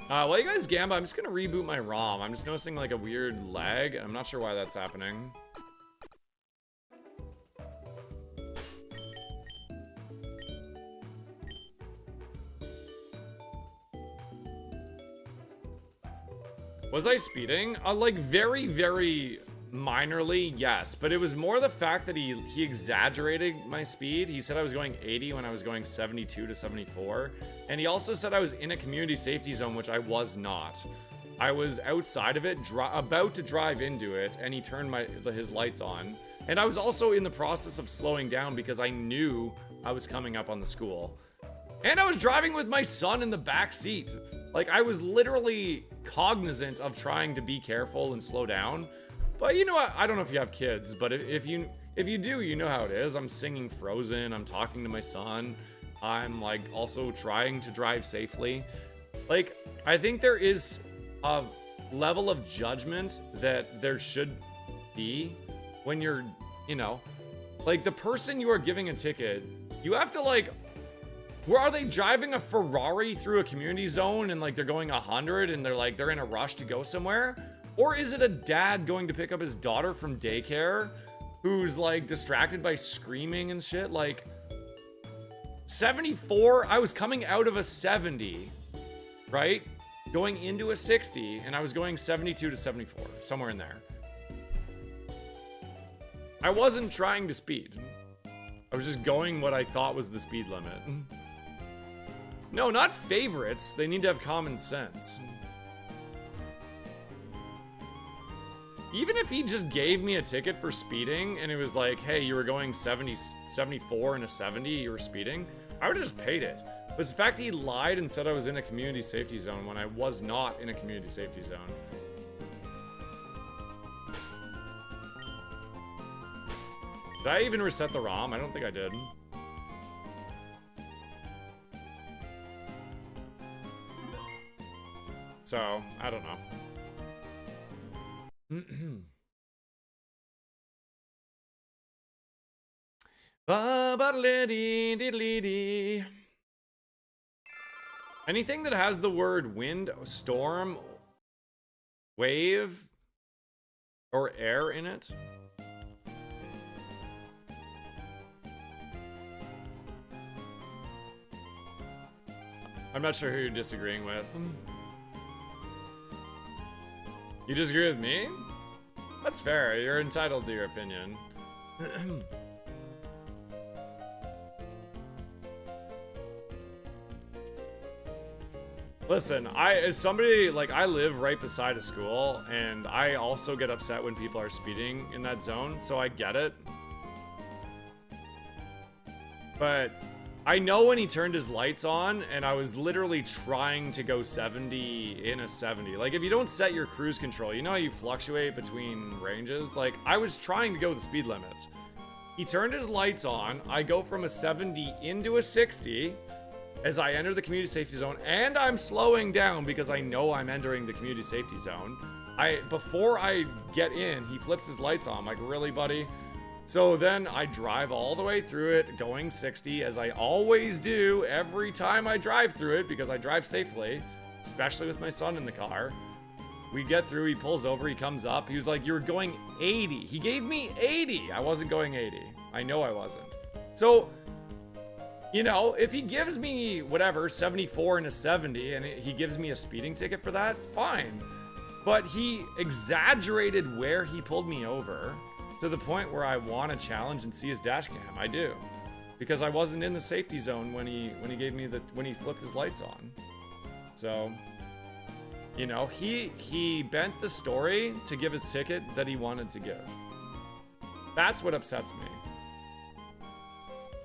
Speaker 2: While you guys gamble, I'm just gonna reboot my ROM. I'm just noticing like a weird lag. I'm not sure why that's happening. Was I speeding? Like very, very minorly, yes. But it was more the fact that he exaggerated my speed. He said I was going 80 when I was going 72 to 74. And he also said I was in a community safety zone, which I was not. I was outside of it, about to drive into it, and he turned his lights on. And I was also in the process of slowing down because I knew I was coming up on the school. And I was driving with my son in the back seat. Like, I was literally cognizant of trying to be careful and slow down. But you know what? I don't know if you have kids, but if you do, you know how it is. I'm singing Frozen. I'm talking to my son. I'm like also trying to drive safely. Like, I think there is a level of judgment that there should be when you're, you know, like the person you are giving a ticket, you have to like, where are they driving a Ferrari through a community zone and like they're going 100 and they're in a rush to go somewhere? Or is it a dad going to pick up his daughter from daycare who's like distracted by screaming and shit? Like 74, I was coming out of a 70, right? Going into a 60, and I was going 72 to 74, somewhere in there. I wasn't trying to speed. I was just going what I thought was the speed limit. No, not favorites. They need to have common sense. Even if he just gave me a ticket for speeding and it was like, hey, you were going 74 and a 70, you were speeding, I would have just paid it. But the fact that he lied and said I was in a community safety zone when I was not in a community safety zone. Did I even reset the ROM? I don't think I did. So, I don't know. Anything that has the word wind, storm, wave, or air in it? I'm not sure who you're disagreeing with. You disagree with me? That's fair. You're entitled to your opinion. Listen, as somebody, like, I live right beside a school, and I also get upset when people are speeding in that zone, so I get it. But I know when he turned his lights on, and I was literally trying to go 70 in a 70. Like, if you don't set your cruise control, you know how you fluctuate between ranges? Like, I was trying to go the speed limits. He turned his lights on, I go from a 70 into a 60, as I enter the community safety zone, and I'm slowing down because I know I'm entering the community safety zone. Before I get in, he flips his lights on. I'm like, really, buddy? So then I drive all the way through it, going 60, as I always do every time I drive through it, because I drive safely, especially with my son in the car. We get through, he pulls over, he comes up. He was like, you were going 80. He gave me 80. I wasn't going 80. I know I wasn't. So, you know, if he gives me, whatever, 74 and a 70, and he gives me a speeding ticket for that, fine. But he exaggerated where he pulled me over to the point where I want to challenge and see his dash cam. I do. Because I wasn't in the safety zone when he flipped his lights on. So, you know, he bent the story to give his ticket that he wanted to give. That's what upsets me.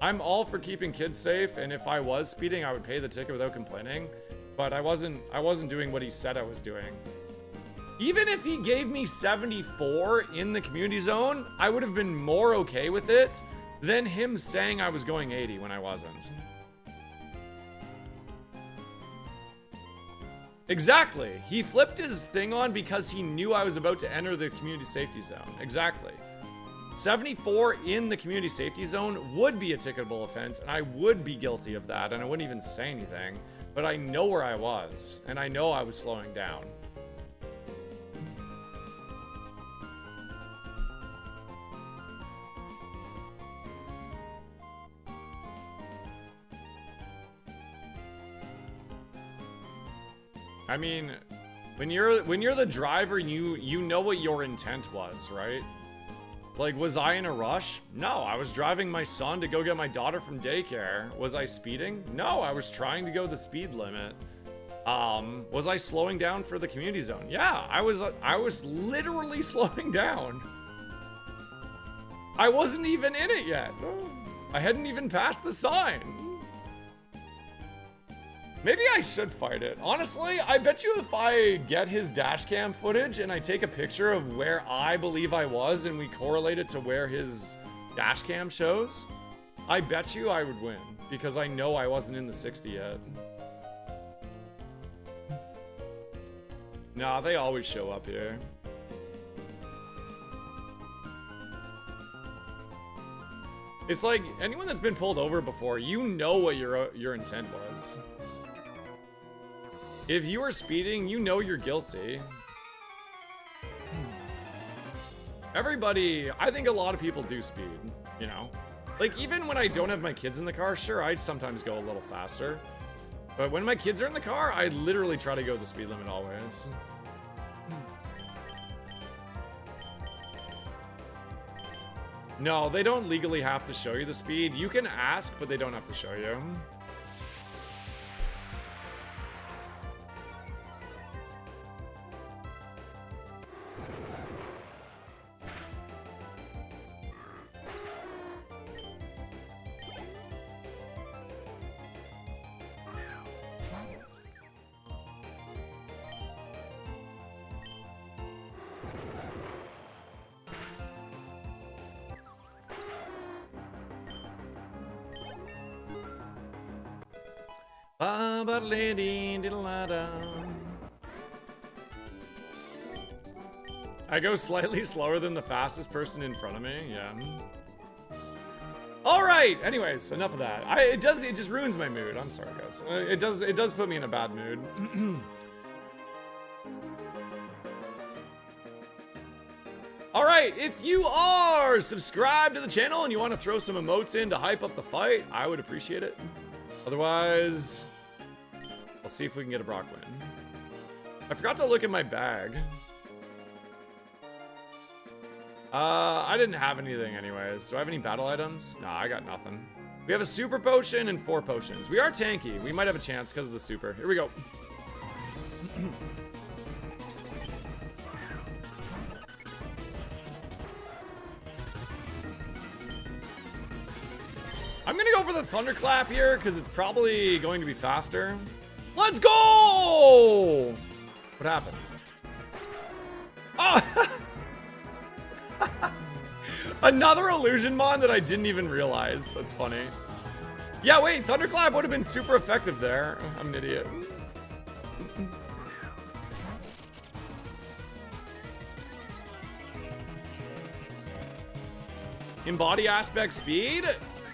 Speaker 2: I'm all for keeping kids safe, and if I was speeding, I would pay the ticket without complaining. But I wasn't doing what he said I was doing. Even if he gave me 74 in the community zone, I would have been more okay with it than him saying I was going 80 when I wasn't. Exactly. He flipped his thing on because he knew I was about to enter the community safety zone. Exactly. 74 in the community safety zone would be a ticketable offense, and I would be guilty of that, and I wouldn't even say anything. But I know where I was, and I know I was slowing down. I mean, when you're the driver, you know what your intent was, right? Like, was I in a rush? No, I was driving my son to go get my daughter from daycare. Was I speeding? No, I was trying to go the speed limit. Was I slowing down for the community zone? Yeah, I was literally slowing down. I wasn't even in it yet. I hadn't even passed the sign. Maybe I should fight it. Honestly, I bet you if I get his dash cam footage and I take a picture of where I believe I was and we correlate it to where his dash cam shows, I bet you I would win because I know I wasn't in the 60 yet. Nah, they always show up here. It's like anyone that's been pulled over before, you know what your intent was. If you are speeding, you know you're guilty. Everybody, I think a lot of people do speed, you know? Like, even when I don't have my kids in the car, sure, I'd sometimes go a little faster. But when my kids are in the car, I literally try to go the speed limit always. No, they don't legally have to show you the speed. You can ask, but they don't have to show you. I go slightly slower than the fastest person in front of me. Yeah. All right. Anyways, enough of that. It just ruins my mood. I'm sorry, guys. It does put me in a bad mood. All right. If you are subscribed to the channel and you want to throw some emotes in to hype up the fight, I would appreciate it. Otherwise, let's see if we can get a Brock win. I forgot to look at my bag. I didn't have anything anyways. Do I have any battle items? Nah, I got nothing. We have a super potion and 4 potions. We are tanky. We might have a chance because of the super. Here we go. I'm gonna go for the thunderclap here because it's probably going to be faster. Let's go! What happened? Oh! Another illusion mon that I didn't even realize. That's funny. Yeah, wait, thunderclap would have been super effective there. I'm an idiot. Embody aspect speed.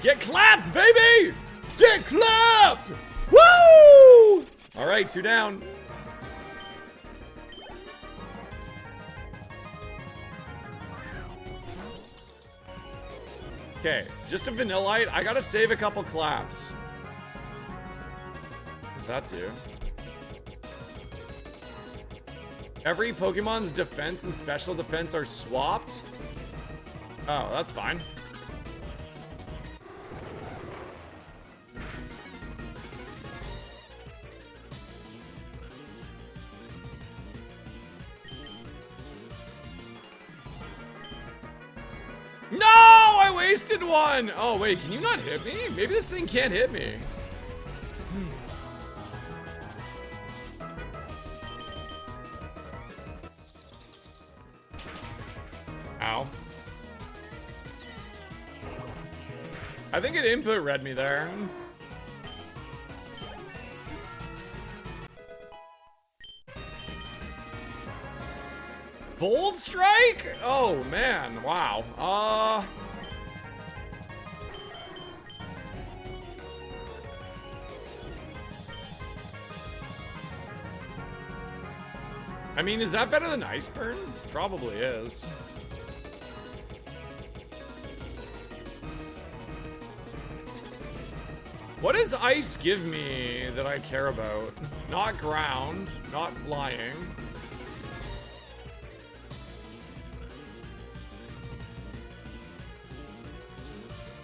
Speaker 2: Get clapped, baby! Get clapped! Woo! All right, 2 down. Okay, just a Vanillite. I gotta save a couple claps. What's that do? Every Pokemon's defense and special defense are swapped? Oh, that's fine. No! I wasted one! Oh, wait, can you not hit me? Maybe this thing can't hit me. Ow. I think it input read me there. Bold Strike? Oh, man. Wow. I mean, is that better than Ice Burn? Probably is. What does ice give me that I care about? Not ground, not flying.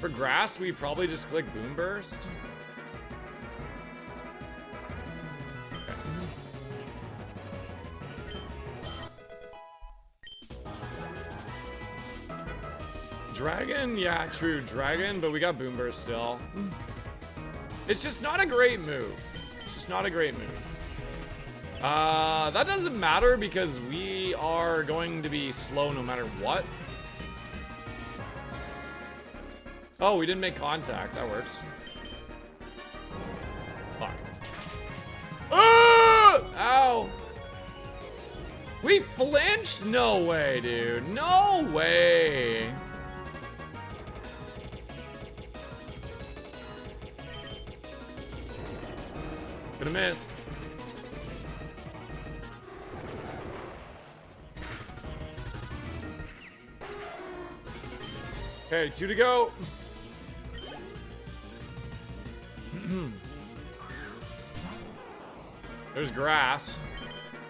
Speaker 2: For grass, we probably just click Boom Burst. Dragon? Yeah, true, dragon, but we got Boom Burst still. It's just not a great move. It's just not a great move. That doesn't matter because we are going to be slow no matter what. Oh, we didn't make contact. That works. Fuck. Ah! Ow. We flinched? No way, dude. No way. Could've missed. Okay, 2 to go. There's grass.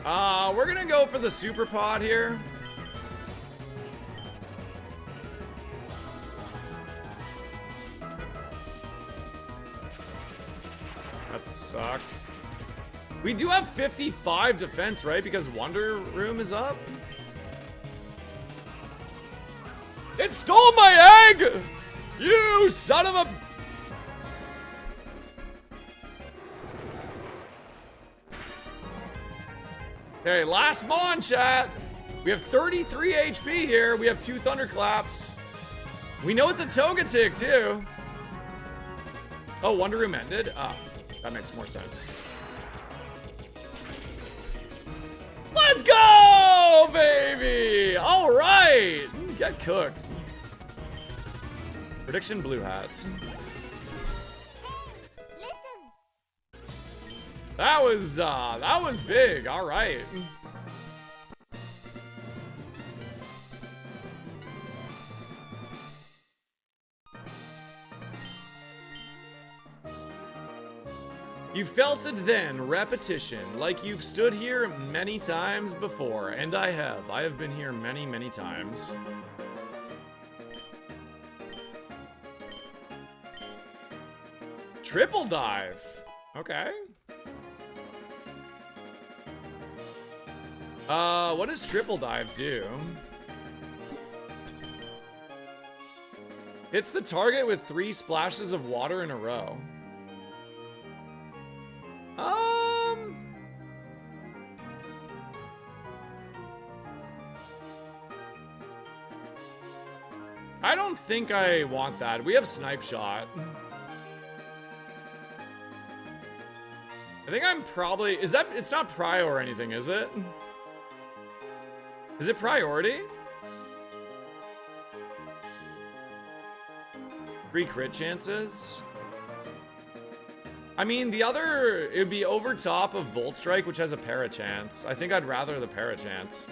Speaker 2: We're gonna go for the super pod here. That sucks. We do have 55 defense, right? Because Wonder Room is up. It stole my egg! You son of a... Okay, last Mon, chat. We have 33 HP here. We have 2 Thunderclaps. We know it's a Togetic, too. Oh, Wonder Room ended? Ah, that makes more sense. Let's go, baby! All right. Get cooked. Prediction Blue Hats. That was big. All right. You felt it then, repetition, like you've stood here many times before, and I have. I have been here many, many times. Triple dive. Okay. What does triple dive do? Hits the target with 3 splashes of water in a row. I don't think I want that. We have Snipe Shot. I think I'm probably... Is that... It's not prio or anything, is it? Is it priority? 3 crit chances? I mean, the other... It would be over top of Bolt Strike, which has a para chance. I think I'd rather the para chance.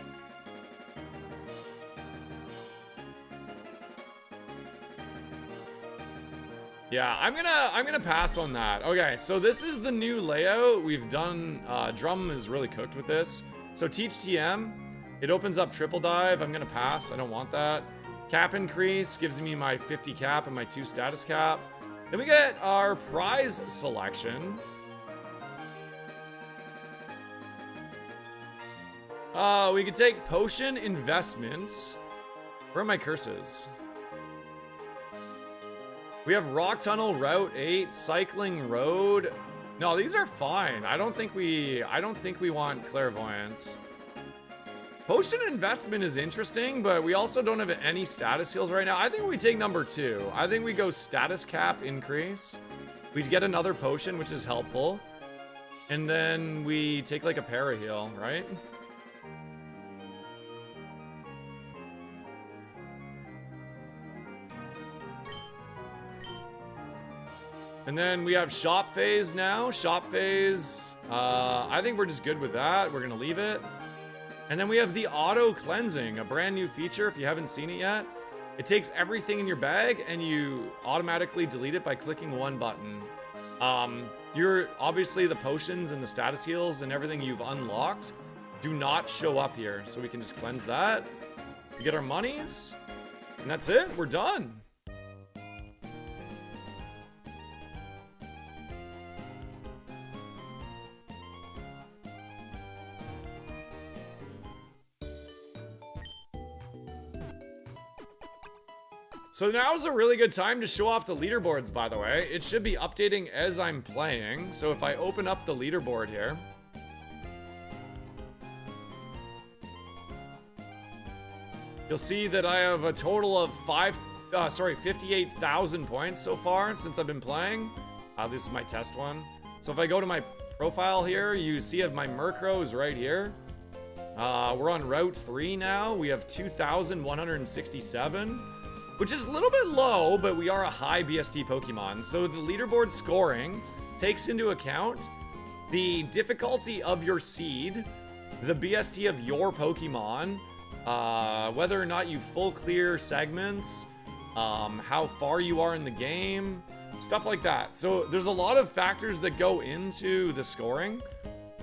Speaker 2: Yeah, I'm gonna pass on that. Okay, so this is the new layout. We've done, Drum is really cooked with this. So Teach TM, it opens up triple dive. I'm gonna pass, I don't want that. Cap increase gives me my 50 cap and my 2 status cap. Then we get our prize selection. We could take potion investments. Where are my curses? We have Rock Tunnel, Route 8, Cycling Road. No, these are fine. I don't think we want Clairvoyance. Potion investment is interesting, but we also don't have any status heals right now. I think we take number 2. I think we go status cap increase. We get another potion, which is helpful. And then we take like a para heal, right? And then we have shop phase now. Shop phase, I think we're just good with that. We're gonna leave it. And then we have the auto cleansing, a brand new feature if you haven't seen it yet. It takes everything in your bag and you automatically delete it by clicking one button. You're obviously the potions and the status heals and everything you've unlocked do not show up here. So we can just cleanse that. We get our monies and that's it. We're done. So now's a really good time to show off the leaderboards, by the way. It should be updating as I'm playing. So if I open up the leaderboard here. You'll see that I have a total of 58,000 points so far since I've been playing. This is my test one. So if I go to my profile here, you see my Murkrow is right here. We're on Route 3 now. We have 2,167. Which is a little bit low, but we are a high BST Pokemon. So the leaderboard scoring takes into account the difficulty of your seed, the BST of your Pokemon, whether or not you full clear segments, how far you are in the game, stuff like that. So there's a lot of factors that go into the scoring.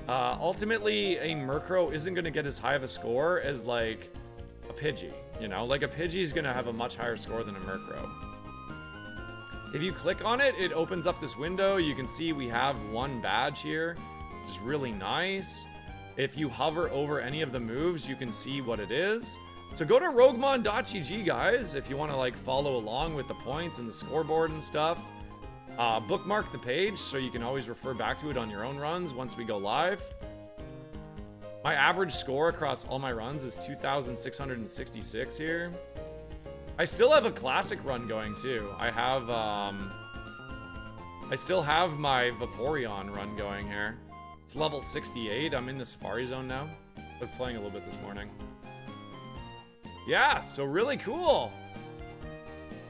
Speaker 2: Ultimately, a Murkrow isn't going to get as high of a score as like a Pidgey. You know, like a Pidgey's gonna have a much higher score than a Murkrow. If you click on it, it opens up this window. You can see we have one badge here, which is really nice. If you hover over any of the moves, you can see what it is. So go to roguemon.gg, guys, if you want to like follow along with the points and the scoreboard and stuff. Bookmark the page so you can always refer back to it on your own runs once we go live. My average score across all my runs is 2,666 here. I still have a classic run going too. I still have my Vaporeon run going here. It's level 68. I'm in the Safari Zone now. I was playing a little bit this morning. Yeah, so really cool.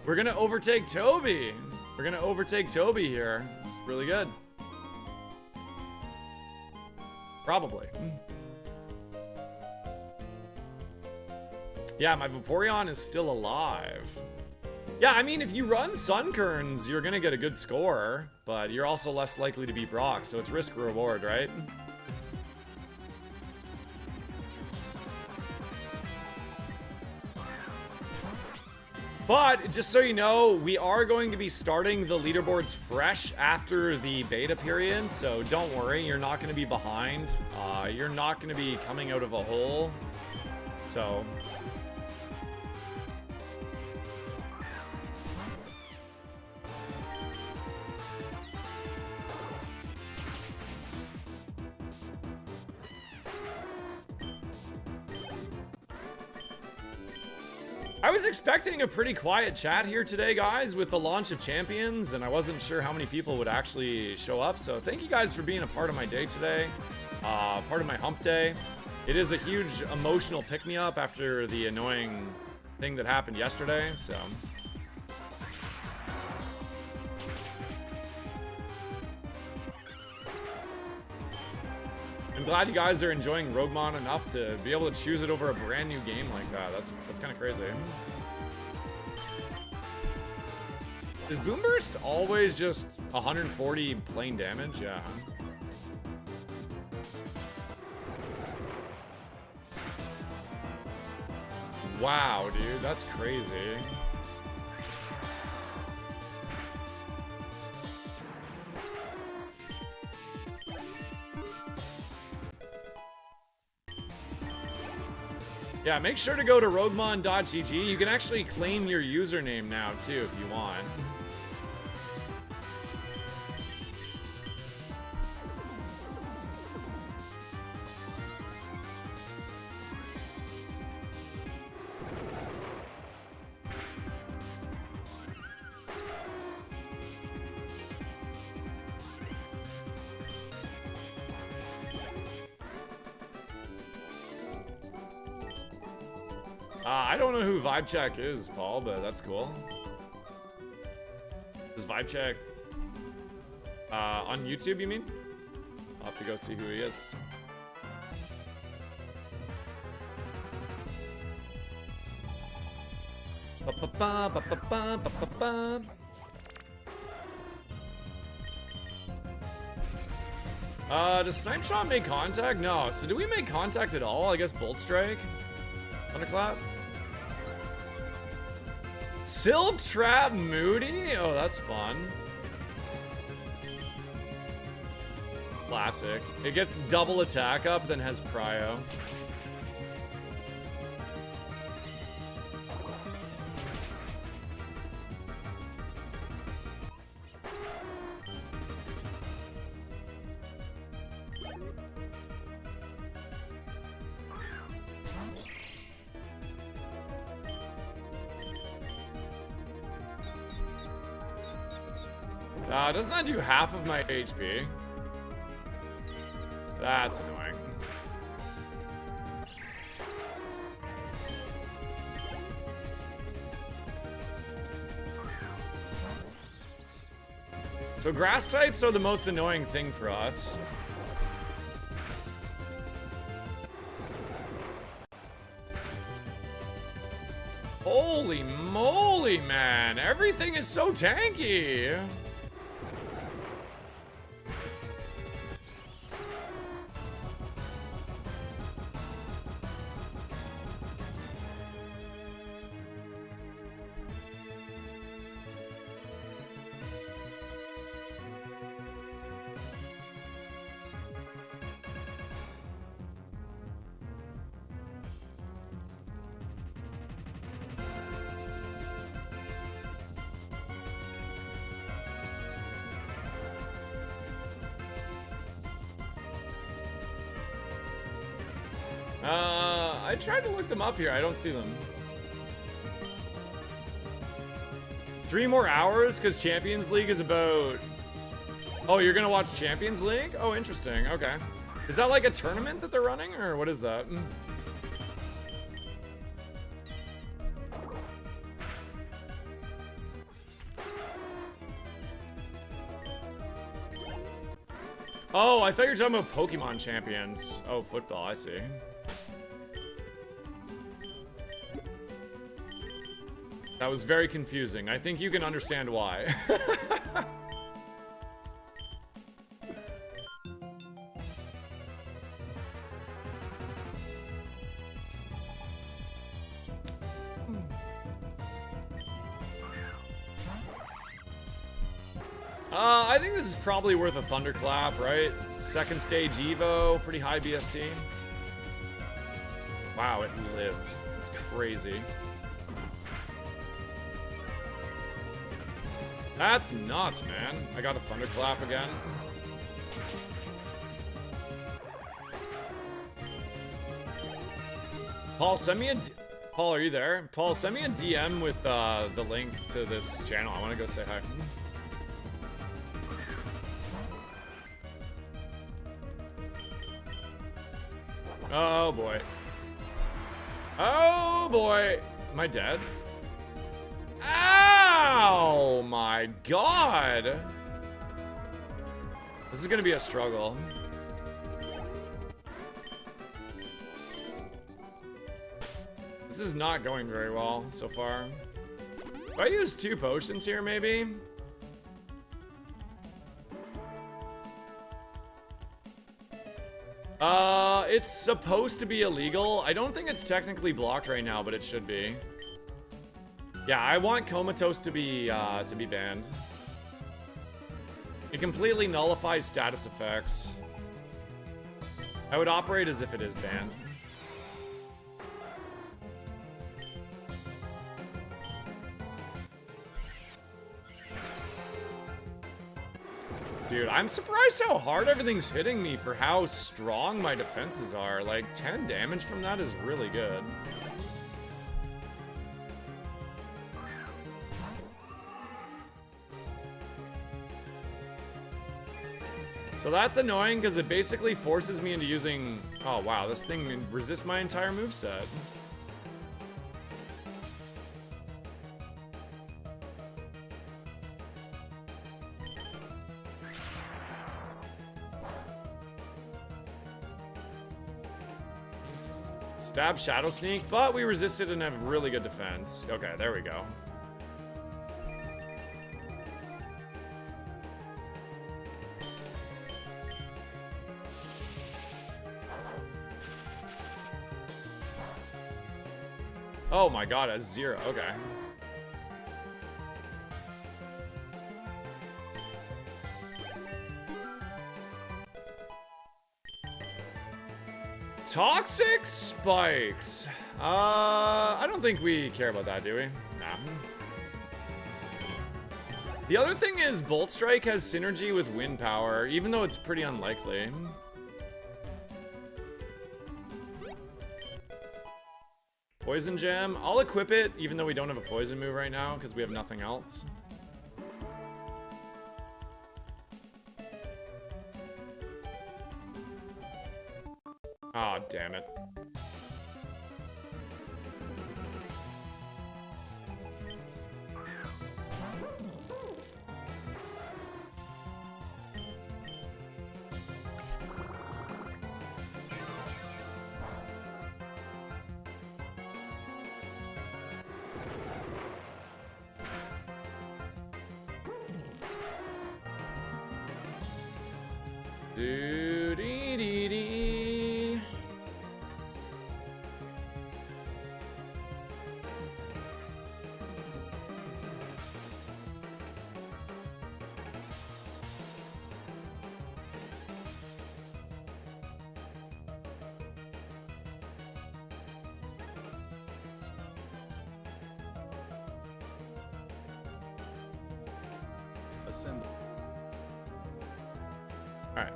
Speaker 2: We're gonna overtake Toby. We're gonna overtake Toby here. It's really good. Probably. Yeah, my Vaporeon is still alive. Yeah, I mean, if you run Sunkerns, you're gonna get a good score, but you're also less likely to beat Brock, so it's risk reward, right? But, just so you know, we are going to be starting the leaderboards fresh after the beta period, so don't worry, you're not gonna be behind. You're not gonna be coming out of a hole, so... I was expecting a pretty quiet chat here today, guys, with the launch of Champions, and I wasn't sure how many people would actually show up, so thank you guys for being a part of my day today, part of my hump day. It is a huge emotional pick-me-up after the annoying thing that happened yesterday, so... I'm glad you guys are enjoying Roguemon enough to be able to choose it over a brand new game like that. That's kind of crazy. Is Boomburst always just 140 plain damage? Yeah. Wow, dude, that's crazy. Yeah, make sure to go to roguemon.gg. You can actually claim your username now, too, if you want. I don't know who Vibe Check is, Paul, but that's cool. Does Vibe Check On YouTube, you mean? I'll have to go see who he is. Does Snipe Shot make contact? No. So do we make contact at all? I guess Bolt Strike? Thunderclap? Silk Trap Moody? Oh, that's fun. Classic. It gets double attack up, then has Prio. Doesn't that do half of my HP? That's annoying. So grass types are the most annoying thing for us. Holy moly, man. Everything is so tanky. I tried to look them up here. I don't see them. 3 more hours? Because Champions League is about... Oh, you're gonna watch Champions League? Oh, interesting. Okay. Is that like a tournament that they're running? Or what is that? Oh, I thought you were talking about Pokemon champions. Oh, football, I see. That was very confusing. I think you can understand why. I think this is probably worth a Thunderclap, right? Second stage Evo, pretty high BST. Wow, it lived. It's crazy. That's nuts, man. I got a Thunderclap again. Paul, send me a... Paul, are you there? Paul, send me a DM with the link to this channel. I want to go say hi. Oh, boy. Oh, boy. Am I dead? Ow! My God! This is gonna be a struggle. This is not going very well so far. If I use 2 potions here, maybe? It's supposed to be illegal. I don't think it's technically blocked right now, but it should be. Yeah, I want Comatose to be banned. It completely nullifies status effects. I would operate as if it is banned. Dude, I'm surprised how hard everything's hitting me for how strong my defenses are. Like, 10 damage from that is really good. So that's annoying because it basically forces me into using... Oh, wow, this thing resists my entire moveset. Stab, Shadow Sneak, but we resisted and have really good defense. Okay, there we go. Oh my god, that's 0. Okay. Toxic spikes. I don't think we care about that, do we? Nah. The other thing is Bolt Strike has synergy with wind power, even though it's pretty unlikely. Poison Gem. I'll equip it, even though we don't have a poison move right now, because we have nothing else. Aw, oh, damn it. Do-dee-dee-dee.
Speaker 4: Assemble.
Speaker 2: All right.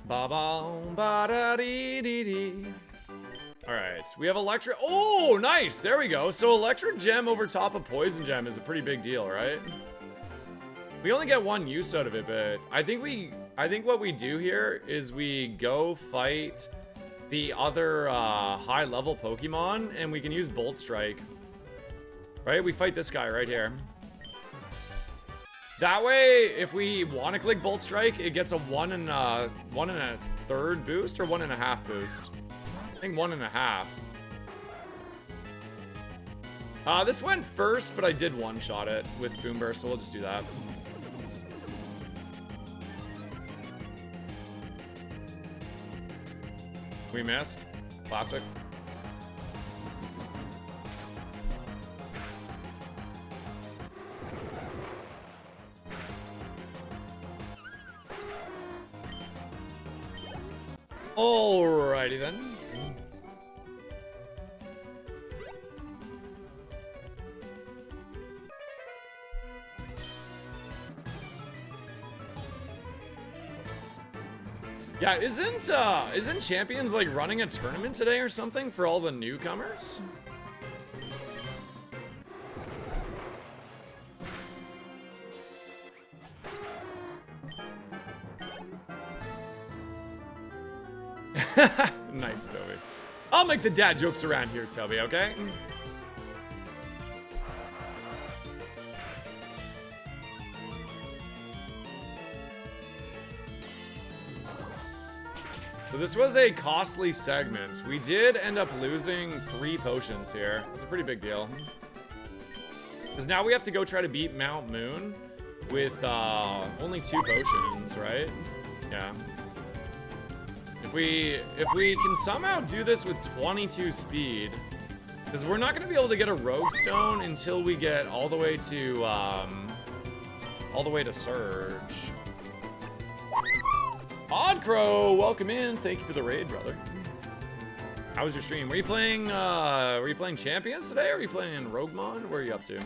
Speaker 2: Ba-ba-ba-da-dee-dee-dee. All right, we have electric. Oh, nice. There we go. So electric gem over top of poison gem is a pretty big deal, right? We only get one use out of it, but I think what we do here is we go fight the other high level Pokemon and we can use Bolt Strike. Right? We fight this guy right here. That way, if we want to click Bolt Strike, it gets a 1 1.5 boost or 1.5 boost. I think 1.5. This went first, but I did one-shot it with Boom Burst, so we'll just do that. We missed. Classic. Alrighty then. Yeah, isn't Champions like running a tournament today or something for all the newcomers? Nice, Toby. I'll make the dad jokes around here, Toby, okay? So this was a costly segment. We did end up losing 3 potions here. That's a pretty big deal. Because now we have to go try to beat Mount Moon with only 2 potions, right? Yeah. If we can somehow do this with 22 speed, because we're not going to be able to get a Rogue Stone until we get all the way to Surge. Oddcrow, welcome in. Thank you for the raid, brother. How was your stream? Were you playing Champions today, or were you playing Roguemon? Where are you up to?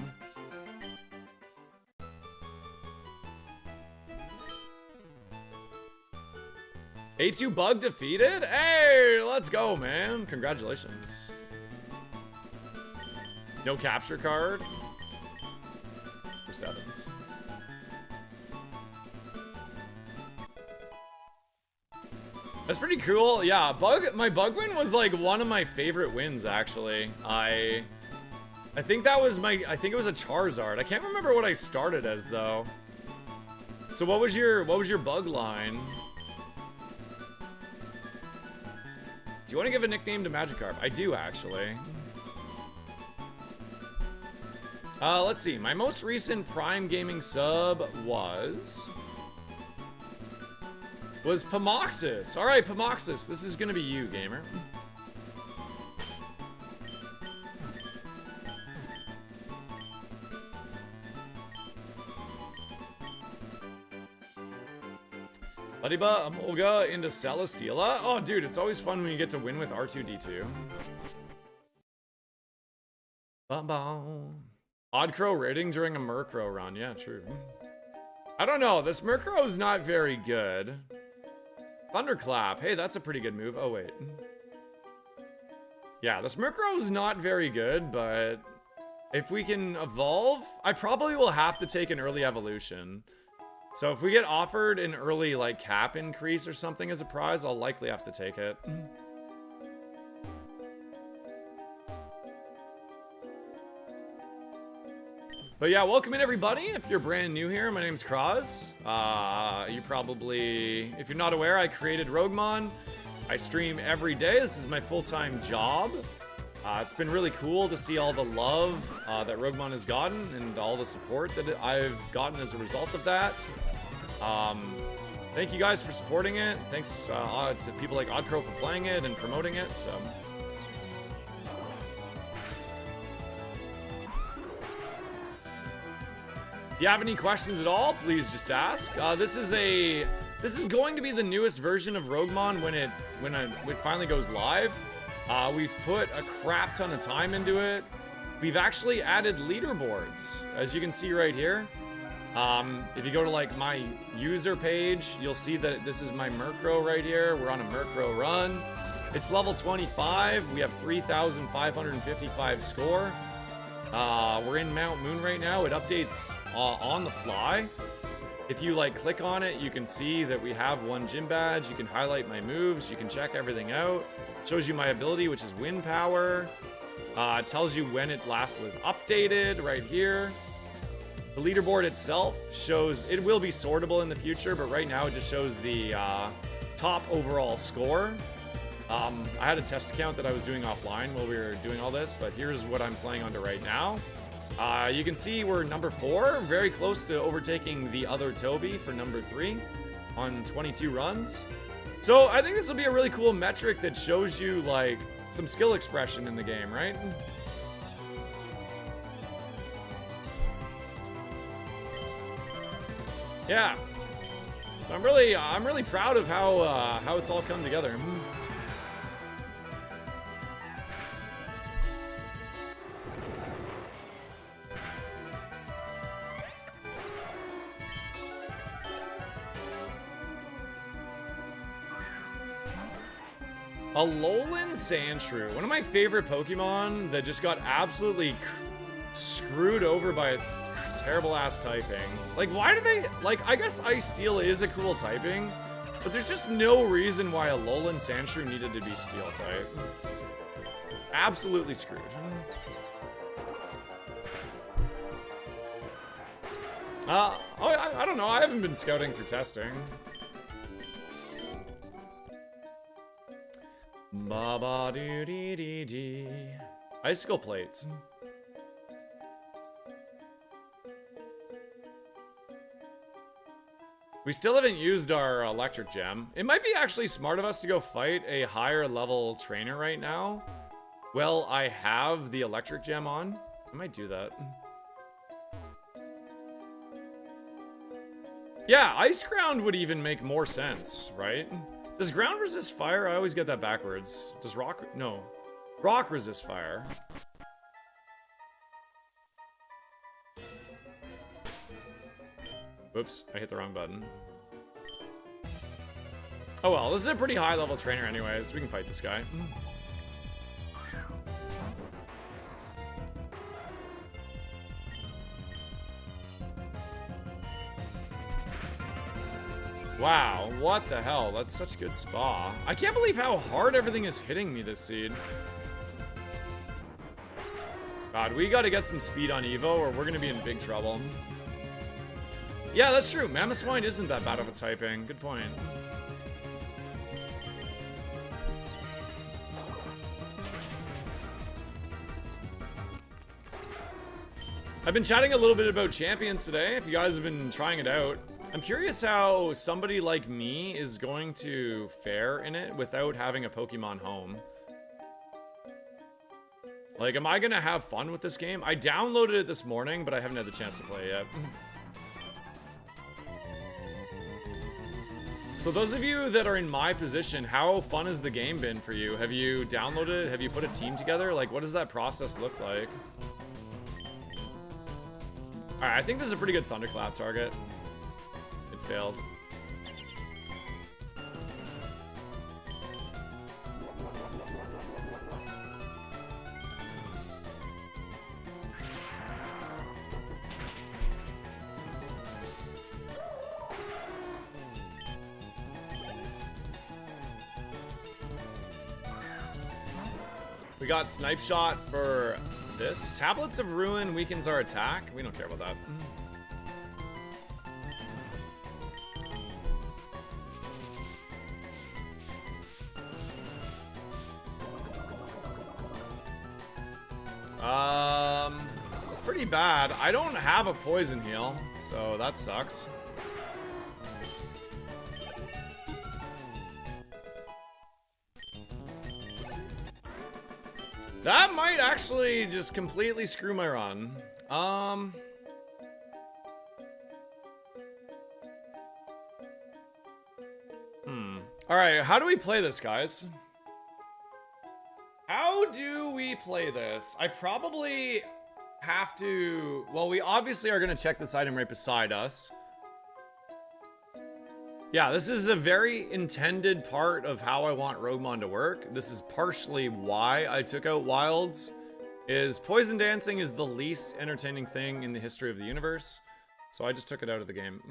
Speaker 2: A2 bug defeated? Hey, let's go, man. Congratulations. No capture card. For 7s. That's pretty cool. Yeah, my bug win was like one of my favorite wins actually. I think that was I think it was a Charizard. I can't remember what I started as though. So what was your bug line? Do you want to give a nickname to Magikarp? I do actually. Let's see. My most recent Prime Gaming sub was Pomoxis. All right, Pomoxis. This is gonna be you, gamer. Buddyba, Amolga into Celesteela. Oh, dude, it's always fun when you get to win with R2-D2. Bum-bum. Oddcrow rating during a Murkrow run. Yeah, true. I don't know. This Murkrow's not very good. Thunderclap. Hey, that's a pretty good move. Oh, wait. Yeah, this Murkrow's not very good, but if we can evolve, I probably will have to take an early evolution. So if we get offered an early, like, cap increase or something as a prize, I'll likely have to take it. But yeah, welcome in everybody. If you're brand new here, my name's Croz. You probably, if you're not aware, I created Roguemon. I stream every day. This is my full-time job. It's been really cool to see all the love that Roguemon has gotten and all the support that I've gotten as a result of that. Thank you guys for supporting it. Thanks to people like Oddcrow for playing it and promoting it. So. If you have any questions at all, please just ask. This is going to be the newest version of Roguemon when it finally goes live. We've put a crap ton of time into it. We've actually added leaderboards, as you can see right here. If you go to like my user page, you'll see that this is my Murkrow right here. We're on a Murkrow run. It's level 25. We have 3,555 score. We're in Mount Moon right now. It updates on the fly. If you like click on it, you can see that we have one gym badge. You can highlight my moves. You can check everything out. Shows you my ability, which is wind power. It tells you when it last was updated right here. The leaderboard itself shows, it will be sortable in the future, but right now it just shows the top overall score. I had a test account that I was doing offline while we were doing all this, but here's what I'm playing under right now. You can see we're number 4, very close to overtaking the other Toby for number 3 on 22 runs. So I think this will be a really cool metric that shows you like some skill expression in the game, right? Yeah. So I'm really proud of how it's all come together. Alolan Sandshrew, one of my favorite Pokemon that just got absolutely screwed over by its terrible ass typing. Like, why do they, like, I guess Ice Steel is a cool typing, but there's just no reason why Alolan Sandshrew needed to be Steel type. Absolutely screwed. I don't know, I haven't been scouting for testing. Ba doo dee dee dee. Icicle plates. We still haven't used our electric gem. It might be actually smart of us to go fight a higher level trainer right now. Well, I have the electric gem on. I might do that. Yeah, Ice Ground would even make more sense, right? Does ground resist fire? I always get that backwards. Does rock? No. Rock resist fire. Whoops, I hit the wrong button. Oh well, this is a pretty high level trainer anyways. We can fight this guy. Wow, what the hell? That's such good spa. I can't believe how hard everything is hitting me this seed. God, we gotta get some speed on Evo or we're gonna be in big trouble. Yeah, that's true. Mammoth Swine isn't that bad of a typing. Good point. I've been chatting a little bit about champions today, if you guys have been trying it out. I'm curious how somebody like me is going to fare in it without having a Pokemon home. Like, am I gonna have fun with this game? I downloaded it this morning, but I haven't had the chance to play it yet. So those of you that are in my position, how fun has the game been for you? Have you downloaded it? Have you put a team together? Like, what does that process look like? Alright, I think this is a pretty good Thunderclap target. It failed. We got Snipe Shot for this. Tablets of Ruin weakens our attack. We don't care about that. It's pretty bad. I don't have a poison heal, so that sucks. That might actually just completely screw my run. Alright, how do we play this, guys? How do we play this? I probably have to... Well, we obviously are going to check this item right beside us. Yeah, this is a very intended part of how I want Roguemon to work. This is partially why I took out Wilds. Poison Dancing is the least entertaining thing in the history of the universe. So I just took it out of the game.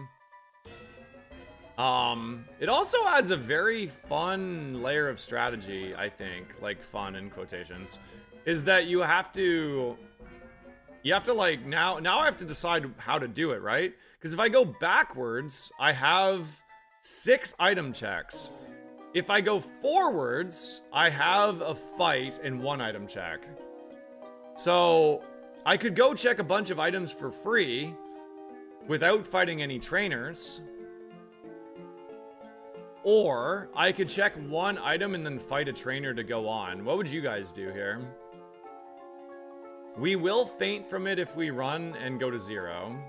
Speaker 2: It also adds a very fun layer of strategy, I think. Like, fun in quotations. Is that you have to like, now I have to decide how to do it, right? Because if I go backwards, I have 6 item checks. If I go forwards, I have a fight and 1 item check. So I could go check a bunch of items for free without fighting any trainers. Or I could check 1 item and then fight a trainer to go on. What would you guys do here? We will faint from it if we run and go to 0.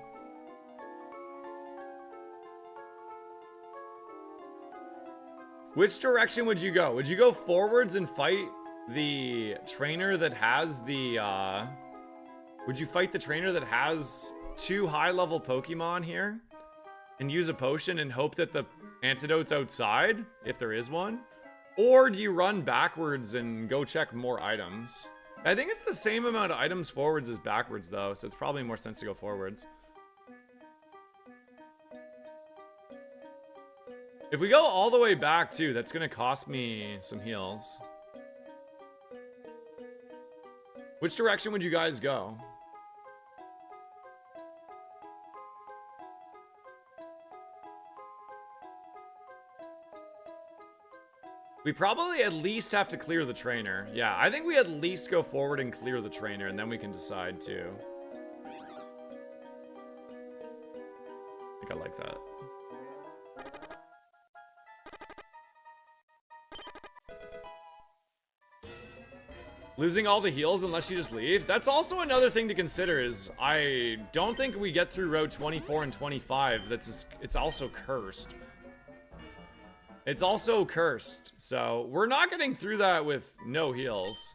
Speaker 2: Which direction would you go? Would you go forwards and fight the trainer that has the, would you fight the trainer that has 2 high-level Pokemon here? And use a potion and hope that the antidote's outside, if there is one? Or do you run backwards and go check more items? I think it's the same amount of items forwards as backwards, though, so it's probably more sense to go forwards. If we go all the way back, too, that's going to cost me some heals. Which direction would you guys go? We probably at least have to clear the trainer. Yeah, I think we at least go forward and clear the trainer, and then we can decide, too. I think I like that. Losing all the heals unless you just leave? That's also another thing to consider is I don't think we get through road 24 and 25. It's also cursed. It's also cursed. So we're not getting through that with no heals.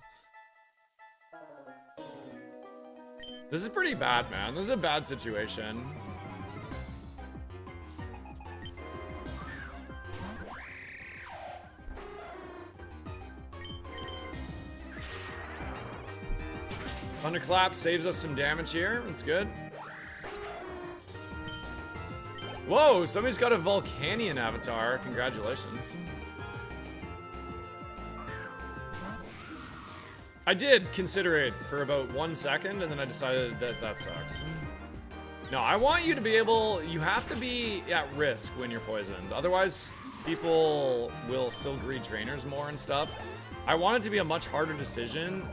Speaker 2: This is pretty bad, man. This is a bad situation. Thunderclap saves us some damage here. That's good. Whoa, somebody's got a Volcanion avatar. Congratulations. I did consider it for about 1 second, and then I decided that that sucks. No, I want you to be able... You have to be at risk when you're poisoned. Otherwise, people will still greed trainers more and stuff. I want it to be a much harder decision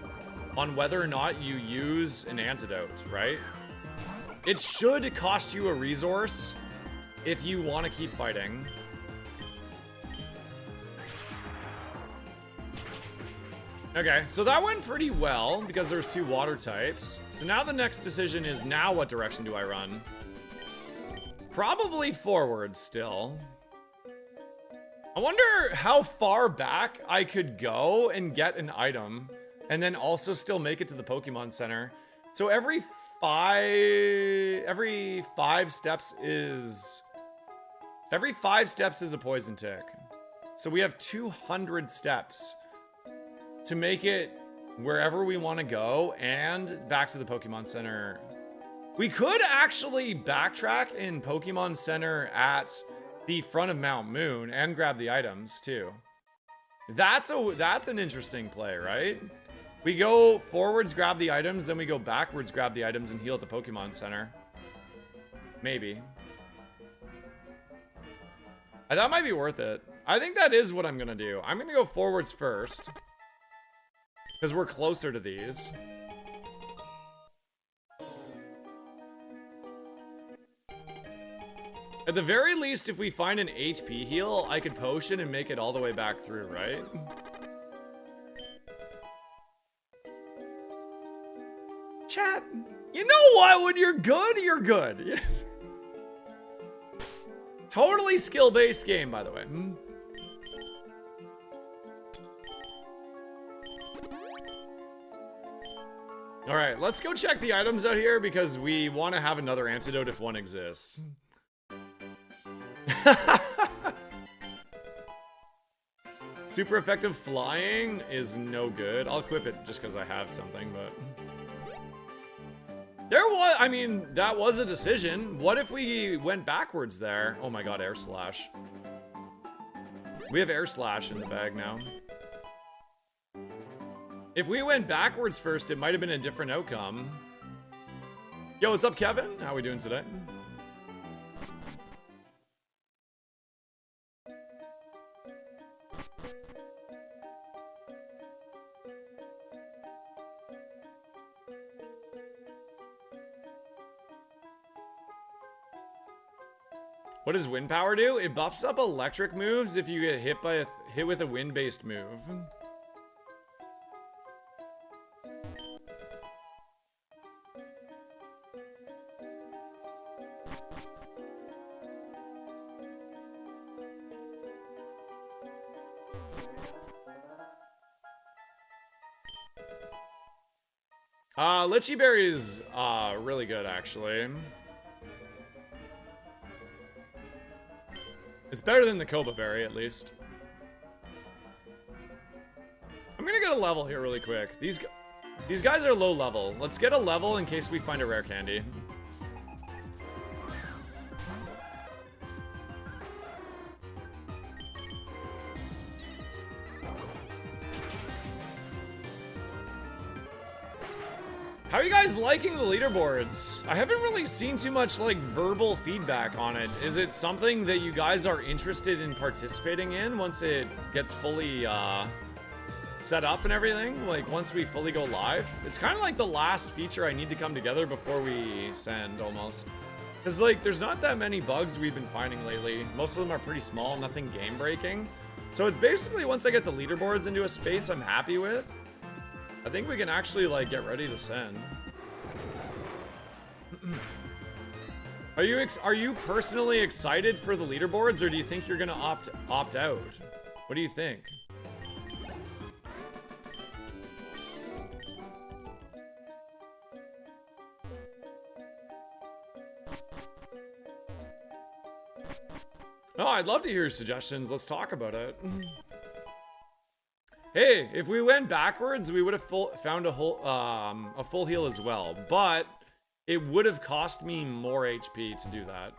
Speaker 2: on whether or not you use an antidote, right? It should cost you a resource if you want to keep fighting. Okay, so that went pretty well because there's 2 water types. So now the next decision is, now what direction do I run? Probably forward still. I wonder how far back I could go and get an item and then also still make it to the Pokemon Center. So every 5 steps is... Every 5 steps is a poison tick. So we have 200 steps to make it wherever we want to go and back to the Pokemon Center. We could actually backtrack in Pokemon Center at the front of Mount Moon and grab the items too. That's an interesting play, right? We go forwards, grab the items, then we go backwards, grab the items, and heal at the Pokemon Center. Maybe. That might be worth it. I think that is what I'm gonna do. I'm gonna go forwards first, because we're closer to these. At the very least, if we find an HP heal, I could potion and make it all the way back through, right? Chat, you know what? When you're good, you're good. Totally skill-based game, by the way. All right, let's go check the items out here because we want to have another antidote if one exists. Super effective flying is no good. I'll equip it just because I have something, but... There was, I mean, that was a decision. What if we went backwards there? Oh my god, air slash. We have air slash in the bag now. If we went backwards first, it might have been a different outcome. Yo, what's up, Kevin? How we doing today? What does wind power do? It buffs up electric moves if you get hit with a wind-based move. Lychee berry is really good, actually. It's better than the Koba berry, at least. I'm gonna get a level here really quick. These guys are low level. Let's get a level in case we find a rare candy. How are you guys liking the leaderboards? I haven't really seen too much like verbal feedback on it. Is it something that you guys are interested in participating in once it gets fully set up and everything? Like once we fully go live? It's kind of like the last feature I need to come together before we send almost. Because like there's not that many bugs we've been finding lately. Most of them are pretty small, nothing game breaking. So it's basically once I get the leaderboards into a space I'm happy with, I think we can actually like get ready to send. Are you personally excited for the leaderboards, or do you think you're gonna opt out? What do you think? Oh, I'd love to hear your suggestions. Let's talk about it. Hey, if we went backwards, we would have found a full heal as well. But it would have cost me more HP to do that.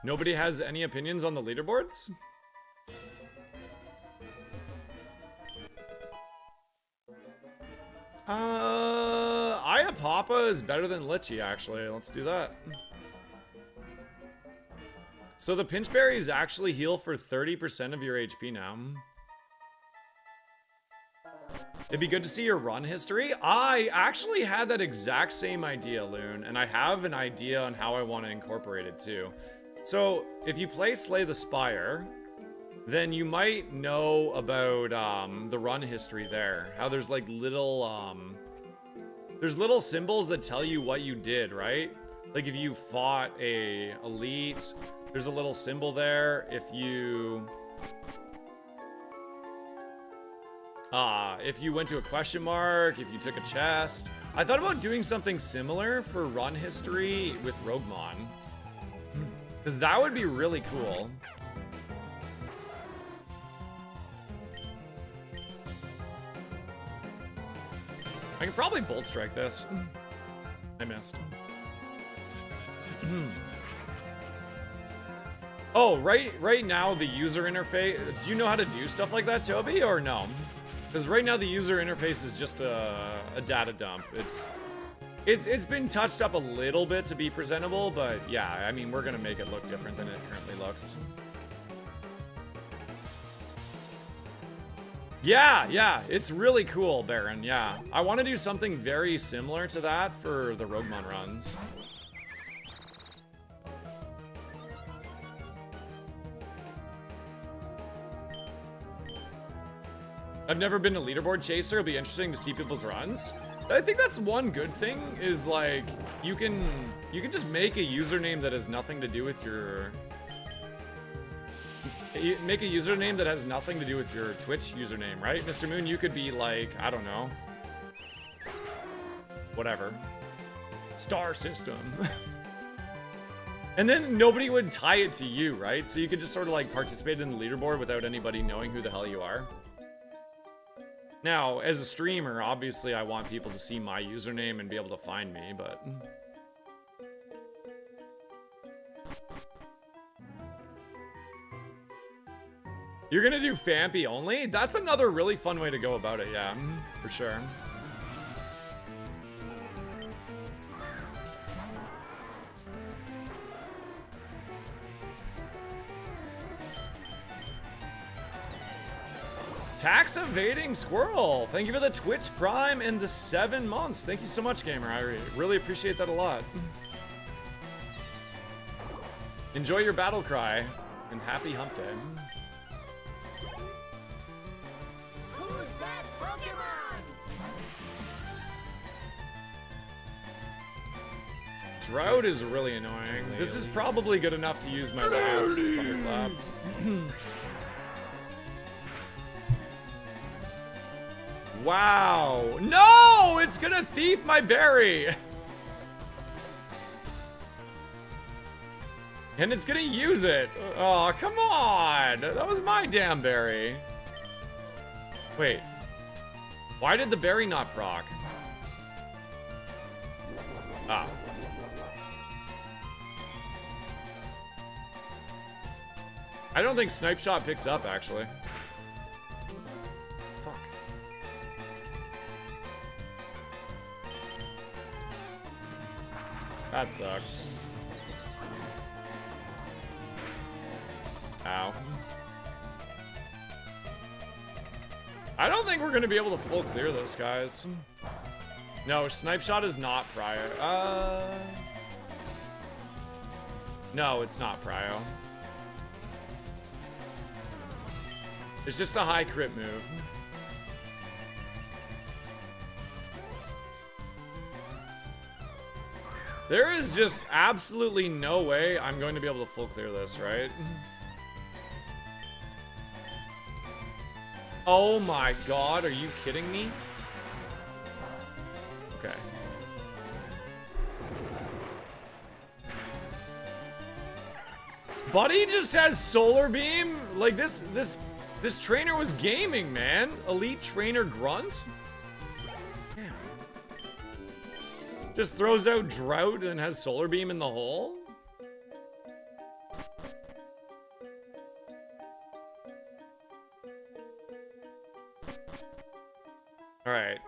Speaker 2: Nobody has any opinions on the leaderboards? Ayapapa is better than Litchi, actually. Let's do that. So the pinch berries actually heal for 30% of your HP now. It'd be good to see your run history. I actually had that exact same idea, Loon, and I have an idea on how I want to incorporate it too. So if you play Slay the Spire, then you might know about the run history there. How there's like little symbols that tell you what you did, right? Like if you fought a elite, there's a little symbol there. If you went to a question mark, if you took a chest. I thought about doing something similar for run history with Roguemon. Because that would be really cool. I can probably Bolt Strike this. I missed. Oh, right now the user interface. Do you know how to do stuff like that, Toby, or no? Because right now the user interface is just a data dump. It's been touched up a little bit to be presentable, but yeah, I mean, we're gonna make it look different than it currently looks. Yeah, it's really cool, Baron, yeah. I want to do something very similar to that for the Roguemon runs. I've never been a leaderboard chaser. It'll be interesting to see people's runs. I think that's one good thing is like you can just make a username that has nothing to do with your Twitch username, right? Mr. Moon, you could be like, I don't know, whatever, Star System. And then nobody would tie it to you, right? So you could just sort of like participate in the leaderboard without anybody knowing who the hell you are. Now, as a streamer, obviously I want people to see my username and be able to find me, but... You're gonna do Fampy only? That's another really fun way to go about it, yeah, for sure. Tax evading squirrel. Thank you for the Twitch Prime and the 7 months. Thank you so much, gamer. I really appreciate that a lot. Enjoy your battle cry and happy hump day.
Speaker 1: Who's that Pokemon?
Speaker 2: Drought is really annoying. This is probably good enough to use my last Thunderclap. Wow. No! It's gonna thief my berry! And it's gonna use it. Oh, come on! That was my damn berry. Wait. Why did the berry not proc? Ah. I don't think Snipe Shot picks up, actually. That sucks. Ow. I don't think we're gonna be able to full clear this, guys. No, Snipe Shot is not prio. No, it's not prio. It's just a high crit move. There is just absolutely no way I'm going to be able to full clear this, right? Oh my god, are you kidding me? Okay. Buddy just has Solar Beam? Like this trainer was gaming, man. Elite Trainer Grunt? Damn. Just throws out Drought and has Solar Beam in the hole? Alright.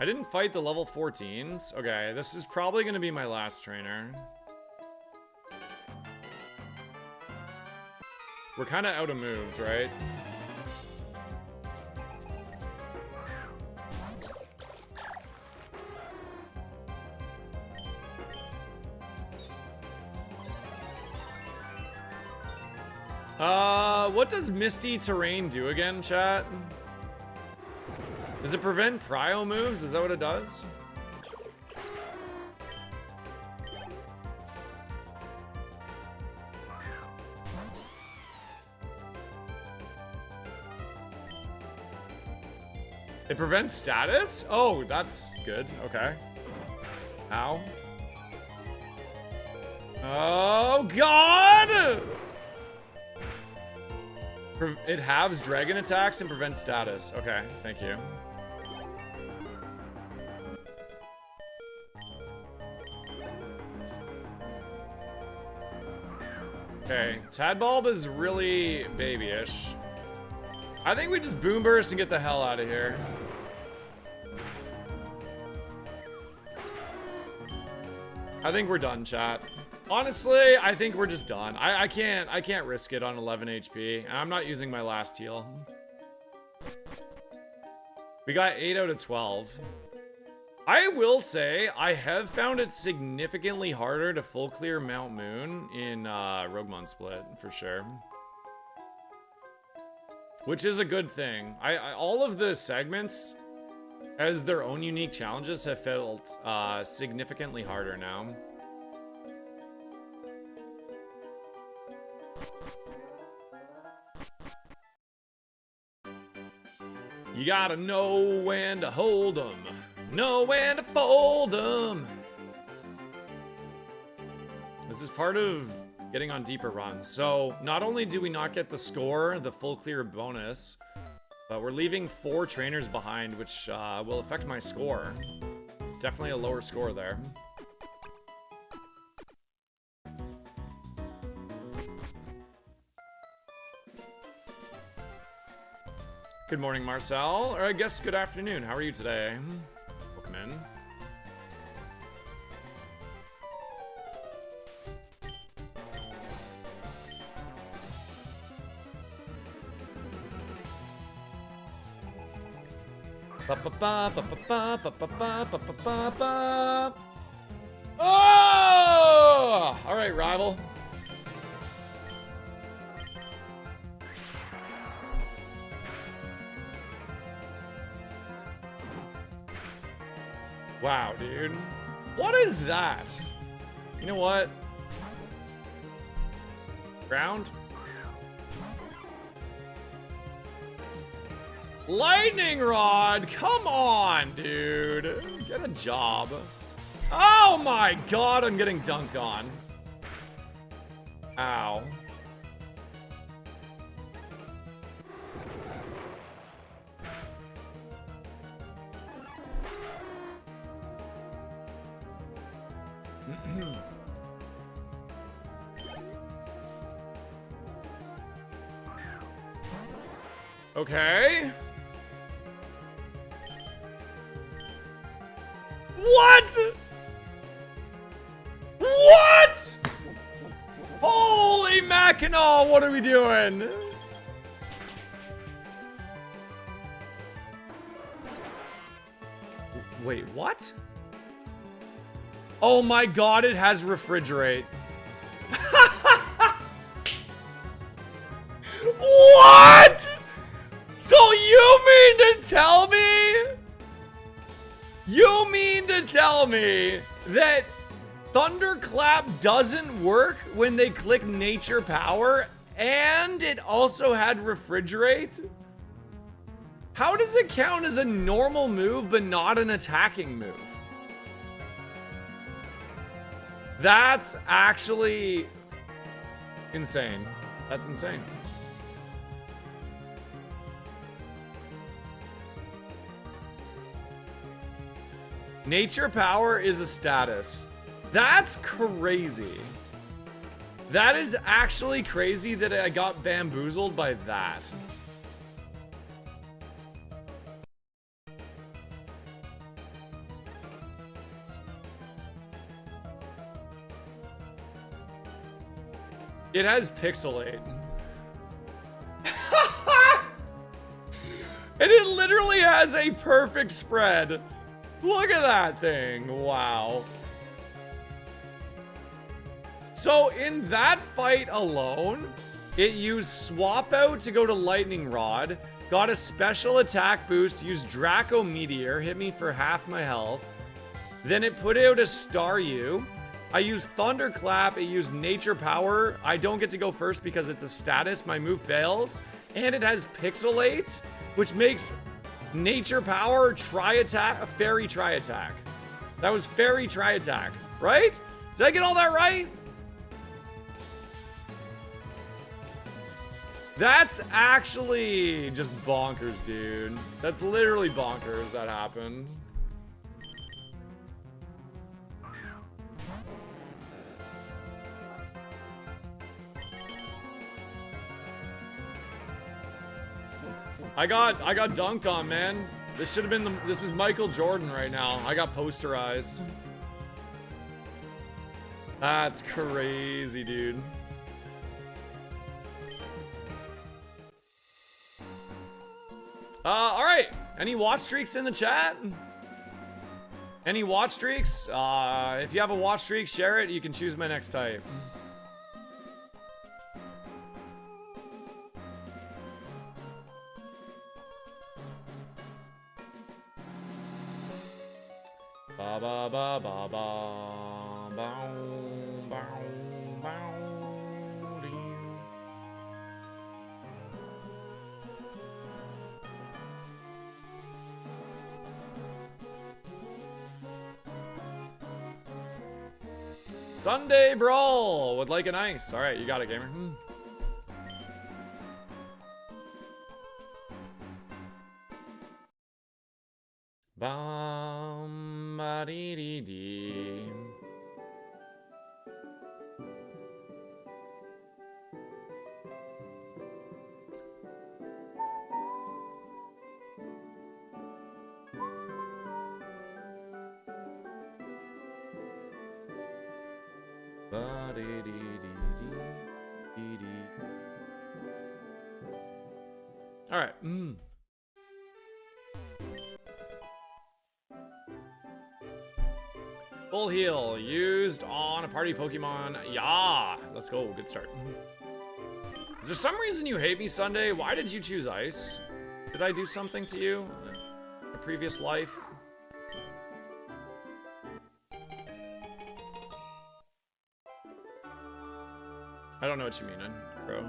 Speaker 2: I didn't fight the level 14s. Okay, this is probably gonna be my last trainer. We're kind of out of moves, right? What does Misty Terrain do again, chat? Does it prevent prio moves? Is that what it does? It prevents status? Oh, that's good. Okay. How? Oh, God! It halves dragon attacks and prevents status. Okay, thank you. Okay, Tadbulb is really babyish. I think we just Boom Burst and get the hell out of here. I think we're done, chat. Honestly, I think we're just done. I can't risk it on 11 HP. And I'm not using my last heal. We got 8 out of 12. I will say, I have found it significantly harder to full clear Mount Moon in Roguemon Split, for sure. Which is a good thing. All of the segments, as their own unique challenges, have felt significantly harder now. You gotta know when to hold 'em, know when to fold 'em. This is part of getting on deeper runs. So not only do we not get the score, the full clear bonus, but we're leaving 4 trainers behind, which will affect my score. Definitely a lower score there. Good morning, Marcel. Or I guess good afternoon. How are you today? Welcome in. Oh! All right, rival. Wow, dude. What is that? You know what? Ground? Lightning Rod! Come on, dude. Get a job. Oh my god, I'm getting dunked on. Ow. Okay. What? What? Holy Mackinaw, what are we doing? Wait, what? Oh my god, it has refrigerate. What? So you mean to tell me? You mean to tell me that Thunderclap doesn't work when they click Nature Power and it also had refrigerate? How does it count as a normal move but not an attacking move? That's actually insane. That's insane. Nature power is a status. That's crazy. That is actually crazy that I got bamboozled by that. It has pixelate. And it literally has a perfect spread. Look at that thing. Wow. So in that fight alone, it used swap out to go to lightning rod, got a special attack boost, used Draco Meteor, hit me for half my health. Then it put out a Staryu. I used Thunderclap, it used Nature Power. I don't get to go first because it's a status, my move fails. And it has Pixelate, which makes Nature Power Tri-Attack, a Fairy Tri-Attack. That was Fairy Tri-Attack, right? Did I get all that right? That's actually just bonkers, dude. That's literally bonkers that happened. I got dunked on, man. This should have been this is Michael Jordan right now. I got posterized. That's crazy, dude. All right. Any watch streaks in the chat? Any watch streaks? If you have a watch streak, share it. You can choose my next type. Ba ba ba ba ba bow bow bow dee. Sunday Brawl would like an ice. All right, you got it, gamer. Bum ba dee dee dee. Ba dee dee dee dee dee. All right. Full heal used on a party Pokemon. Yeah, let's go. Good start. Is there some reason you hate me, Sunday? Why did you choose ice? Did I do something to you in a previous life? I don't know what you mean, Crow.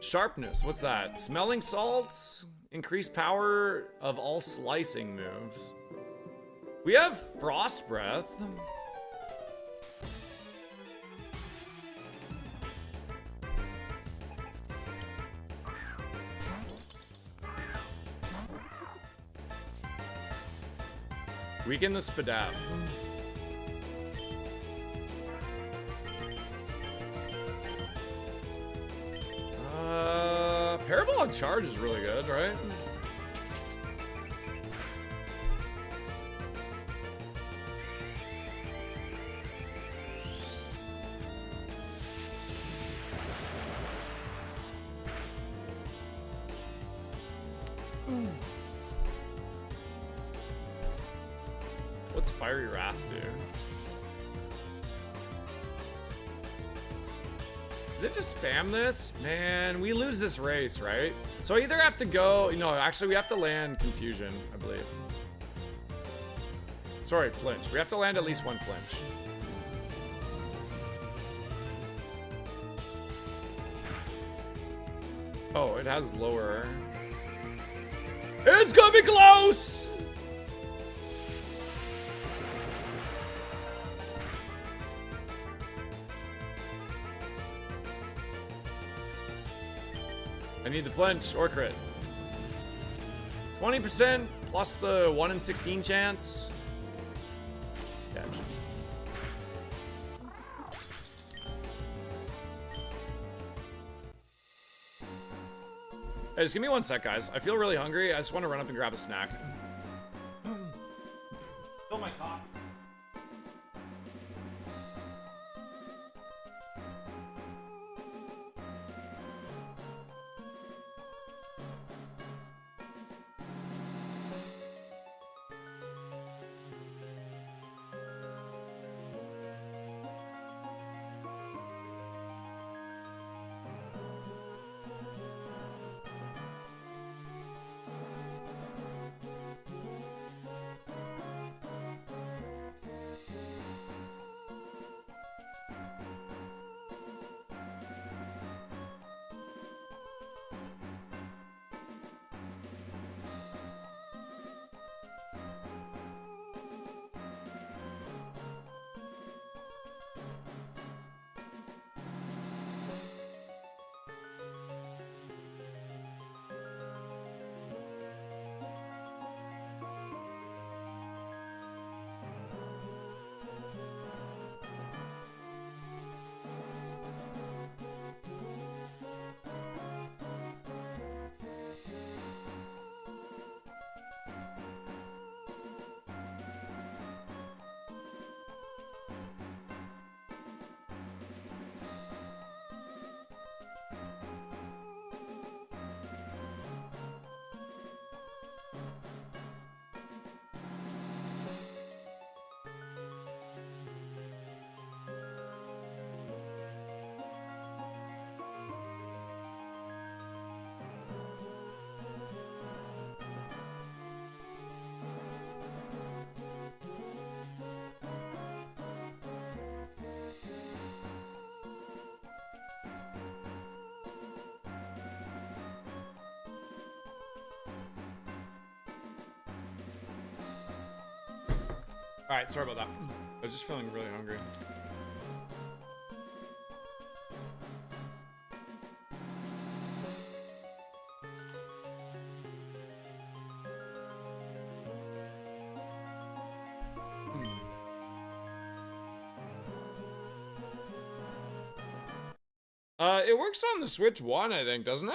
Speaker 2: Sharpness, what's that? Smelling salts? Increased power of all slicing moves. We have Frost Breath. Weaken the Spadaf. Parabolic Charge is really good, right? What's Fiery Wrath do? Does it just spam this? Man, we lose this race, right? So I either have to go... No, actually, we have to land Confusion, I believe. Sorry, Flinch. We have to land at least one Flinch. Oh, it has lower... It's gonna be close! I need the flinch or crit. 20% plus the 1 in 16 chance. Catch. Hey, just give me 1 sec, guys. I feel really hungry. I just want to run up and grab a snack. Fill my coffee. Alright, sorry about that. I was just feeling really hungry. It works on the Switch 1, I think, doesn't it?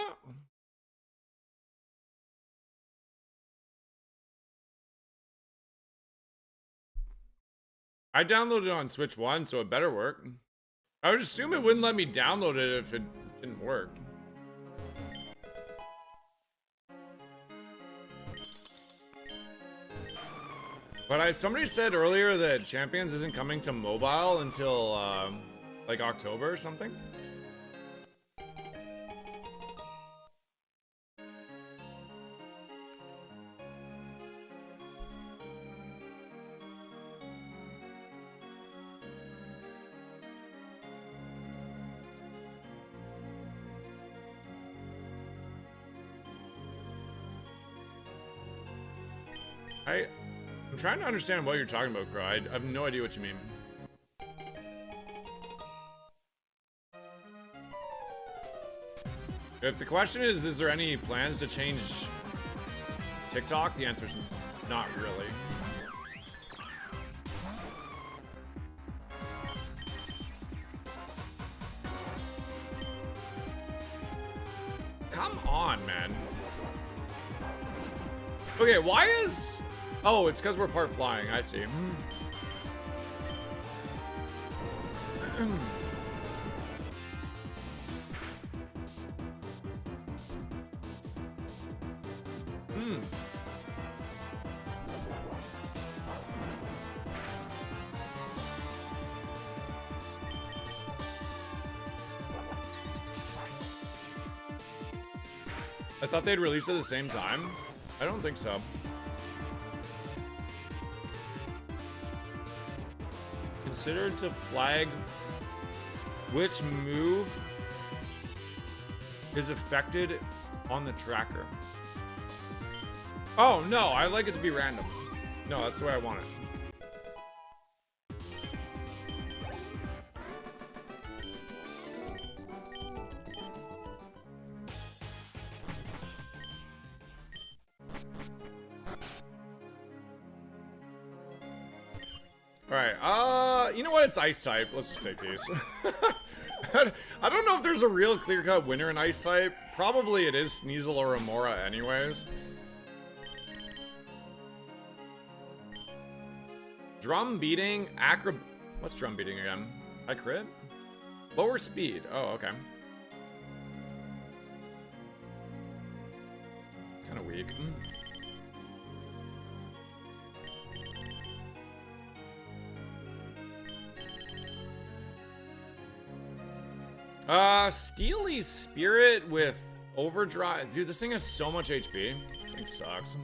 Speaker 2: I downloaded it on Switch 1, so it better work. I would assume it wouldn't let me download it if it didn't work. But somebody said earlier that Champions isn't coming to mobile until, like October or something. I'm trying to understand what you're talking about, Crow. I have no idea what you mean. If the question is there any plans to change TikTok? The answer is not really. Come on, man. Okay, why is... Oh, it's because we're part flying. I see. I thought they'd release it at the same time. I don't think so. Considered to flag which move is affected on the tracker. Oh, no, I like it to be random. No, that's the way I want it. Alright, you know what? It's ice type. Let's just take these. I don't know if there's a real clear-cut winner in ice type. Probably it is Sneasel or Remora anyways. Drum beating, what's drum beating again? I crit? Lower speed. Oh, okay. Kind of weak. Steely Spirit with Overdrive. Dude, this thing has so much HP. This thing sucks.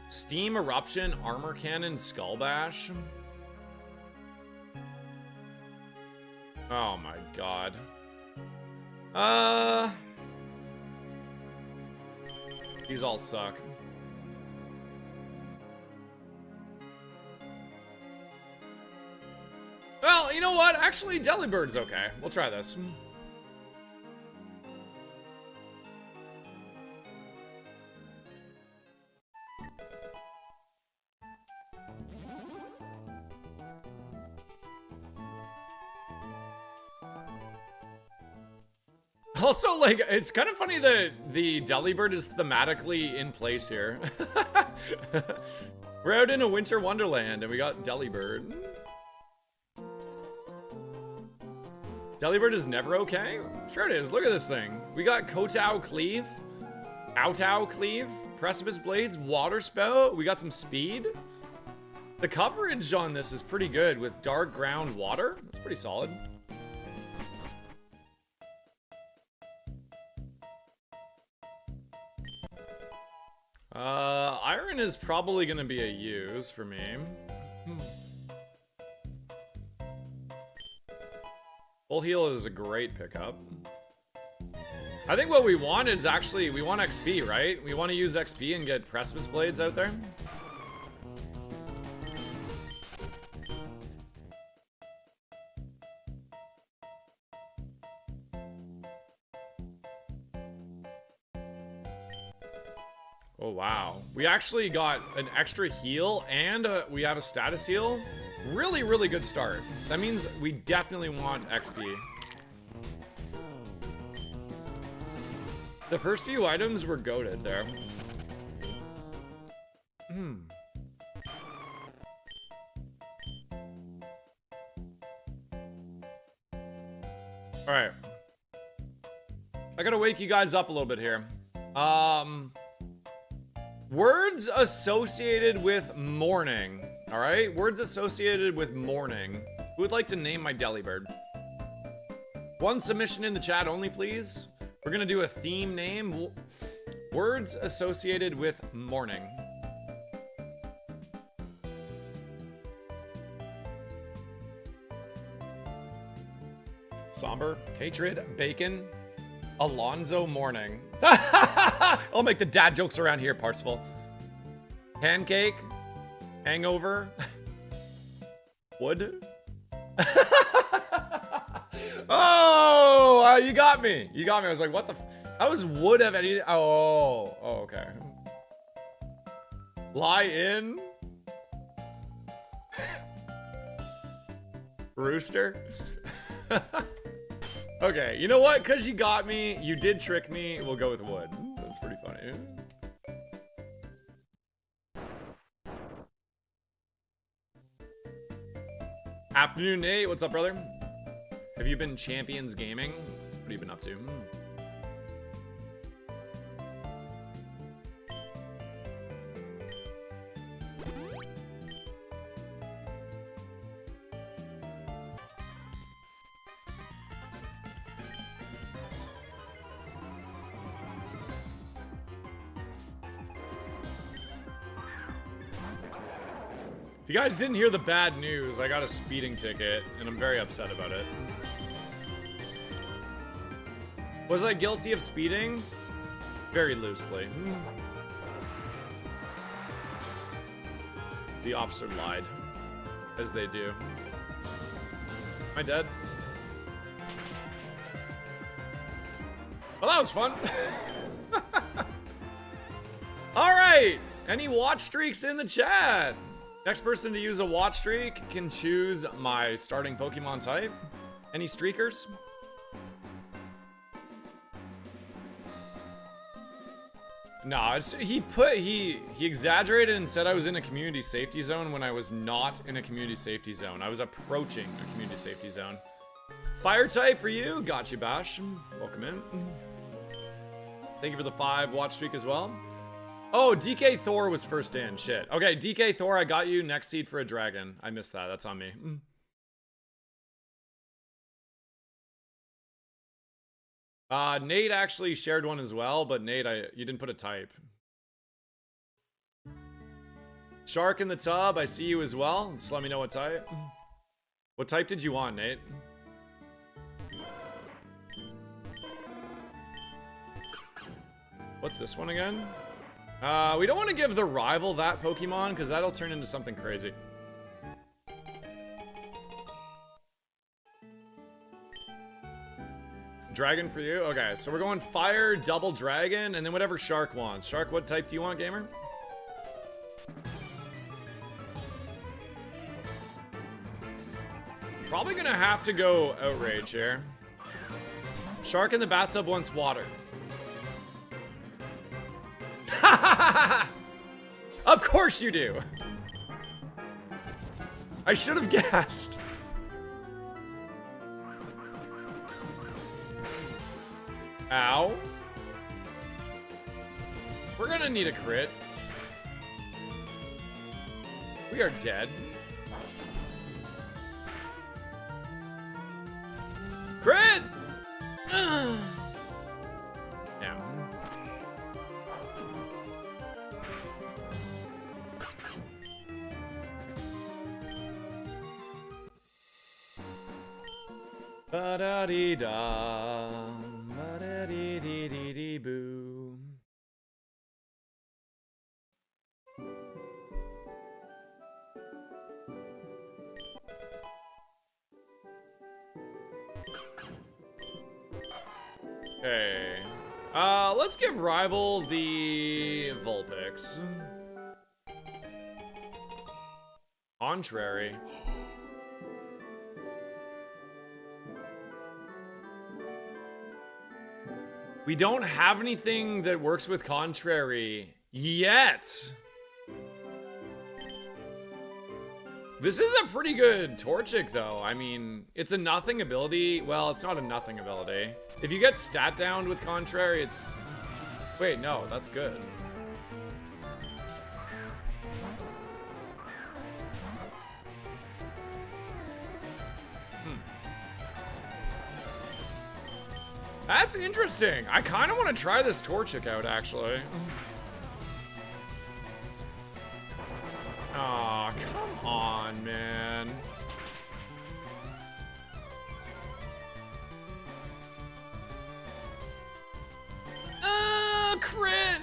Speaker 2: Steam Eruption, Armor Cannon, Skull Bash. Oh my god. These all suck. Well, you know what? Actually, Delibird's okay. We'll try this. Also, like, it's kind of funny that the Delibird is thematically in place here. We're out in a winter wonderland, and we got Delibird. Delibird is never okay? Sure it is. Look at this thing. We got Kotao Cleave, Outao Cleave, Precipice Blades, Water Spout. We got some speed. The coverage on this is pretty good with Dark Ground Water. That's pretty solid. Iron is probably gonna be a use for me. Full heal is a great pickup. I think what we want is actually, we want XP, right? We want to use XP and get Precipice Blades out there. Oh, wow. We actually got an extra heal and we have a status heal. Really, really good start. That means we definitely want XP. The first few items were goated there. Alright. I gotta wake you guys up a little bit here. Words associated with morning. Alright, words associated with morning. Who would like to name my Delibird? One submission in the chat only, please. We're gonna do a theme name. Words associated with morning. Somber, hatred, bacon, Alonzo morning. I'll make the dad jokes around here, Parsifal. Pancake, hangover, wood. Oh, you got me. You got me. I was like, what the how does wood have anything? Oh, okay. Lie in. Rooster. Okay, you know what? Because you got me, you did trick me, we'll go with wood. That's pretty funny. Afternoon, Nate. What's up, brother? Have you been Champions Gaming? What have you been up to? If you guys didn't hear the bad news, I got a speeding ticket, and I'm very upset about it. Was I guilty of speeding? Very loosely. The officer lied. As they do. Am I dead? Well, that was fun. Alright! Any watch streaks in the chat? Next person to use a watch streak can choose my starting Pokemon type. Any streakers? No, he exaggerated and said I was in a community safety zone when I was not in a community safety zone. I was approaching a community safety zone. Fire type for you. Gotcha, Bash. Welcome in. Thank you for the 5 watch streak as well. Oh, DK Thor was first in. Shit. Okay, DK Thor, I got you. Next seed for a dragon. I missed that. That's on me. Nate actually shared one as well, but Nate, you didn't put a type. Shark in the tub, I see you as well. Just let me know what type. What type did you want, Nate? What's this one again? We don't want to give the rival that Pokemon, because that'll turn into something crazy. Dragon for you? Okay, so we're going fire, double dragon, and then whatever Shark wants. Shark, what type do you want, gamer? Probably gonna have to go Outrage here. Shark in the bathtub wants water. Of course you do. I should have guessed. Ow. We're gonna need a crit. We are dead. Crit! Damn. Ba-da-dee-da. Ba-da-dee-dee-dee-dee-boo. Okay. Let's give Rival the Vulpix. Contrary. We don't have anything that works with Contrary yet. This is a pretty good Torchic, though. I mean, it's a nothing ability. Well, it's not a nothing ability. If you get stat downed with Contrary, it's... Wait, no, that's good. That's interesting. I kind of want to try this Torchic out, actually. Aw, come on, man. Crit!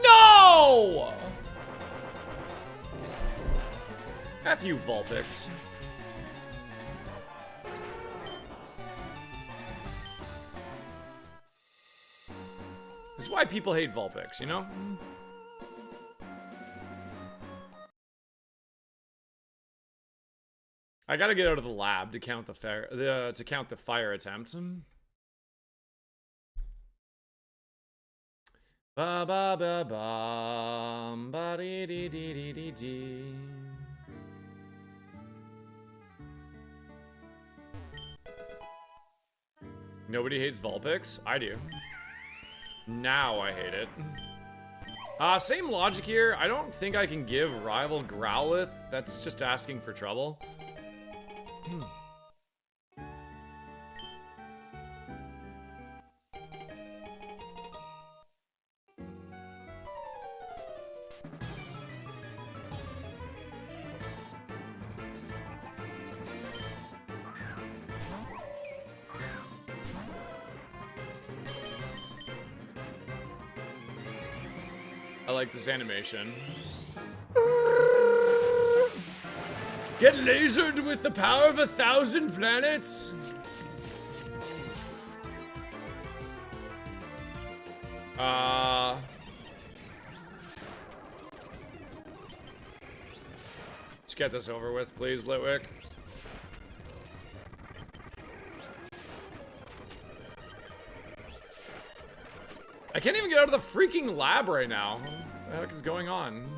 Speaker 2: No! F you, Vulpix. This is why people hate Vulpix, you know? I gotta get out of the lab to count the fire attempt. Ba ba ba ba ba dee dee dee dee dee dee. Nobody hates Vulpix? I do. Now I hate it. Same logic here. I don't think I can give Rival Growlithe. That's just asking for trouble. I like this animation. Get lasered with the power of 1,000 planets? Let's get this over with, please, Litwick. I can't even get out of the freaking lab right now. What the heck is going on?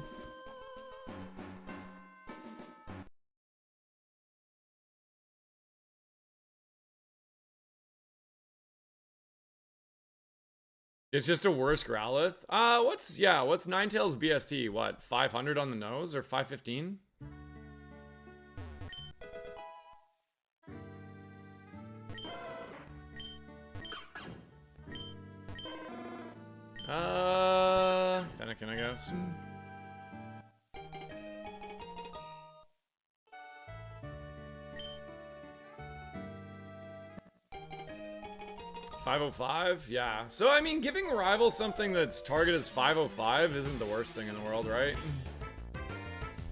Speaker 2: It's just a worse Growlithe. What's Ninetales BST? What, 500 on the nose or 515? Fennekin, I guess. 505? Yeah. So, I mean, giving Rival something that's targeted as 505 isn't the worst thing in the world, right?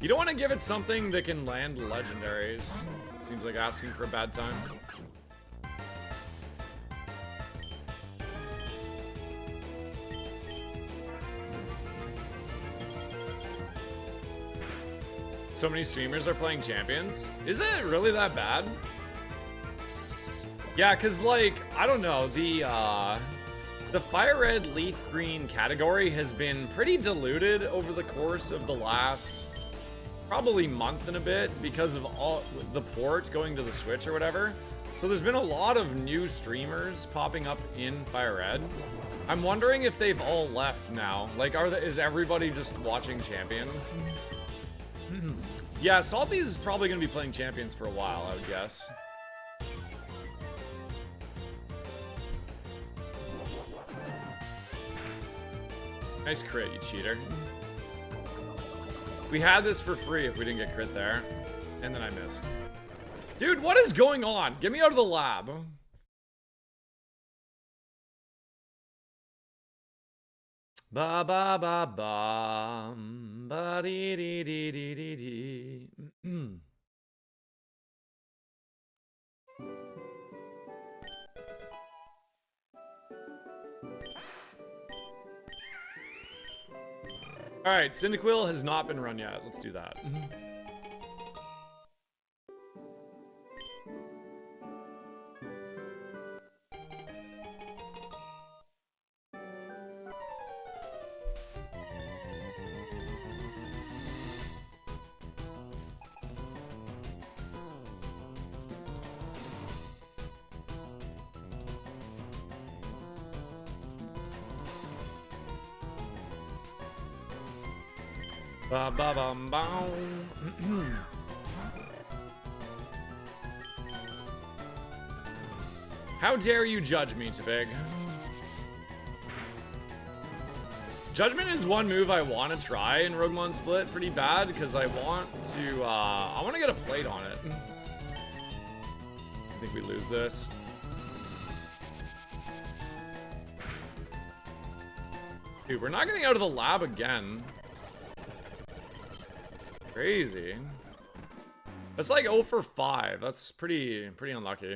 Speaker 2: You don't want to give it something that can land legendaries. Seems like asking for a bad time. So many streamers are playing champions. Is it really that bad? Yeah, cause like, I don't know, the fire red leaf green category has been pretty diluted over the course of the last probably month and a bit because of all the ports going to the Switch or whatever. So there's been a lot of new streamers popping up in fire red. I'm wondering if they've all left now. Like, is everybody just watching champions? Yeah, Salty is probably gonna be playing champions for a while, I would guess. Nice crit, you cheater. We had this for free if we didn't get crit there. And then I missed. Dude, what is going on? Get me out of the lab. Ba ba ba ba. Ba dee dee dee dee dee dee. All right, Cyndaquil has not been run yet. Let's do that. Ba ba bum bum. How dare you judge me, Tabig? Judgment is one move I want to try in ROGUEMON Split pretty bad because I want to get a plate on it. I think we lose this. Dude, we're not getting out of the lab again. Crazy. That's like 0 for 5. That's pretty unlucky.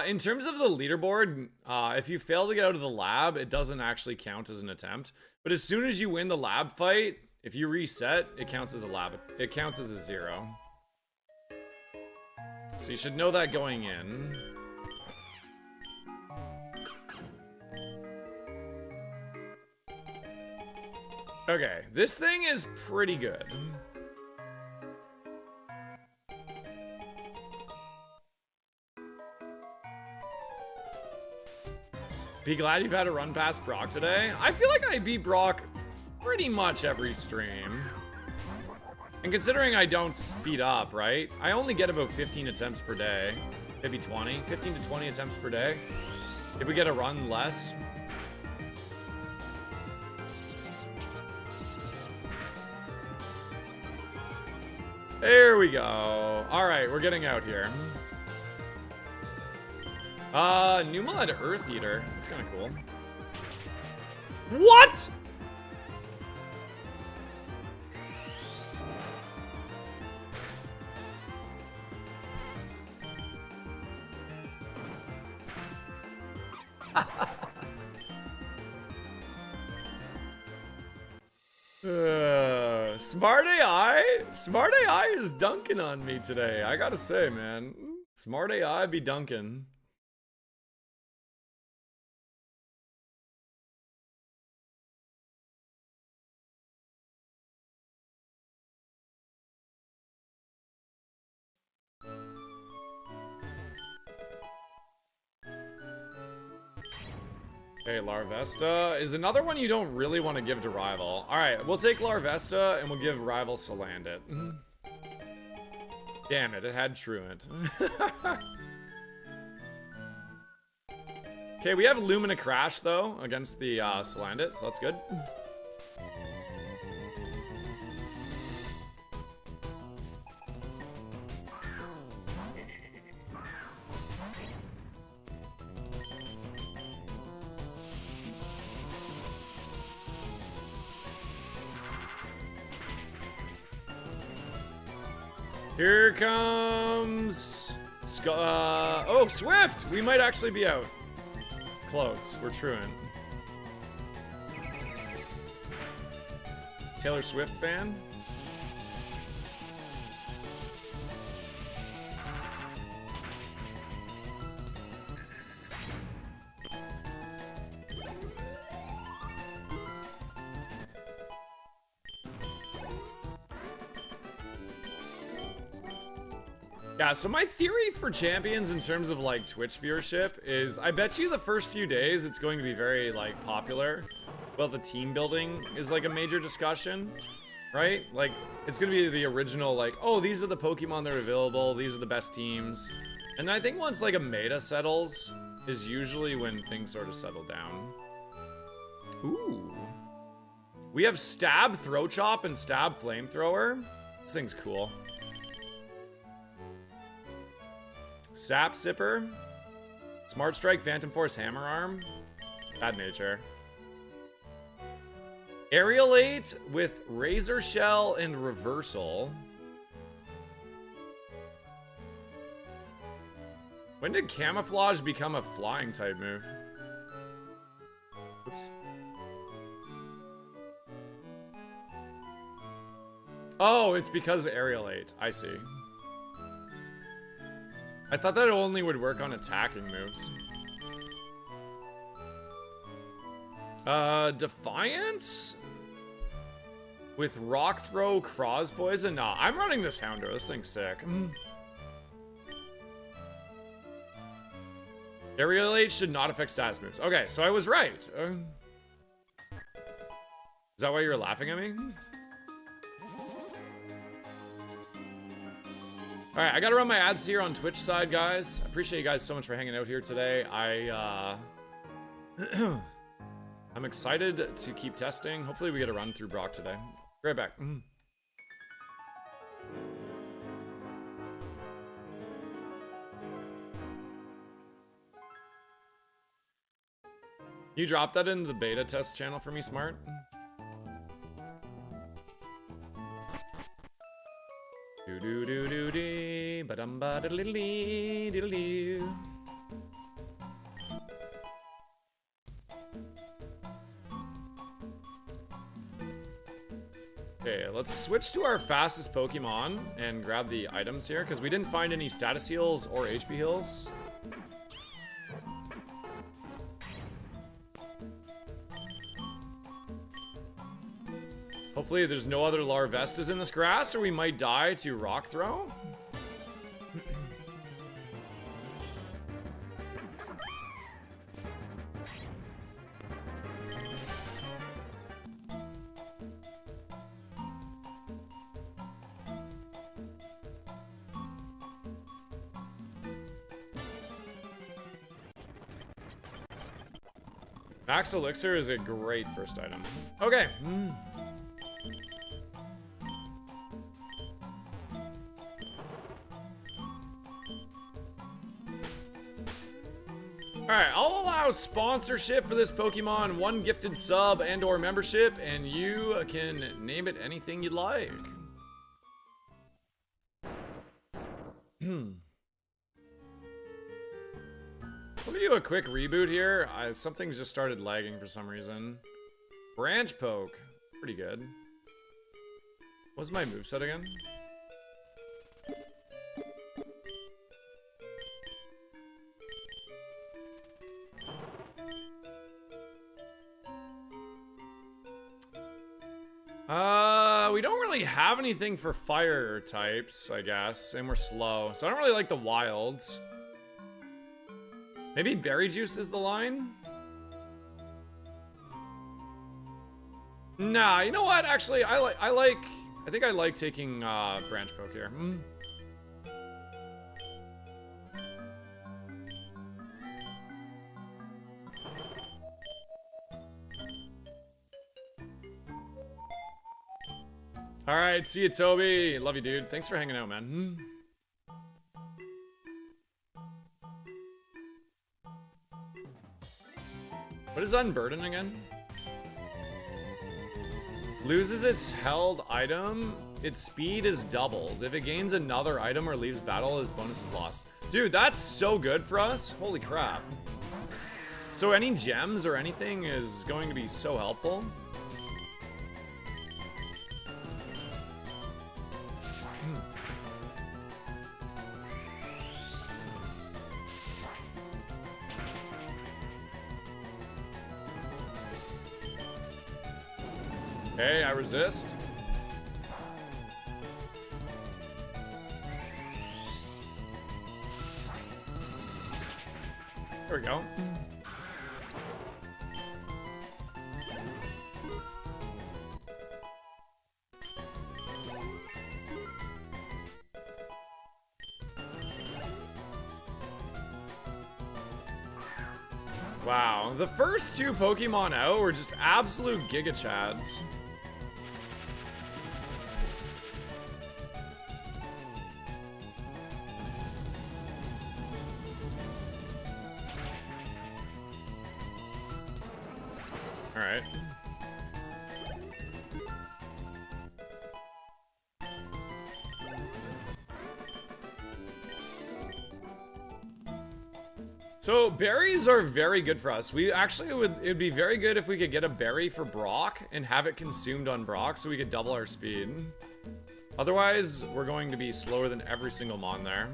Speaker 2: In terms of the leaderboard, if you fail to get out of the lab, it doesn't actually count as an attempt. But as soon as you win the lab fight, if you reset, it counts as a lab. It counts as a 0. So you should know that going in. Okay, this thing is pretty good. Be glad you've had a run past Brock today. I feel like I beat Brock pretty much every stream. And considering I don't speed up, right? I only get about 15 attempts per day. Maybe 20. 15 to 20 attempts per day. If we get a run less. There we go. All right, we're getting out here. Numel had Earth Eater. That's kind of cool. What? Smart AI is dunking on me today. I gotta say, man, smart AI be dunking. Okay, Larvesta is another one you don't really want to give to Rival. Alright, we'll take Larvesta and we'll give Rival Salandit. Damn it, it had Truant. Okay, we have Lumina Crash, though, against the Salandit, so that's good. Here comes... oh, Swift! We might actually be out. It's close. We're truant. Taylor Swift fan? Yeah, so my theory for champions in terms of like Twitch viewership is I bet you the first few days it's going to be very like popular. Well, the team building is like a major discussion, right? Like it's gonna be the original like, oh, these are the Pokemon that are available, these are the best teams. And I think once like a meta settles is usually when things sort of settle down. Ooh. We have Stab, Throw Chop, and Stab Flamethrower. This thing's cool. Sap Sipper, Smart Strike, Phantom Force, Hammer Arm, Bad Nature. Aerialate with Razor Shell and Reversal. When did Camouflage become a flying type move? Oops. Oh, it's because of Aerialate. I see. I thought that only would work on attacking moves. Defiance? With Rock Throw, Cross Poison? Nah, I'm running this Houndour. This thing's sick. Aerialate should not affect status moves. Okay, so I was right. Is that why you're laughing at me? All right, I gotta run my ads here on Twitch side, guys. I appreciate you guys so much for hanging out here today. I'm excited to keep testing. Hopefully we get a run through Brock today. Be right back. You drop that into the beta test channel for me, Smart? Do do do do dee, ba dum ba diddly dee diddly doo. Okay, let's switch to our fastest Pokemon and grab the items here because we didn't find any status heals or HP heals. Hopefully there's no other Larvestas in this grass or we might die to Rock Throw. Max Elixir is a great first item. Okay. Alright, I'll allow sponsorship for this Pokemon, 1 gifted sub and or membership, and you can name it anything you'd like. Let me do a quick reboot here. Something's just started lagging for some reason. Branch Poke. Pretty good. What's my moveset again? We don't really have anything for fire types, I guess, and we're slow. So I don't really like the wilds. Maybe berry juice is the line? Nah, you know what? Actually, I think I like taking branch poke here. All right, see you, Toby. Love you, dude. Thanks for hanging out, man. What is Unburden again? Loses its held item, its speed is doubled. If it gains another item or leaves battle, its bonus is lost. Dude, that's so good for us. Holy crap. So any gems or anything is going to be so helpful. Okay, I resist. There we go. Wow, the first 2 Pokemon out were just absolute Giga Chads. Alright. So berries are very good for us. We actually it'd be very good if we could get a berry for Brock and have it consumed on Brock so we could double our speed. Otherwise, we're going to be slower than every single mon there.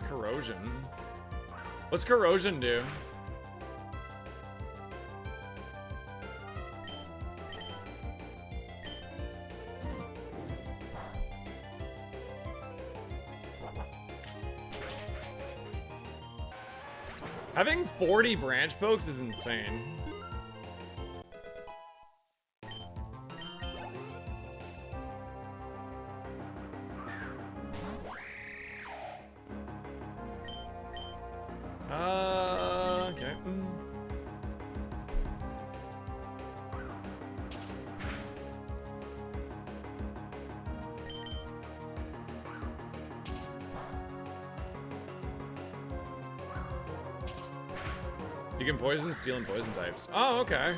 Speaker 2: Corrosion. What's corrosion do? Having 40 branch pokes is insane. Okay. You can poison, steel, and poison types. Oh, okay.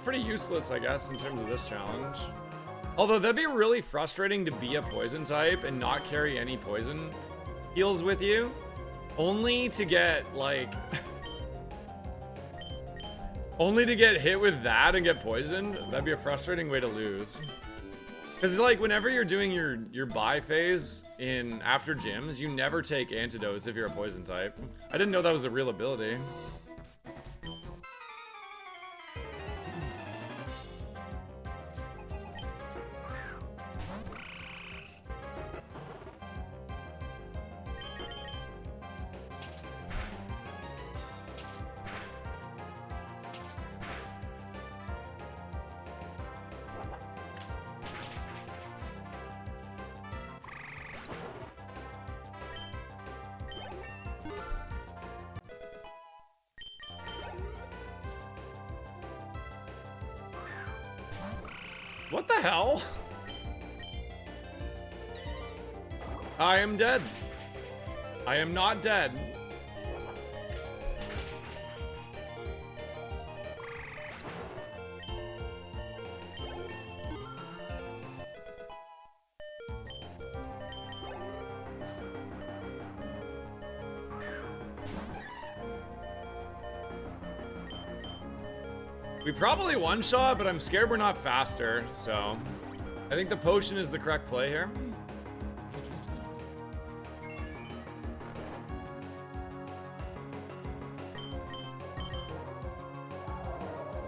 Speaker 2: Pretty useless, I guess, in terms of this challenge. Although that'd be really frustrating to be a poison type and not carry any poison heals with you. Only to get, like... only to get hit with that and get poisoned? That'd be a frustrating way to lose. Because, like, whenever you're doing your buy phase in after gyms, you never take antidotes if you're a poison type. I didn't know that was a real ability. What the hell? I am dead. I am not dead. We probably one-shot, but I'm scared we're not faster, so I think the potion is the correct play here.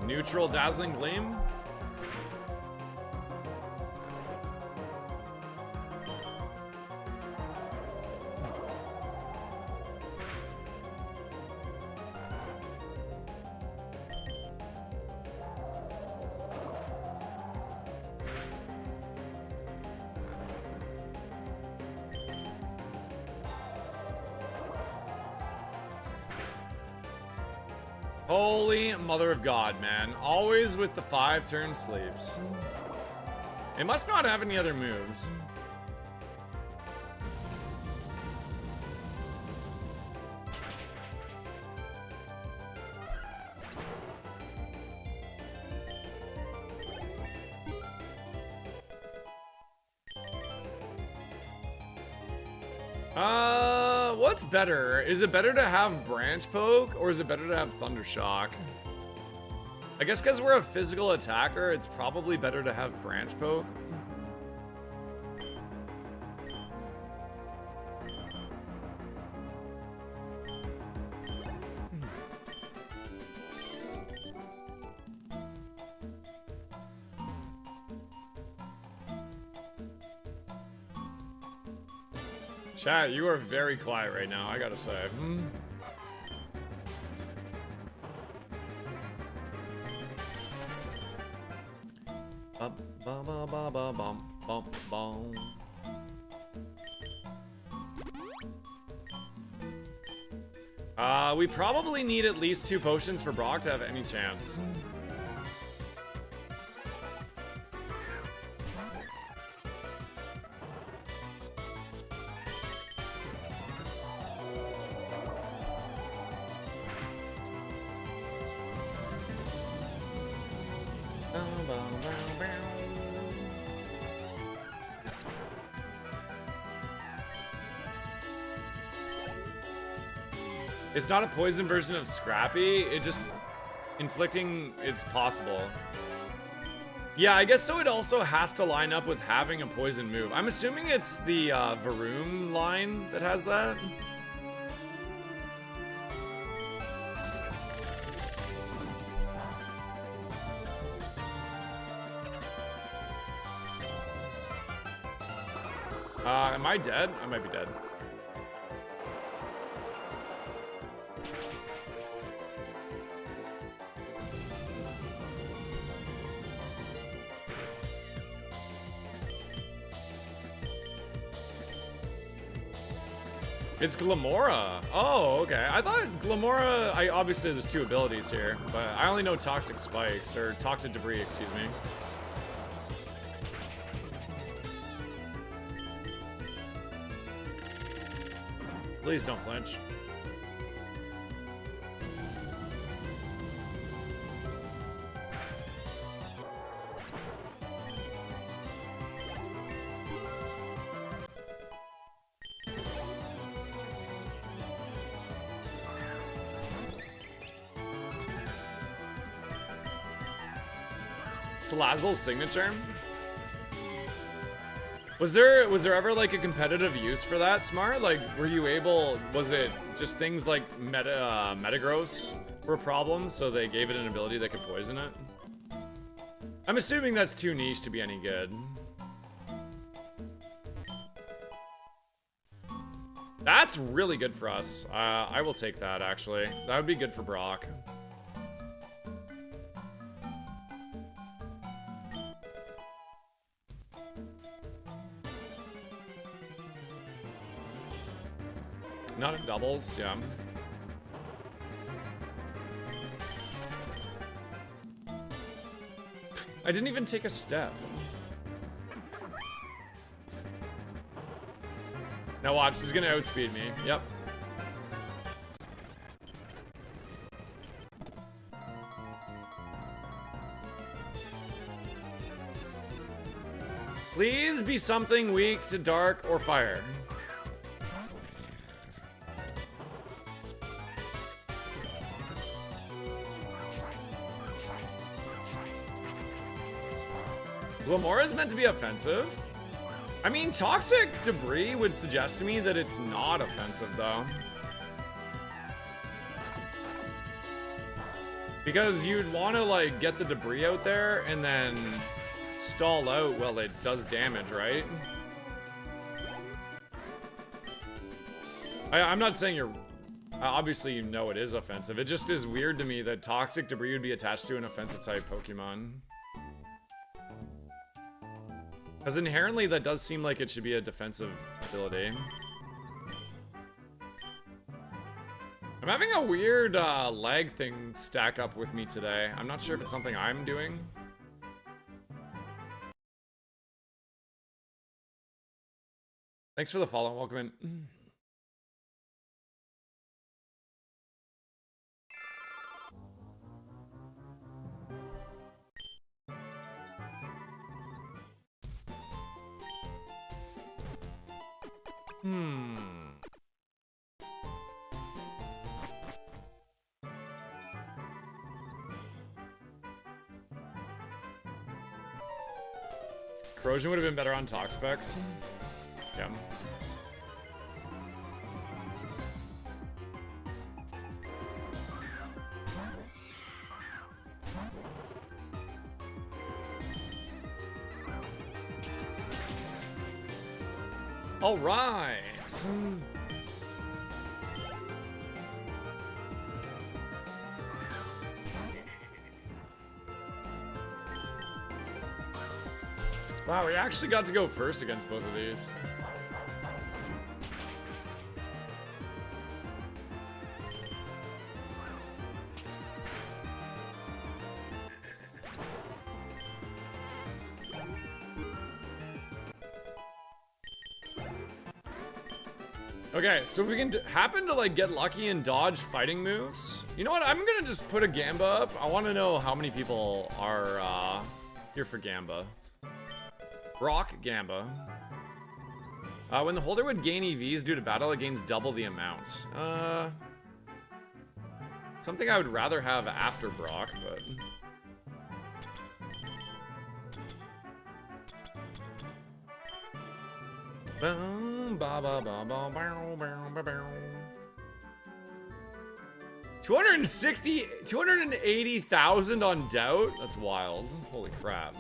Speaker 2: Neutral Dazzling Gleam. Holy mother of God, man. Always with the 5-turn sleeps. It must not have any other moves. What's better? Is it better to have Branch Poke or is it better to have Thunder Shock? I guess because we're a physical attacker, it's probably better to have Branch Poke. Chat, you are very quiet right now, I gotta say. We probably need at least 2 potions for Brock to have any chance. It's not a poison version of Scrappy, it just inflicting, it's possible. Yeah, I guess so. It also has to line up with having a poison move. I'm assuming it's the Varoom line that has that. Am I dead? I might be dead. It's Glamora. Oh, okay. I thought Glamora, obviously there's 2 abilities here, but I only know Toxic Spikes, or Toxic Debris, excuse me. Please don't flinch. Salazzle's signature? Was there ever like a competitive use for that, Smart? Like, were you able, was it just things like Metagross were problems, so they gave it an ability that could poison it? I'm assuming that's too niche to be any good. That's really good for us. I will take that, actually. That would be good for Brock. Not in doubles, yeah. I didn't even take a step. Now watch, he's gonna outspeed me. Yep. Please be something weak to dark or fire. Glamora is meant to be offensive. I mean, toxic debris would suggest to me that it's not offensive, though. Because you'd want to, like, get the debris out there and then stall out while it does damage, right? I'm not saying you're... Obviously, you know it is offensive. It just is weird to me that toxic debris would be attached to an offensive type Pokemon. Because inherently, that does seem like it should be a defensive ability. I'm having a weird lag thing stack up with me today. I'm not sure if it's something I'm doing. Thanks for the follow. Welcome in. Corrosion would have been better on Tox specs. Yeah. All right. Wow, we actually got to go first against both of these. Okay, so if we can happen to like get lucky and dodge fighting moves. You know what? I'm gonna just put a Gamba up. I want to know how many people are here for Gamba. Rock Gamba. When the holder would gain EVs due to battle, it gains double the amount. Something I would rather have after Brock, but... Boom, ba ba ba ba bow, bow, bow, bow. 280,000 on Doubt? That's wild. Holy crap.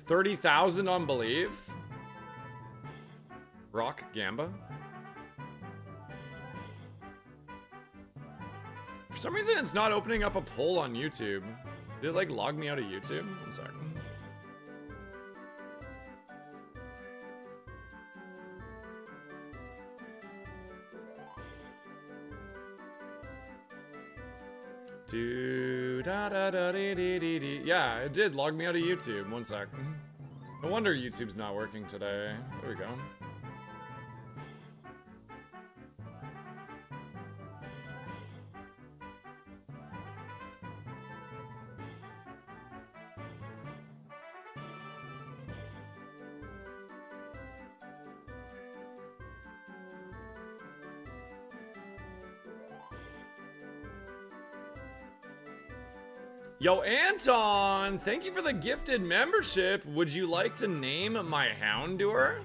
Speaker 2: 30,000 on Believe. Rock Gamba. For some reason, it's not opening up a poll on YouTube. Did it like log me out of YouTube? One second. Yeah, it did log me out of YouTube. One sec. No wonder YouTube's not working today. There we go. Yo, Anton, thank you for the gifted membership. Would you like to name my Houndour?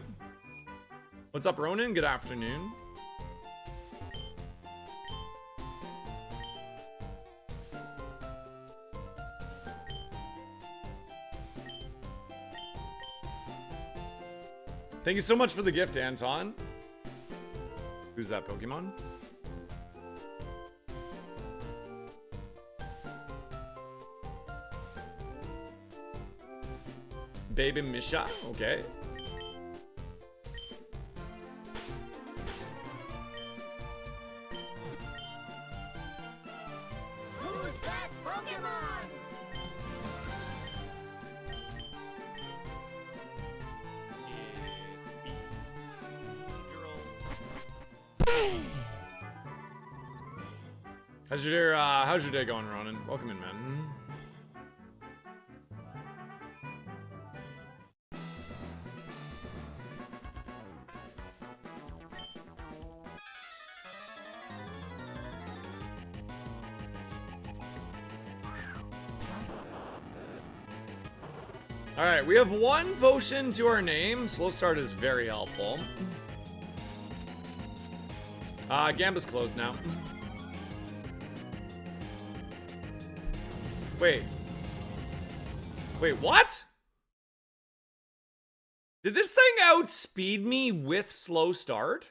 Speaker 2: What's up, Ronan? Good afternoon. Thank you so much for the gift, Anton. Who's that Pokemon? Baby Misha, okay.
Speaker 1: Pokemon!
Speaker 2: How's your day going, Ronan? Welcome in, man. Alright, we have one potion to our name. Slow start is very helpful. Gamba's closed now. Wait, what? Did this thing outspeed me with slow start?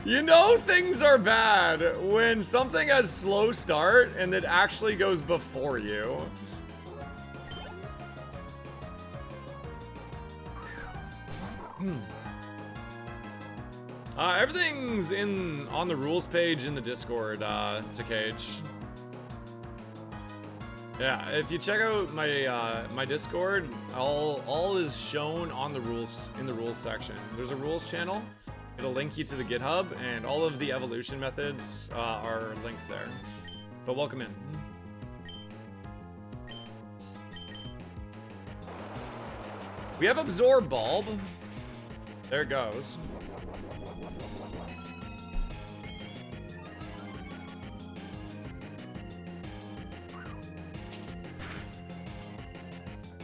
Speaker 2: You know things are bad when something has slow start and it actually goes before you. Everything's on the rules page in the Discord, to Cage. Yeah, if you check out my my Discord, all is shown on the rules in the rules section. There's a rules channel. It'll link you to the GitHub, and all of the evolution methods are linked there. But welcome in. We have Absorb Bulb. There it goes.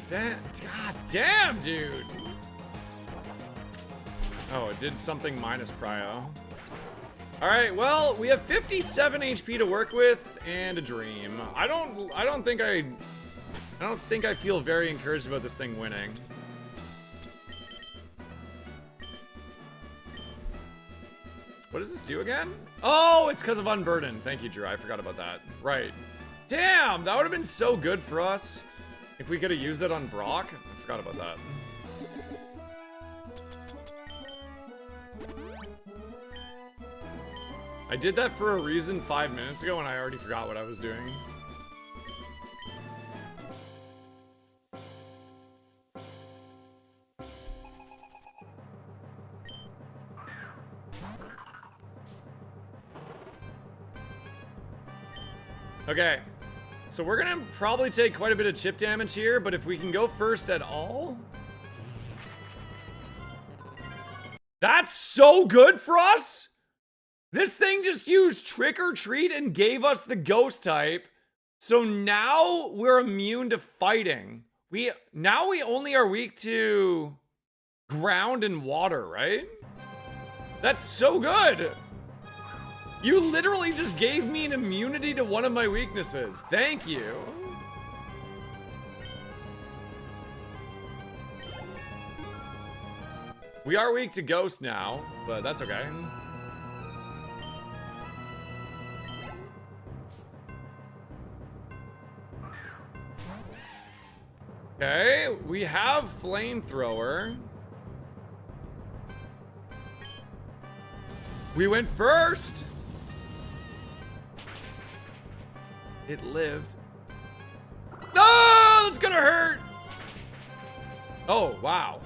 Speaker 2: God damn, dude. Oh, it did something minus prio. All right, well, we have 57 HP to work with and a dream. I don't think I feel very encouraged about this thing winning. What does this do again? Oh, it's because of Unburden. Thank you, Drew. I forgot about that. Right. Damn, that would have been so good for us if we could have used it on Brock. I forgot about that. I did that for a reason 5 minutes ago and I already forgot what I was doing. Okay, so we're gonna probably take quite a bit of chip damage here, but if we can go first at all... That's so good for us! This thing just used Trick or Treat and gave us the Ghost type, so now we're immune to fighting. Now we only are weak to ground and water, right? That's so good! You literally just gave me an immunity to one of my weaknesses. Thank you. We are weak to Ghost now, but that's okay. Okay, we have Flamethrower. We went first. It lived. No, that's gonna hurt. Oh, wow.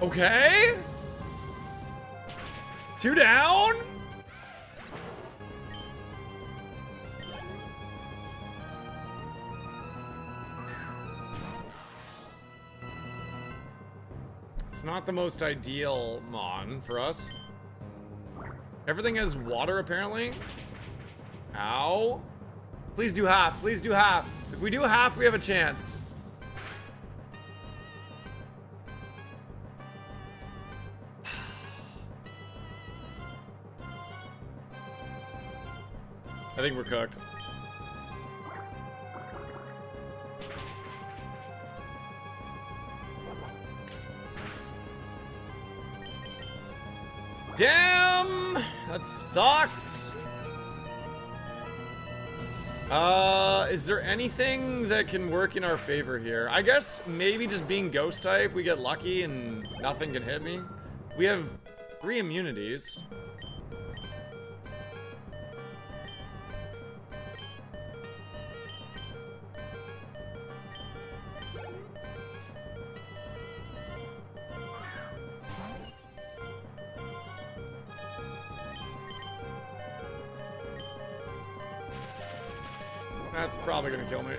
Speaker 2: Okay. 2 down. It's not the most ideal Mon for us. Everything has water, apparently. Ow. Please do half. Please do half. If we do half, we have a chance. I think we're cooked. Damn! That sucks! Is there anything that can work in our favor here? I guess maybe just being ghost type, we get lucky and nothing can hit me. We have 3 immunities. That's probably gonna kill me.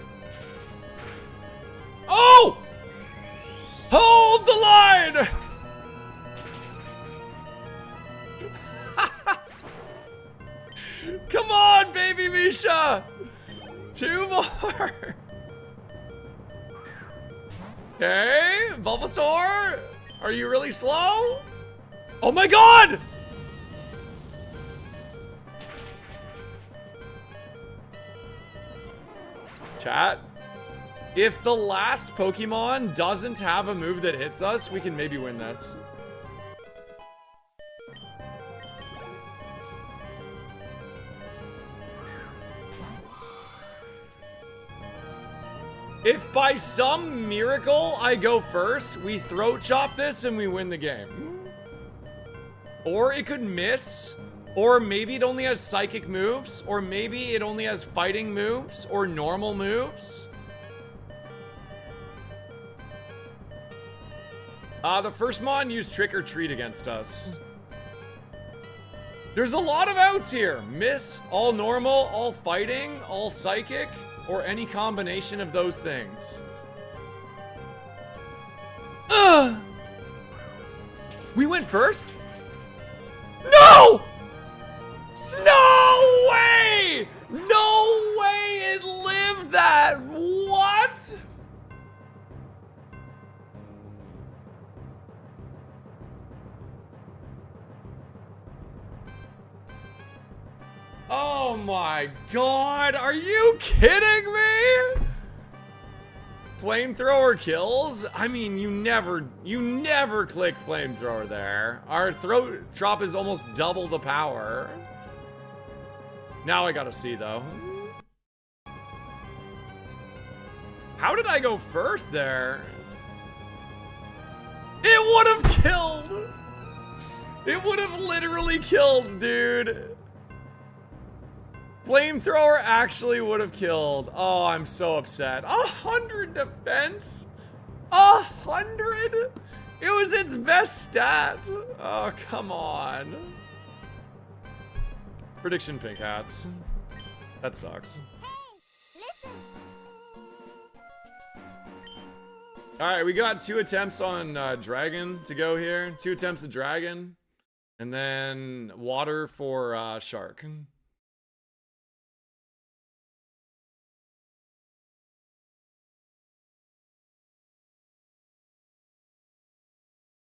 Speaker 2: Oh! Hold the line! Come on, baby Misha! 2 more! Okay, Bulbasaur? Are you really slow? Oh my god! Chat, if the last Pokemon doesn't have a move that hits us, we can maybe win this. If by some miracle I go first, we throat chop this and we win the game. Or it could miss. Or maybe it only has psychic moves, or maybe it only has fighting moves, or normal moves. The first mon used Trick or Treat against us. There's a lot of outs here. Miss, all normal, all fighting, all psychic, or any combination of those things. We went first? No! No way! No way it lived that! What? Oh my god, are you kidding me? Flamethrower kills? I mean, you never click flamethrower there. Our throat chop is almost double the power. Now I gotta see though. How did I go first there? It would have killed! It would have literally killed, dude. Flamethrower actually would have killed. Oh, I'm so upset. 100 defense? 100? It was its best stat. Oh, come on. Prediction pink hats. That sucks.
Speaker 1: Hey, listen.
Speaker 2: Alright, we got 2 attempts on dragon to go here. 2 attempts at dragon. And then water for shark.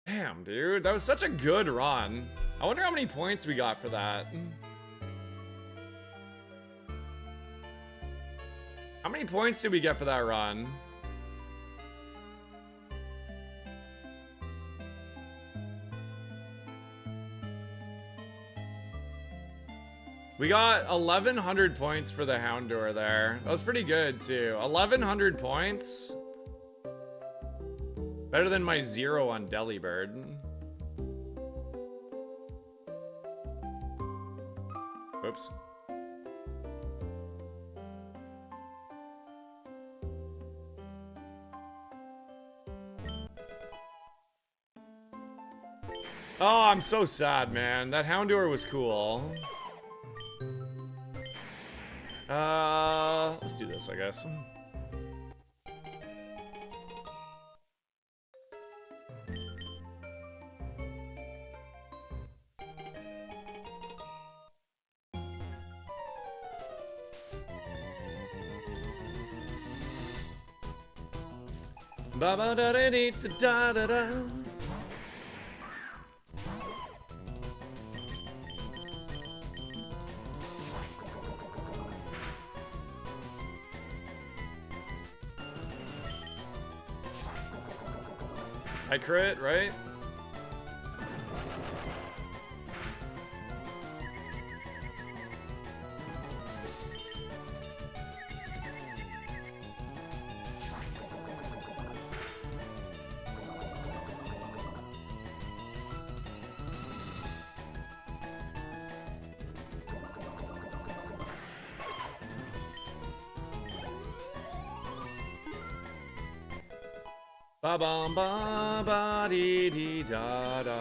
Speaker 2: Damn, dude. That was such a good run. I wonder how many points we got for that. How many points did we get for that run? We got 1,100 points for the Houndour there. That was pretty good, too. 1,100 points. Better than my 0 on Delibird. Oops. Oh, I'm so sad, man. That Houndour was cool. Let's do this, I guess. Ba ba da da dee da da da. I crit, right? Ba bum ba ba dee dee da da.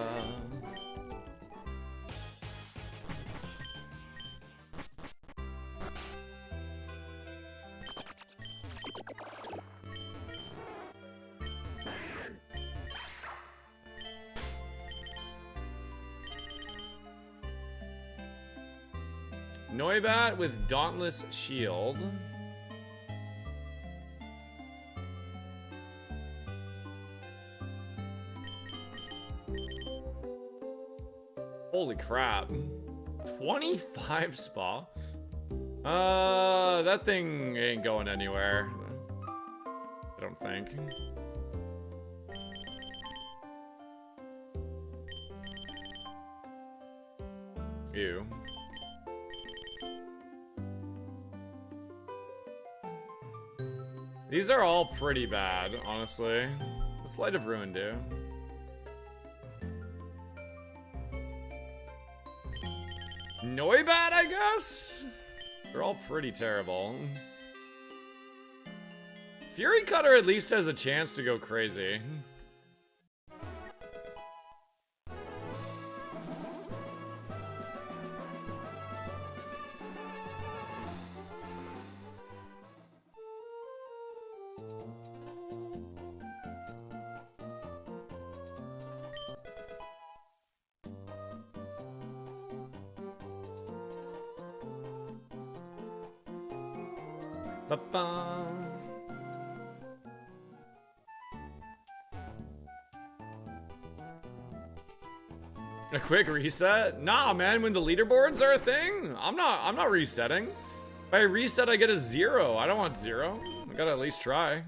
Speaker 2: Noibat with Dauntless Shield. Holy crap. 25 spa? That thing ain't going anywhere. I don't think. Ew. These are all pretty bad, honestly. What's Light of Ruin do? Noibat, I guess? They're all pretty terrible. Fury Cutter at least has a chance to go crazy. Ba-ba. A quick reset? Nah, man, when the leaderboards are a thing, I'm not resetting. If I reset, I get a 0. I don't want 0. I gotta at least try.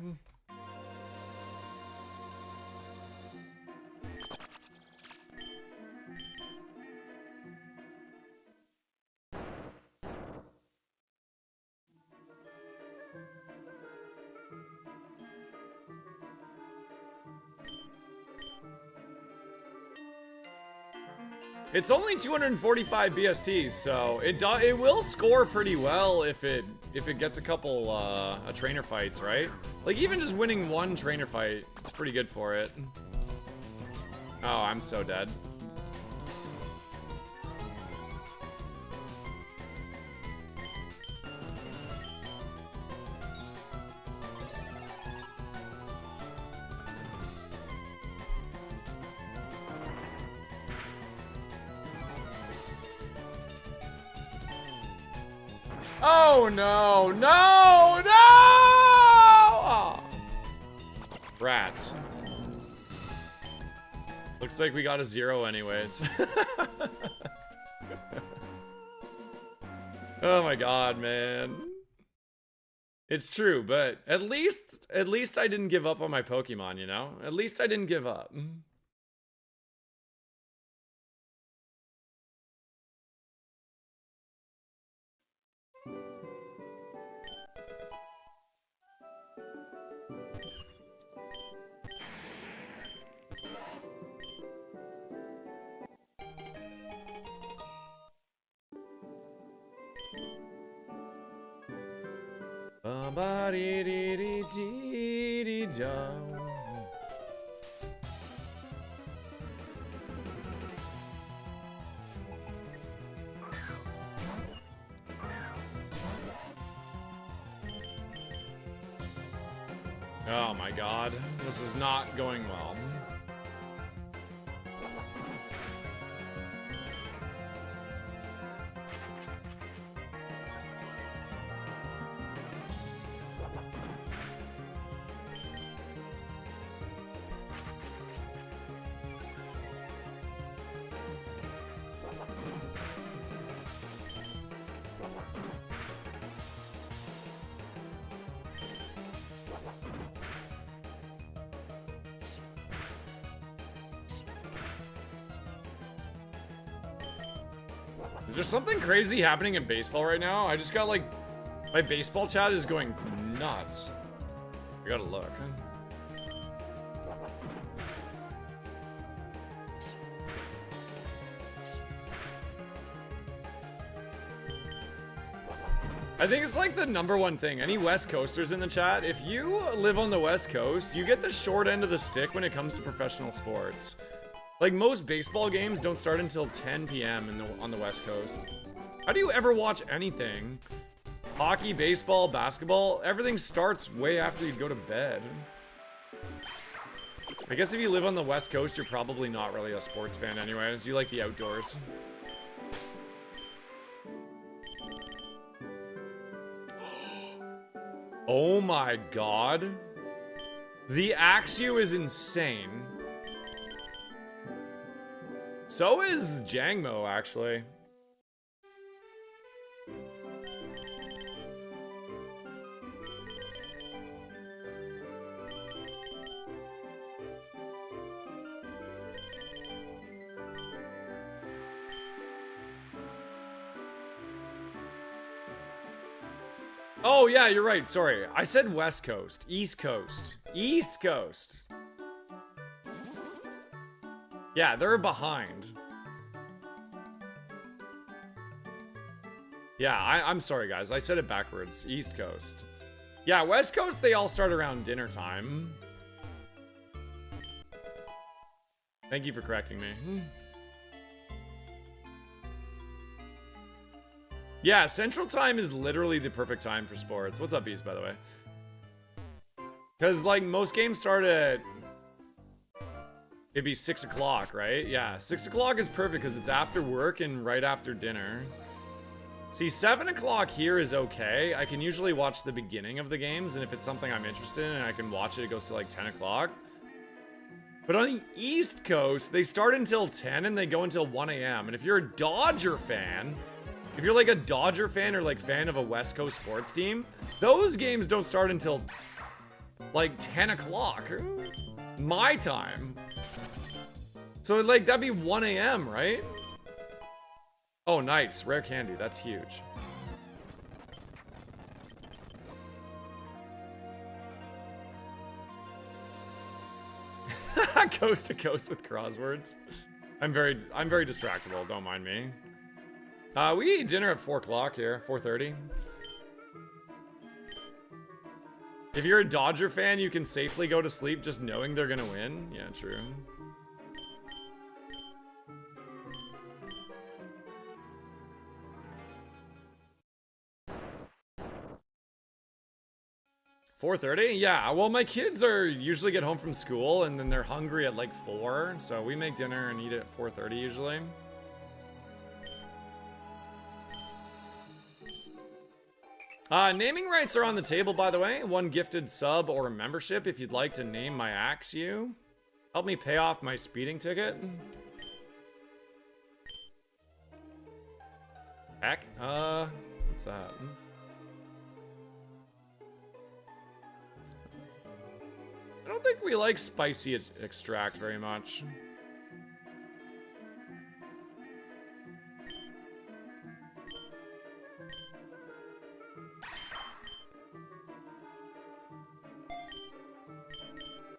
Speaker 2: It's only 245 BSTs, so it will score pretty well if it gets a couple trainer fights, right? Like even just winning one trainer fight is pretty good for it. Oh, I'm so dead. Oh no, no, no! Oh. Rats. Looks like we got a 0 anyways. Oh my god, man. It's true, but at least I didn't give up on my Pokemon, you know? At least I didn't give up. Oh my god, this is not going well. Is there something crazy happening in baseball right now? I just got like, my baseball chat is going nuts. I gotta look. I think it's like the #1 thing. Any West Coasters in the chat, if you live on the West Coast, you get the short end of the stick when it comes to professional sports. Like most baseball games don't start until 10 p.m. on the West Coast. How do you ever watch anything? Hockey, baseball, basketball, everything starts way after you go to bed. I guess if you live on the West Coast, you're probably not really a sports fan anyways. You like the outdoors. Oh my god. The Axew is insane. So is Jangmo, actually. Oh, yeah, you're right. Sorry. I said West Coast. East Coast. East Coast. Yeah, they're behind. Yeah, I'm sorry, guys. I said it backwards. East Coast. Yeah, West Coast, they all start around dinner time. Thank you for correcting me. Yeah, Central Time is literally the perfect time for sports. What's up, Beast, by the way? Because, like, most games start at... It'd be 6 o'clock, right? Yeah, 6 o'clock is perfect because it's after work and right after dinner. See, 7 o'clock here is okay. I can usually watch the beginning of the games, and if it's something I'm interested in and I can watch it, it goes to, like, 10 o'clock. But on the East Coast, they start until 10 and they go until 1 a.m. And if you're a Dodger fan... If you're like a Dodger fan or like fan of a West Coast sports team, those games don't start until like 10 o'clock. My time. So like that'd be 1 a.m., right? Oh, nice. Rare candy. That's huge. Coast to coast with Crozwords. I'm very distractible. Don't mind me. We eat dinner at 4 o'clock here, 4:30. If you're a Dodger fan, you can safely go to sleep just knowing they're gonna win. Yeah, true. $4:30? Yeah, well, my kids usually get home from school and then they're hungry at like 4, so we make dinner and eat it at 4:30 usually. Naming rights are on the table, by the way. 1 gifted sub or a membership if you'd like to name my Axew. Help me pay off my speeding ticket. Heck, what's that? I don't think we like spicy extract very much.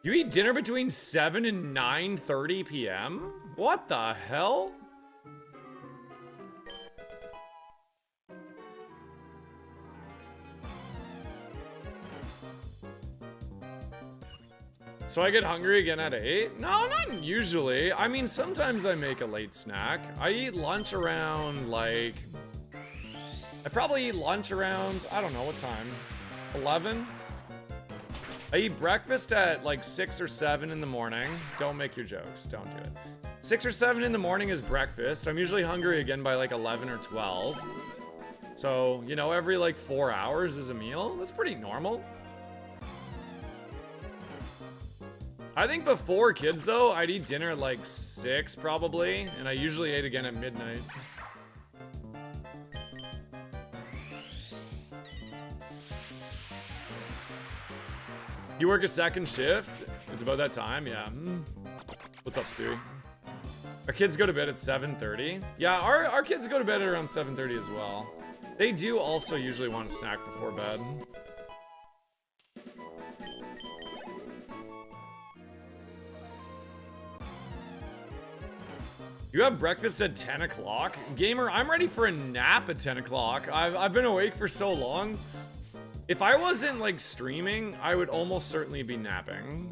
Speaker 2: You eat dinner between 7 and 9:30 p.m.? What the hell? So I get hungry again at 8? No, not usually. I mean, sometimes I make a late snack. I eat lunch around, like... I probably eat lunch around, I don't know what time. 11? I eat breakfast at like 6 or 7 in the morning. Don't make your jokes. Don't do it. 6 or 7 in the morning is breakfast. I'm usually hungry again by like 11 or 12. So, you know, every like 4 hours is a meal. That's pretty normal. I think before kids though, I'd eat dinner at like 6 probably. And I usually ate again at midnight. You work a second shift? It's about that time, yeah. What's up, Stewie? Our kids go to bed at 7:30. Yeah, our kids go to bed at around 7:30 as well. They do also usually want a snack before bed. You have breakfast at 10 o'clock? Gamer, I'm ready for a nap at 10 o'clock. I've been awake for so long. If I wasn't like streaming, I would almost certainly be napping.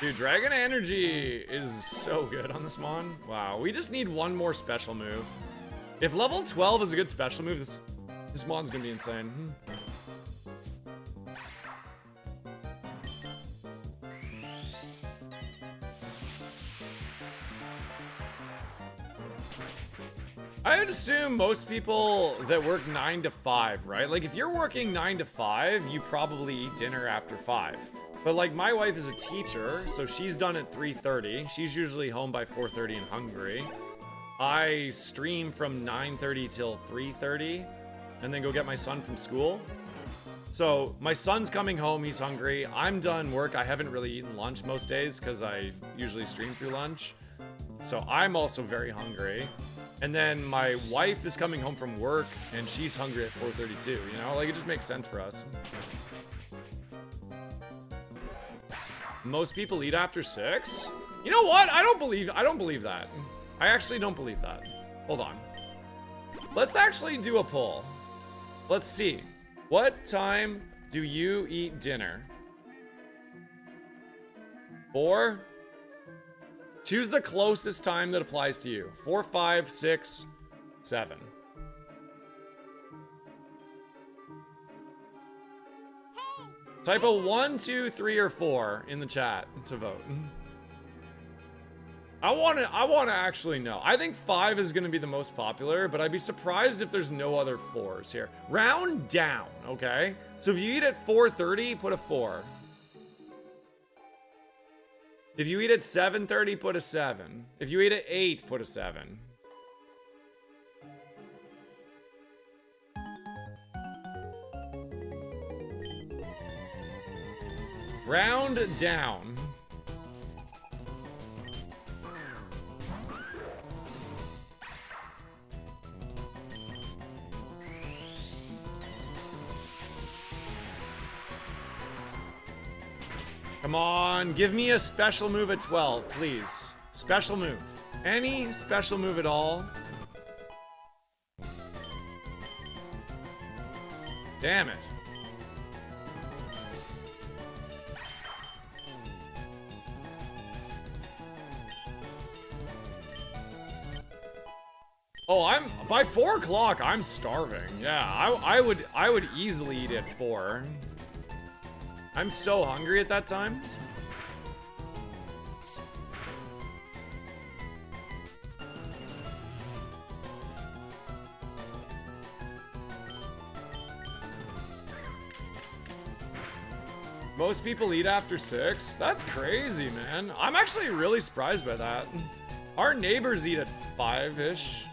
Speaker 2: Dude, Dragon Energy is so good on this mon. Wow, we just need one more special move. If level 12 is a good special move, this mon's gonna be insane. I would assume most people that work 9 to 5, right? Like if you're working 9 to 5, you probably eat dinner after 5. But like my wife is a teacher, so she's done at 3:30. She's usually home by 4:30 and hungry. I stream from 9:30 till 3:30 and then go get my son from school. So my son's coming home, he's hungry. I'm done work. I haven't really eaten lunch most days because I usually stream through lunch. So I'm also very hungry. And then my wife is coming home from work and she's hungry at 4:32, you know? Like it just makes sense for us. Most people eat after 6? You know what? I don't believe that. I actually don't believe that. Hold on. Let's actually do a poll. Let's see. What time do you eat dinner? 4? Choose the closest time that applies to you. 4, 5, 6, 7. Type a 1, 2, 3, or 4 in the chat to vote. I want to actually know. I think 5 is going to be the most popular, but I'd be surprised if there's no other 4s here. Round down, okay? So if you eat at 4:30, put a 4. If you eat at 7:30, put a 7. If you eat at 8, put a 7. Round down. Come on, give me a special move at 12, please. Special move. Any special move at all. Damn it. Oh, by 4 o'clock, I'm starving. Yeah, I would easily eat at 4. I'm so hungry at that time. Most people eat after 6? That's crazy, man. I'm actually really surprised by that. Our neighbors eat at 5-ish.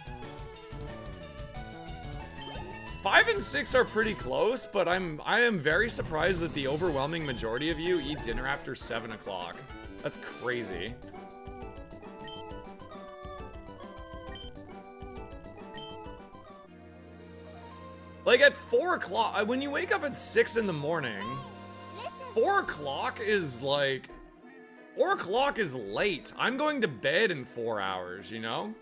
Speaker 2: 5 and 6 are pretty close, but I am very surprised that the overwhelming majority of you eat dinner after 7 o'clock. That's crazy. Like at 4 o'clock, when you wake up at 6 in the morning, 4 o'clock is like, 4 o'clock is late. I'm going to bed in 4 hours, you know?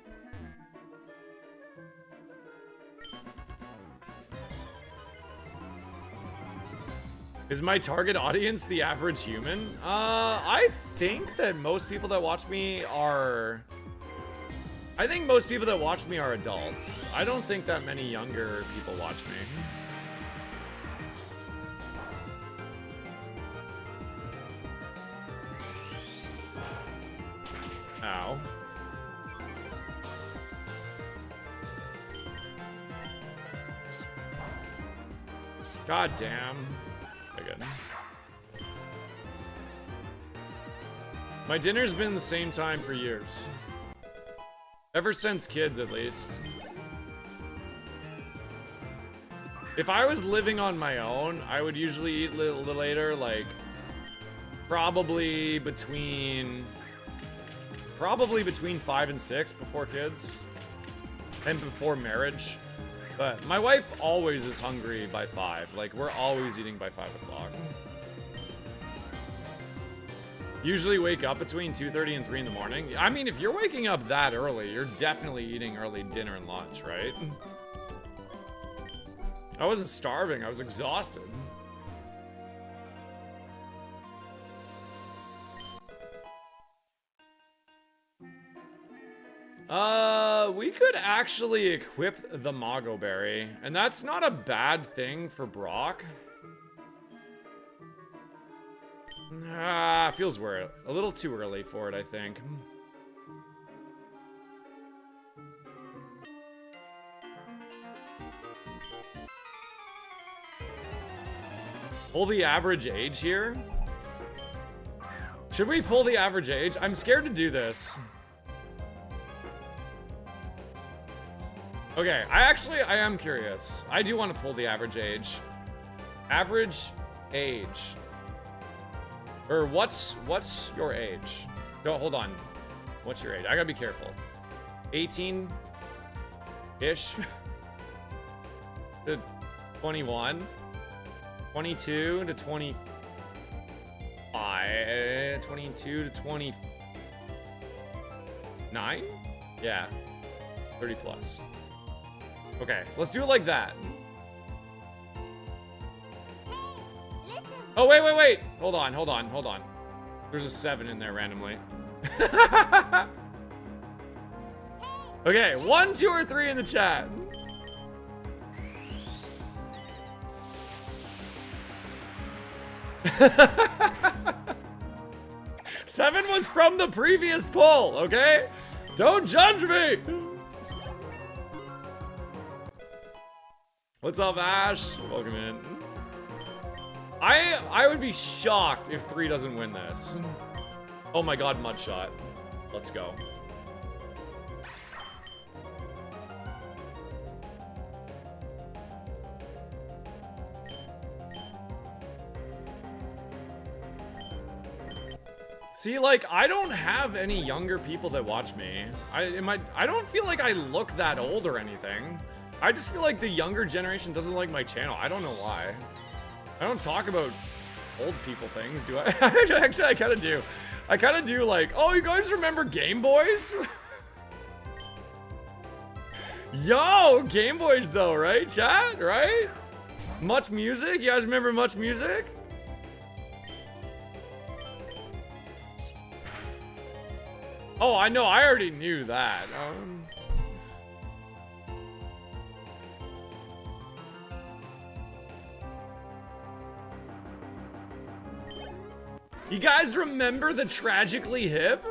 Speaker 2: Is my target audience the average human? I think that most people that watch me are... I think most people that watch me are adults. I don't think that many younger people watch me. Ow. God damn. Good. My dinner's been the same time for years. Ever since kids, at least. If I was living on my own, I would usually eat a little later, like probably between 5 and 6 before kids and before marriage. But my wife always is hungry by 5. Like, we're always eating by 5 o'clock. Usually wake up between 2:30 and 3 in the morning. I mean, if you're waking up that early, you're definitely eating early dinner and lunch, right? I wasn't starving, I was exhausted. We could actually equip the Mago Berry, and that's not a bad thing for Brock. Feels weird. A little too early for it, I think. Pull the average age here? Should we pull the average age? I'm scared to do this. Okay, I am curious. I do want to pull the average age. Average age. Or what's your age? No, hold on. What's your age? I gotta be careful. 18-ish to 21. 22 to 25. 22 to 29? Yeah. 30 plus. Okay, let's do it like that. Oh, wait. Hold on. There's a 7 in there randomly. Okay, 1, 2, or 3 in the chat. Seven was from the previous poll, okay? Don't judge me! What's up, Ash? Welcome in. I would be shocked if 3 doesn't win this. Oh my god, Mudshot. Let's go. See, like, I don't have any younger people that watch me. I don't feel like I look that old or anything. I just feel like the younger generation doesn't like my channel. I don't know why. I don't talk about old people things, do I? Actually, I kind of do. I kind of do, like, oh, you guys remember Game Boys? Yo, Game Boys though, right, chat? Right? Much Music? You guys remember Much Music? Oh, I know. I already knew that. You guys remember the Tragically Hip?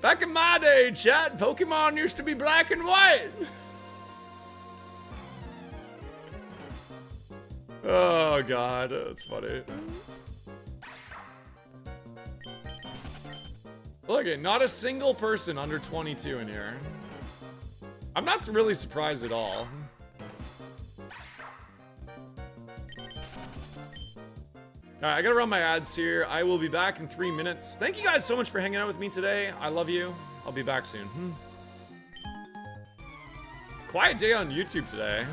Speaker 2: Back in my day, chat, Pokemon used to be black and white. Oh god, that's funny. Look at not a single person under 22 in here. I'm not really surprised at all. Alright, I gotta run my ads here. I will be back in 3 minutes. Thank you guys so much for hanging out with me today. I love you. I'll be back soon. Quiet day on YouTube today.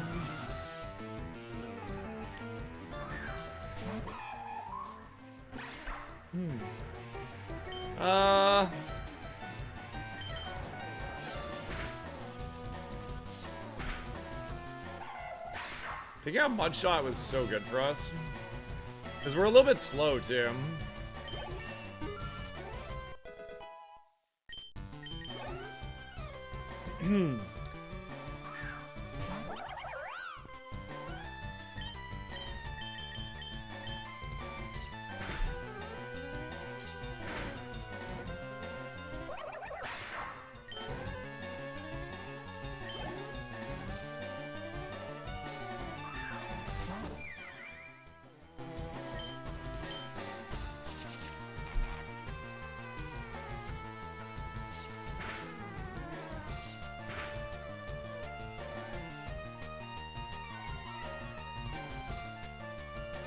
Speaker 2: Picking out Mudshot was so good for us. Because we're a little bit slow, too.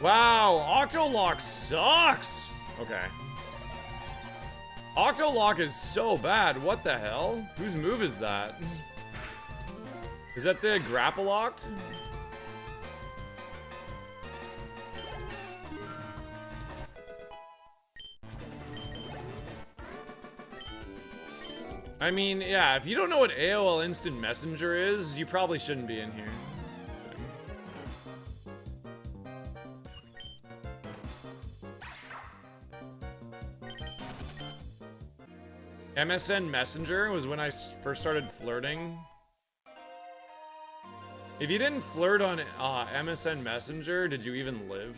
Speaker 2: Wow, Octolock sucks! Okay. Octolock is so bad. What the hell? Whose move is that? Is that the Grapple-Locked? I mean, yeah, if you don't know what AOL Instant Messenger is, you probably shouldn't be in here. MSN Messenger was when I first started flirting. If you didn't flirt on MSN Messenger, did you even live?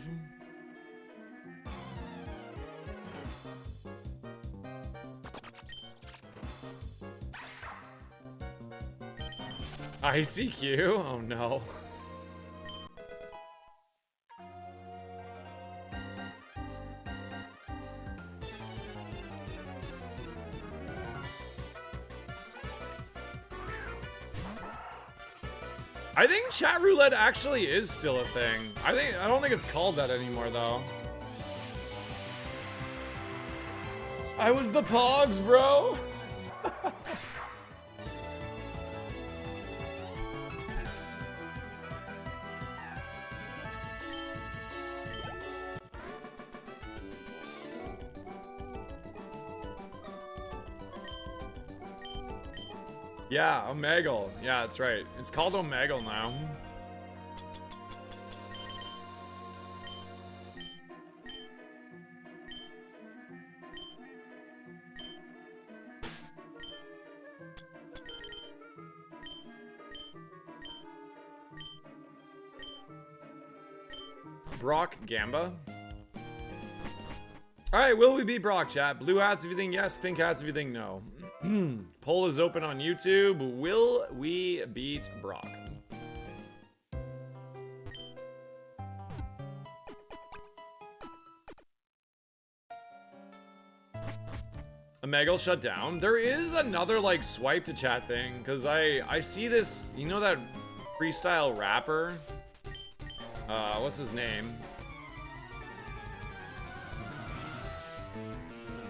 Speaker 2: ICQ? Oh no. I think chat roulette actually is still a thing. I don't think it's called that anymore though. I was the Pogs, bro. Yeah, Omegle. Yeah, that's right. It's called Omegle now. Brock Gamba. Alright, will we beat Brock, chat? Blue hats if you think yes, pink hats if you think no. Poll is open on YouTube. Will we beat Brock? Omegle shut down. There is another like swipe to chat thing because I see this. You know that freestyle rapper? What's his name?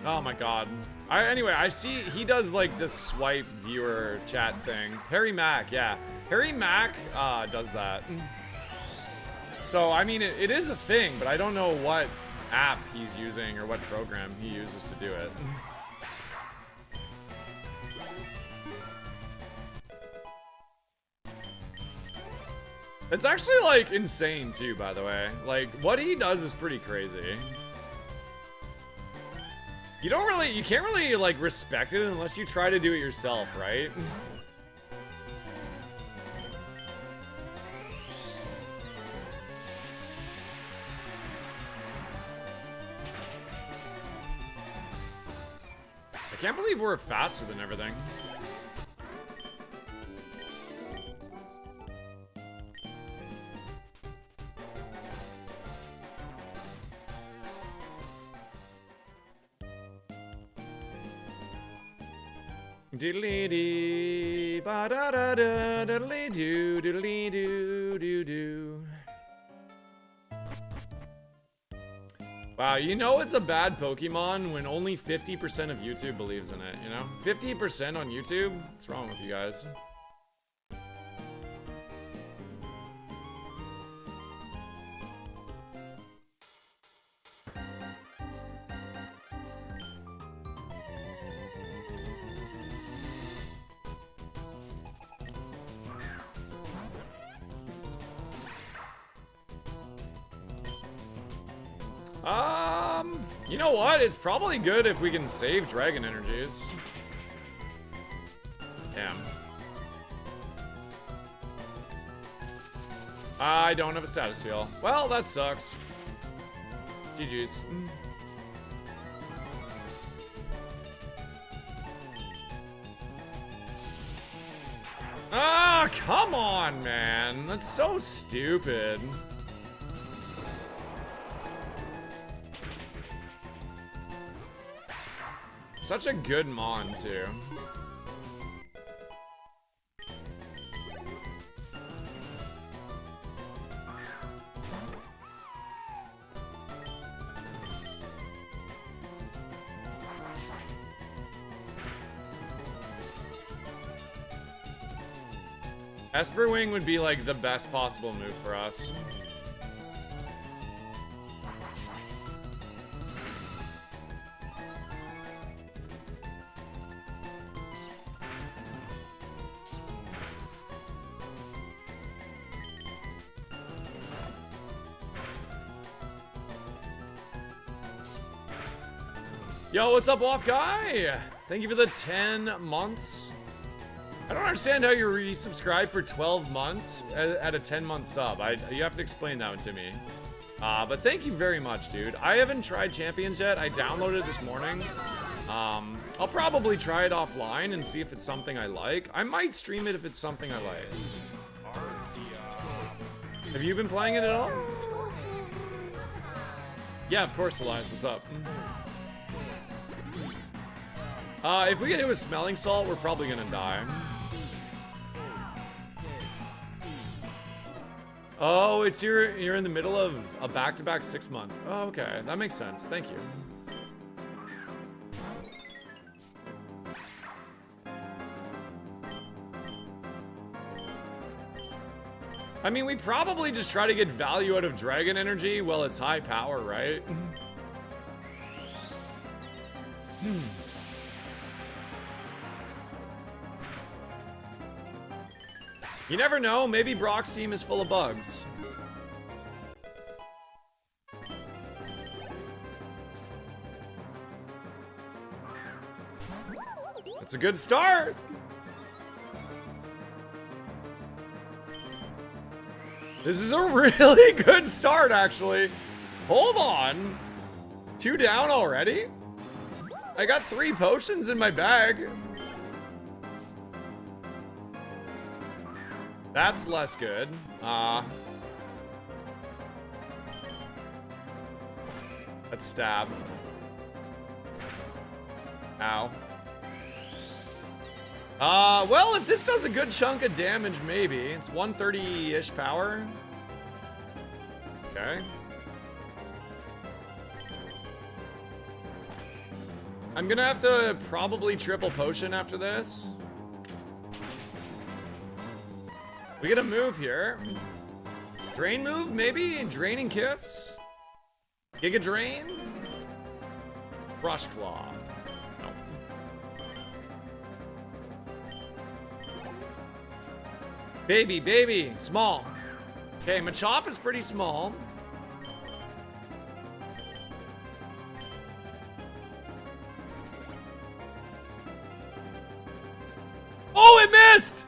Speaker 2: Oh my god. Anyway, I see he does like this swipe viewer chat thing. Harry Mack, yeah. Harry Mack does that. So, I mean, it is a thing, but I don't know what app he's using or what program he uses to do it. It's actually like insane too, by the way. Like, what he does is pretty crazy. You can't really like respect it unless you try to do it yourself, right? I can't believe we're faster than everything. Diddly dee, ba da da da, diddly doo, diddly doo, doo doo. Wow, you know it's a bad Pokemon when only 50% of YouTube believes in it, you know? 50% on YouTube? What's wrong with you guys? You know what? It's probably good if we can save Dragon Energies. Damn. I don't have a status heal. Well, that sucks. GG's. Ah, come on, man. That's so stupid. Such a good Mon, too. Esper Wing would be like the best possible move for us. Yo, what's up, Off Guy? Thank you for the 10 months. I don't understand how you resubscribe for 12 months at a 10-month sub. You have to explain that one to me. But thank you very much, dude. I haven't tried Champions yet. I downloaded it this morning. I'll probably try it offline and see if it's something I like. I might stream it if it's something I like. Have you been playing it at all? Yeah, of course, Elias. What's up? If we get hit with smelling salt, we're probably gonna die. Oh, it's you're in the middle of a back-to-back 6-month. Oh, okay, that makes sense. Thank you. I mean, we probably just try to get value out of dragon energy while it's high power, right? You never know, maybe Brock's team is full of bugs. That's a good start. This is a really good start, actually. Hold on. 2 down already? I got 3 potions in my bag. That's less good. Let's stab. Ow. Well, if this does a good chunk of damage, maybe. It's 130-ish power. Okay. I'm gonna have to probably triple potion after this. We get a move here. Drain move, maybe? Draining Kiss? Giga Drain? Brush Claw. No. Baby, small. Okay, Machop is pretty small. Oh, it missed!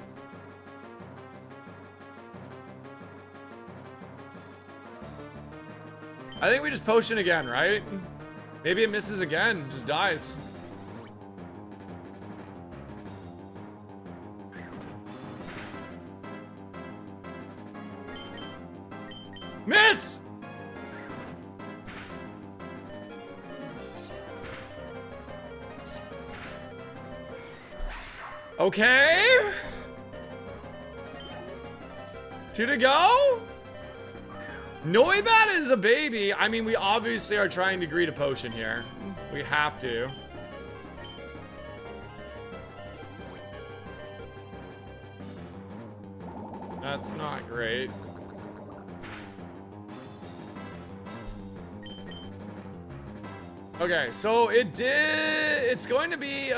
Speaker 2: I think we just potion again, right? Maybe it misses again, just dies. Miss! Okay. 2 to go? Noibat is a baby. I mean, we obviously are trying to greet a potion here. We have to. That's not great. Okay, so it's going to be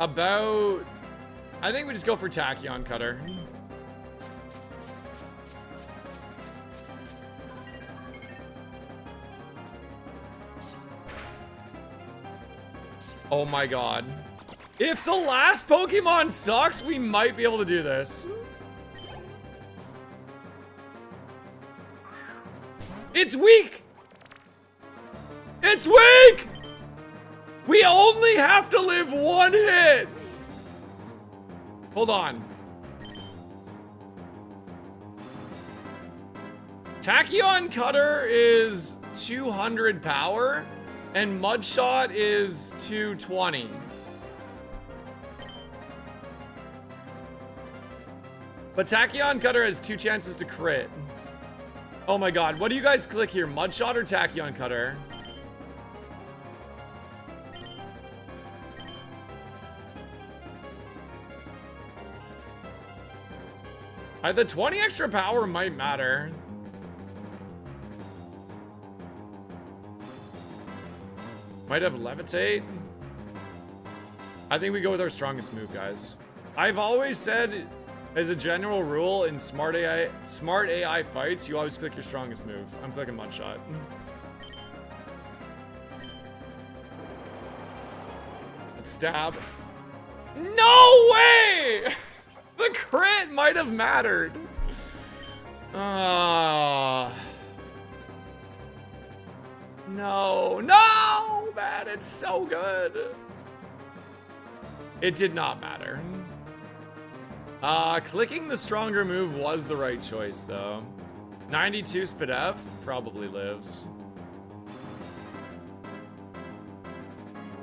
Speaker 2: about, I think we just go for Tachyon Cutter. Oh my god. If the last Pokemon sucks, we might be able to do this. It's weak! It's weak! We only have to live 1 hit! Hold on. Tachyon Cutter is 200 power, and Mudshot is 220. But Tachyon Cutter has 2 chances to crit. Oh my god, what do you guys click here? Mudshot or Tachyon Cutter? The 20 extra power might matter. Might have levitate. I think we go with our strongest move, guys. I've always said, as a general rule, in smart AI fights, you always click your strongest move. I'm clicking Mudshot. Let's stab. No way! The crit might have mattered. No, man, it's so good. It did not matter. Clicking the stronger move was the right choice, though. 92 Spadef probably lives.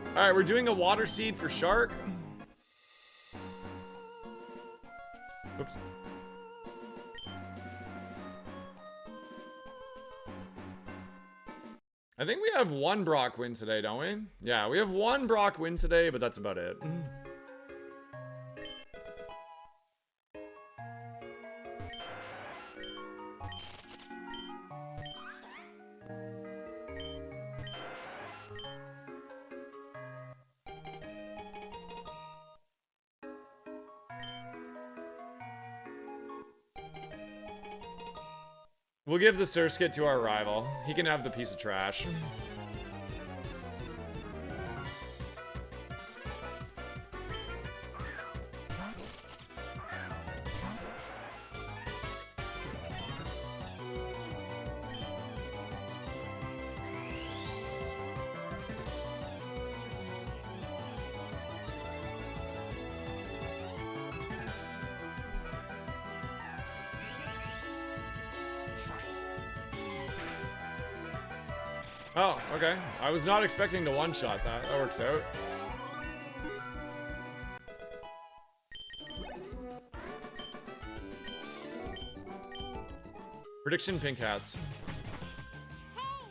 Speaker 2: All right, we're doing a water seed for Shark. Oops. I think we have one Brock win today, don't we? Yeah, we have one Brock win today, but that's about it. We'll give the Surskit to our rival. He can have the piece of trash. Oh, okay. I was not expecting to one-shot that. That works out. Prediction Pink Hats.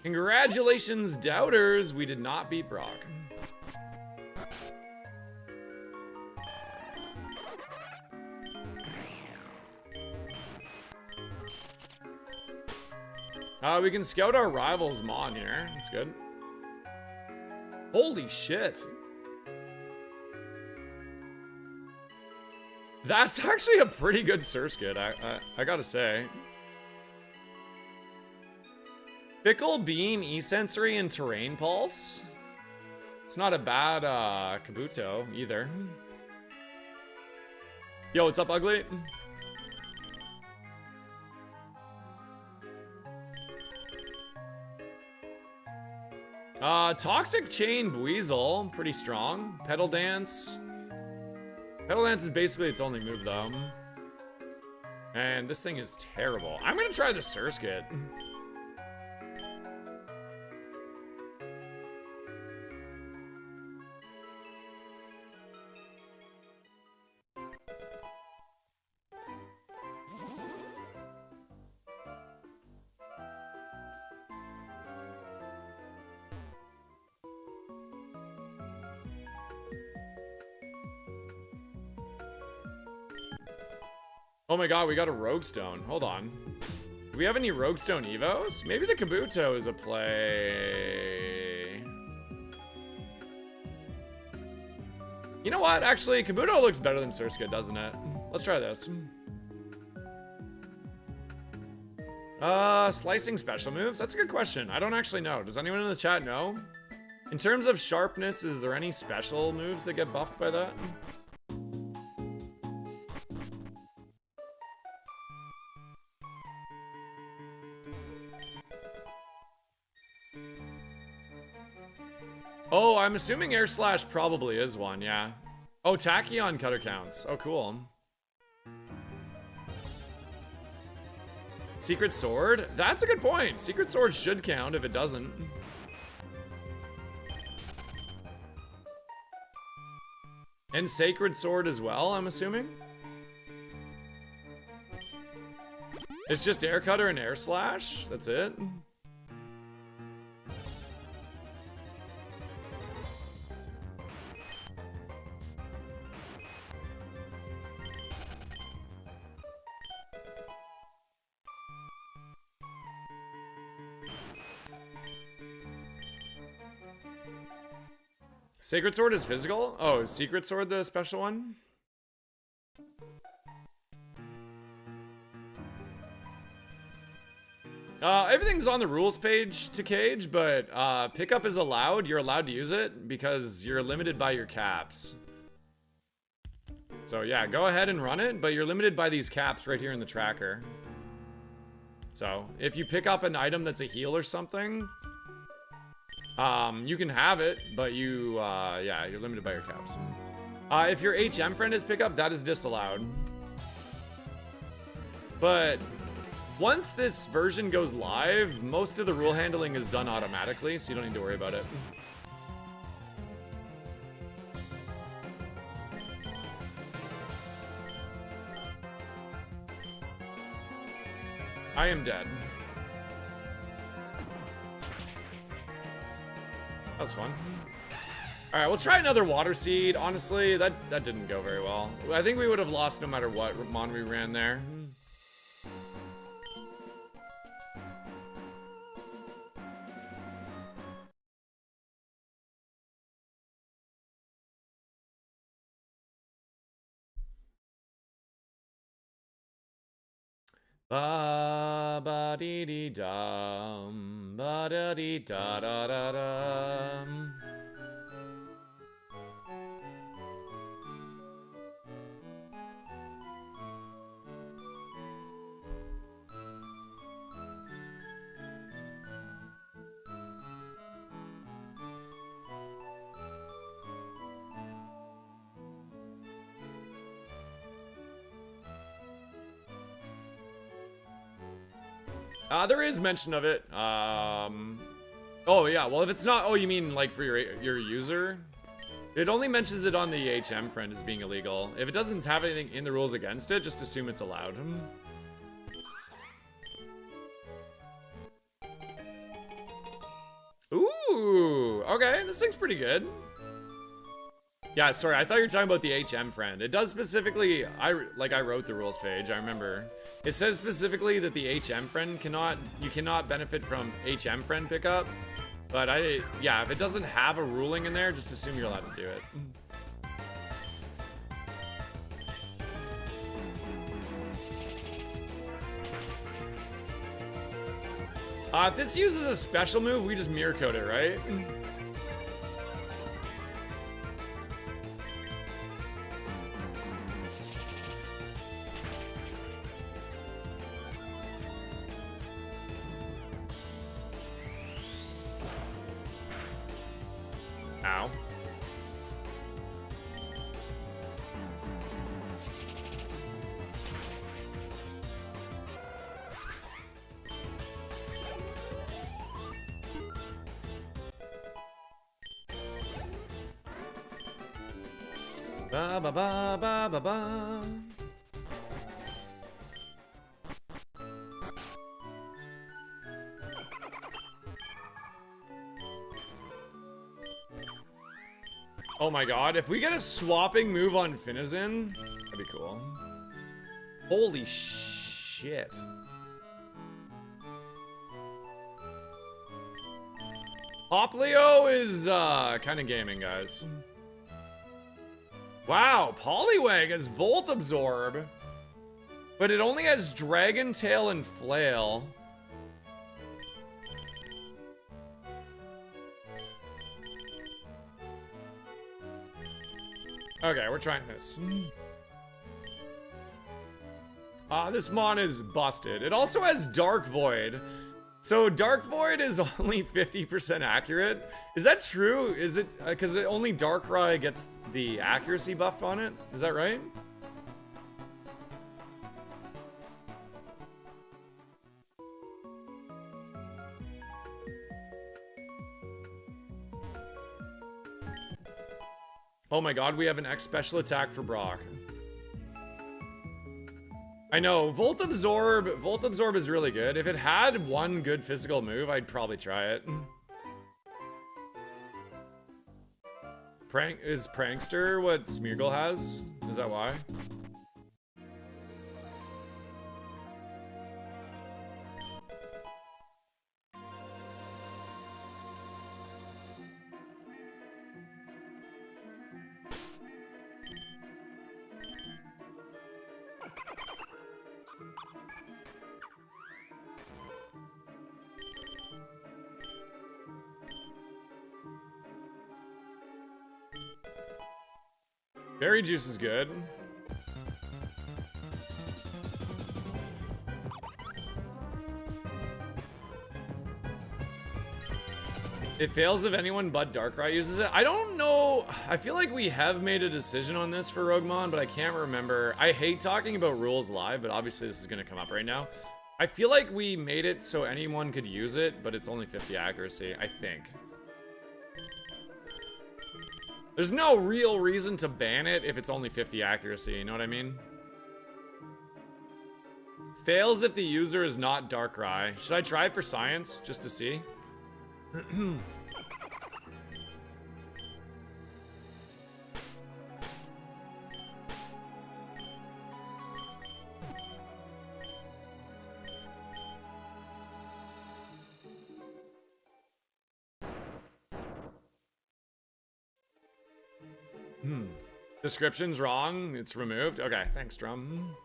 Speaker 2: Congratulations, doubters. We did not beat Brock. We can scout our rival's Mon here. That's good. Holy shit. That's actually a pretty good Surskit, I gotta say. Fickle Beam, E-Sensory, and Terrain Pulse. It's not a bad Kabuto either. Yo, what's up, Ugly? Toxic Chain Buizel, pretty strong. Pedal Dance. Pedal Dance is basically its only move, though. And this thing is terrible. I'm gonna try the Surskit. Oh my god, we got a Rogue Stone. Hold on. Do we have any Rogue Stone Evos? Maybe the Kabuto is a play. You know what? Actually, Kabuto looks better than Surskit, doesn't it? Let's try this. Slicing special moves? That's a good question. I don't actually know. Does anyone in the chat know? In terms of sharpness, is there any special moves that get buffed by that? Oh, I'm assuming Air Slash probably is one, yeah. Oh, Tachyon Cutter counts. Oh, cool. Secret Sword? That's a good point. Secret Sword should count if it doesn't. And Sacred Sword as well, I'm assuming? It's just Air Cutter and Air Slash? That's it? Sacred Sword is physical? Oh, is Secret Sword the special one? Everything's on the rules page to cage, but pickup is allowed. You're allowed to use it because you're limited by your caps. So yeah, go ahead and run it, but you're limited by these caps right here in the tracker. So if you pick up an item that's a heal or something, you can have it, but yeah, you're limited by your caps. If your HM friend is pickup, that is disallowed. But once this version goes live, most of the rule handling is done automatically, so you don't need to worry about it. I am dead. That was fun. Alright, we'll try another water seed. Honestly, that didn't go very well. I think we would have lost no matter what mon we ran there. Ba ba dee dee dum, ba da dee da da da dum. There is mention of it. Oh yeah, well if it's not, oh you mean like for your user? It only mentions it on the HM friend as being illegal. If it doesn't have anything in the rules against it, just assume it's allowed. Ooh, okay, this thing's pretty good. Yeah, sorry, I thought you were talking about the HM friend. It does specifically, I wrote the rules page, I remember. It says specifically that the HM friend you cannot benefit from HM friend pickup. But yeah, if it doesn't have a ruling in there, just assume you're allowed to do it. If this uses a special move, we just mirror code it, right? Ow. Ba ba ba ba ba ba. Oh my god, if we get a swapping move on Finizen, that'd be cool. Holy shit. Poplio is kind of gaming, guys. Wow, Poliwag has Volt Absorb, but it only has Dragon Tail and Flail. Okay, we're trying this. This mon is busted. It also has Dark Void. So Dark Void is only 50% accurate. Is that true? Is it, because only Darkrai gets the accuracy buff on it? Is that right? Oh my god, we have an X special attack for Brock. I know, Volt Absorb is really good. If it had one good physical move, I'd probably try it. Is Prankster what Smeargle has? Is that why? Berry juice is good. It fails if anyone but Darkrai uses it. I don't know. I feel like we have made a decision on this for Roguemon, but I can't remember. I hate talking about rules live, but obviously this is going to come up right now. I feel like we made it so anyone could use it, but it's only 50 accuracy, I think. There's no real reason to ban it if it's only 50 accuracy, you know what I mean? Fails if the user is not Darkrai. Should I try it for science, just to see? Description's wrong. It's removed. Okay, thanks, Drum.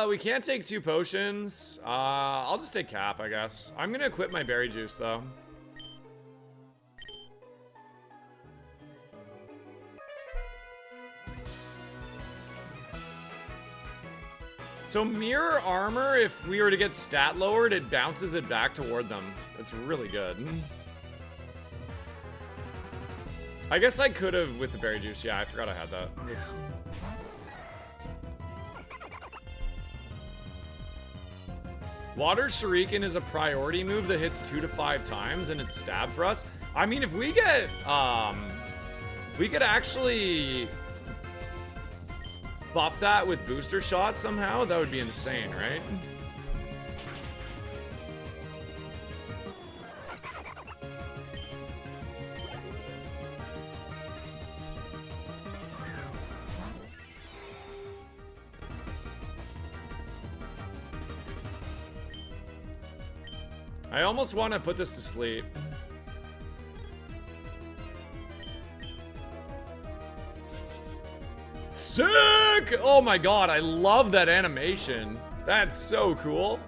Speaker 2: We can't take 2 potions. I'll just take Cap, I guess. I'm gonna equip my berry juice, though. So mirror armor, if we were to get stat lowered, it bounces it back toward them. It's really good. I guess I could have with the berry juice. Yeah, I forgot I had that. Oops. Water Shuriken is a priority move that hits 2 to 5 times and it's stab for us. I mean, if we get, we could actually buff that with booster shot somehow. That would be insane, right? I almost want to put this to sleep. Sick! Oh my god, I love that animation. That's so cool.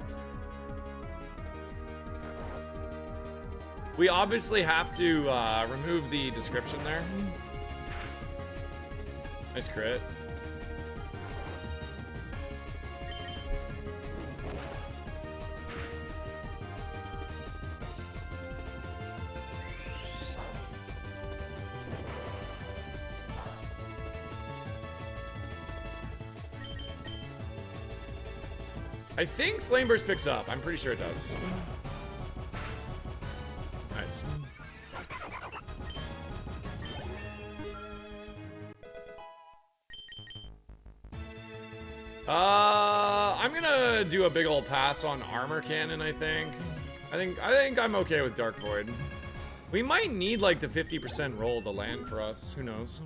Speaker 2: We obviously have to remove the description there. Nice crit. I think Flame Burst picks up. I'm pretty sure it does. Nice. I'm gonna do a big old pass on Armor Cannon, I think. I think I'm okay with Dark Void. We might need like the 50% roll to land for us. Who knows?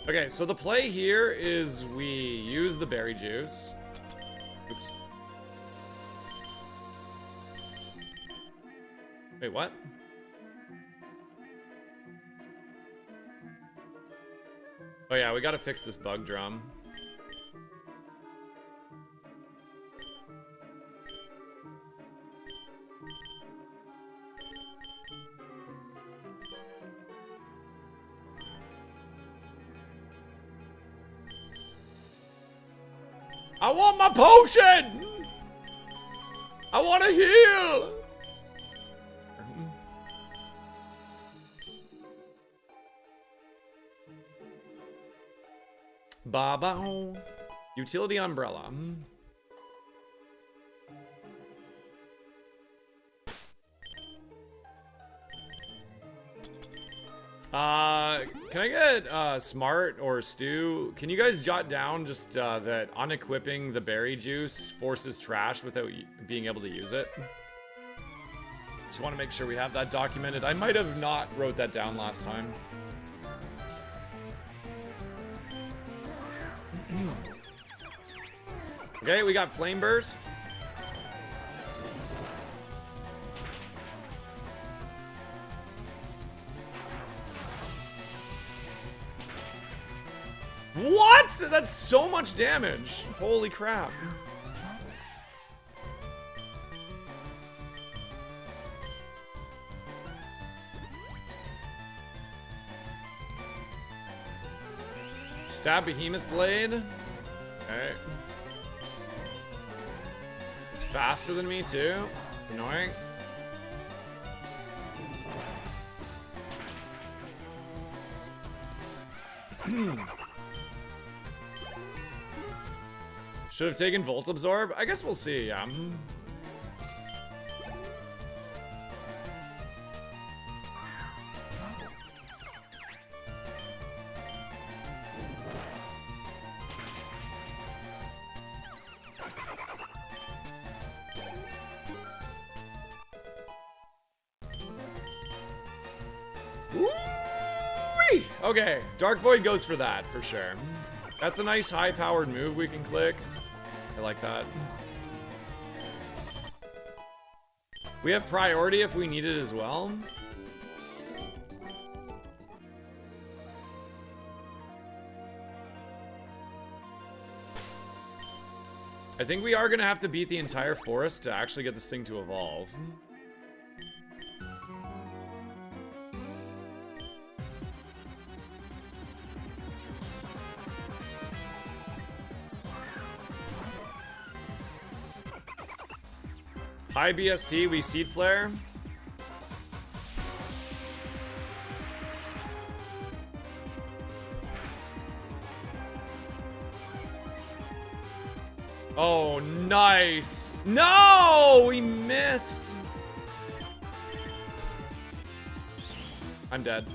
Speaker 2: Okay, so the play here is we use the berry juice. Oops. Wait, what? Oh yeah, we gotta fix this bug drum. I want my potion! I want to heal! Baba. Utility umbrella. Can I get Smart or Stu? Can you guys jot down just that unequipping the berry juice forces trash without being able to use it? Just want to make sure we have that documented. I might have not wrote that down last time. Okay, we got Flame Burst. What? That's so much damage. Holy crap. Stab Behemoth Blade. Okay. It's faster than me too. It's annoying. Should have taken Volt Absorb. I guess we'll see, yeah. Woo-wee! Okay, Dark Void goes for that, for sure. That's a nice high-powered move we can click. I like that. We have priority if we need it as well. I think we are gonna have to beat the entire forest to actually get this thing to evolve. High BST, we Seed Flare. Oh, nice. No, we missed. I'm dead.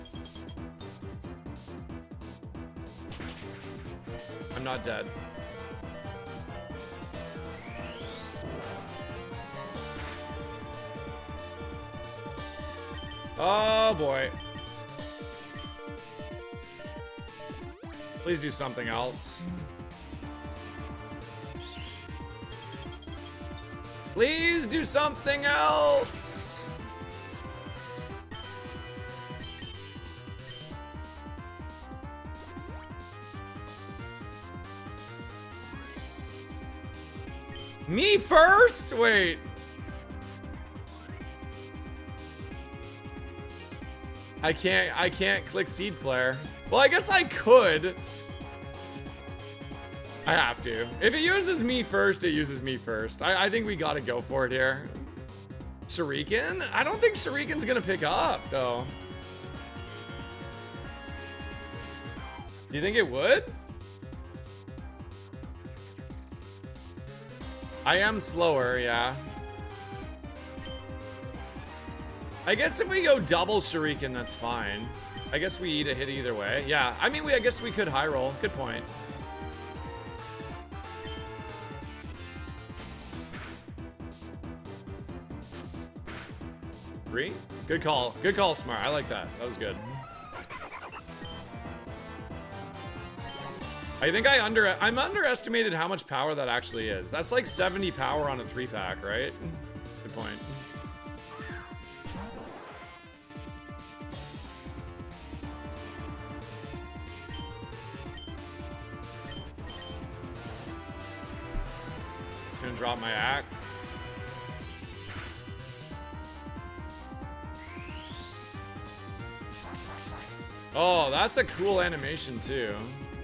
Speaker 2: I'm not dead. Oh boy. Please do something else. Please do something else. Me first? Wait. I can't click Seed Flare. Well, I guess I could. I have to. If it uses me first, it uses me first. I think we gotta go for it here. Shuriken? I don't think Shuriken's gonna pick up, though. Do you think it would? I am slower, yeah. I guess if we go double Shuriken, that's fine. I guess we eat a hit either way. Yeah, I mean, I guess we could high roll. Good point. Three? Good call. Good call, Smart. I like that. That was good. I think I'm underestimated how much power that actually is. That's like 70 power on a 3-pack, right? Good point. Just gonna drop my axe. Oh, that's a cool animation too.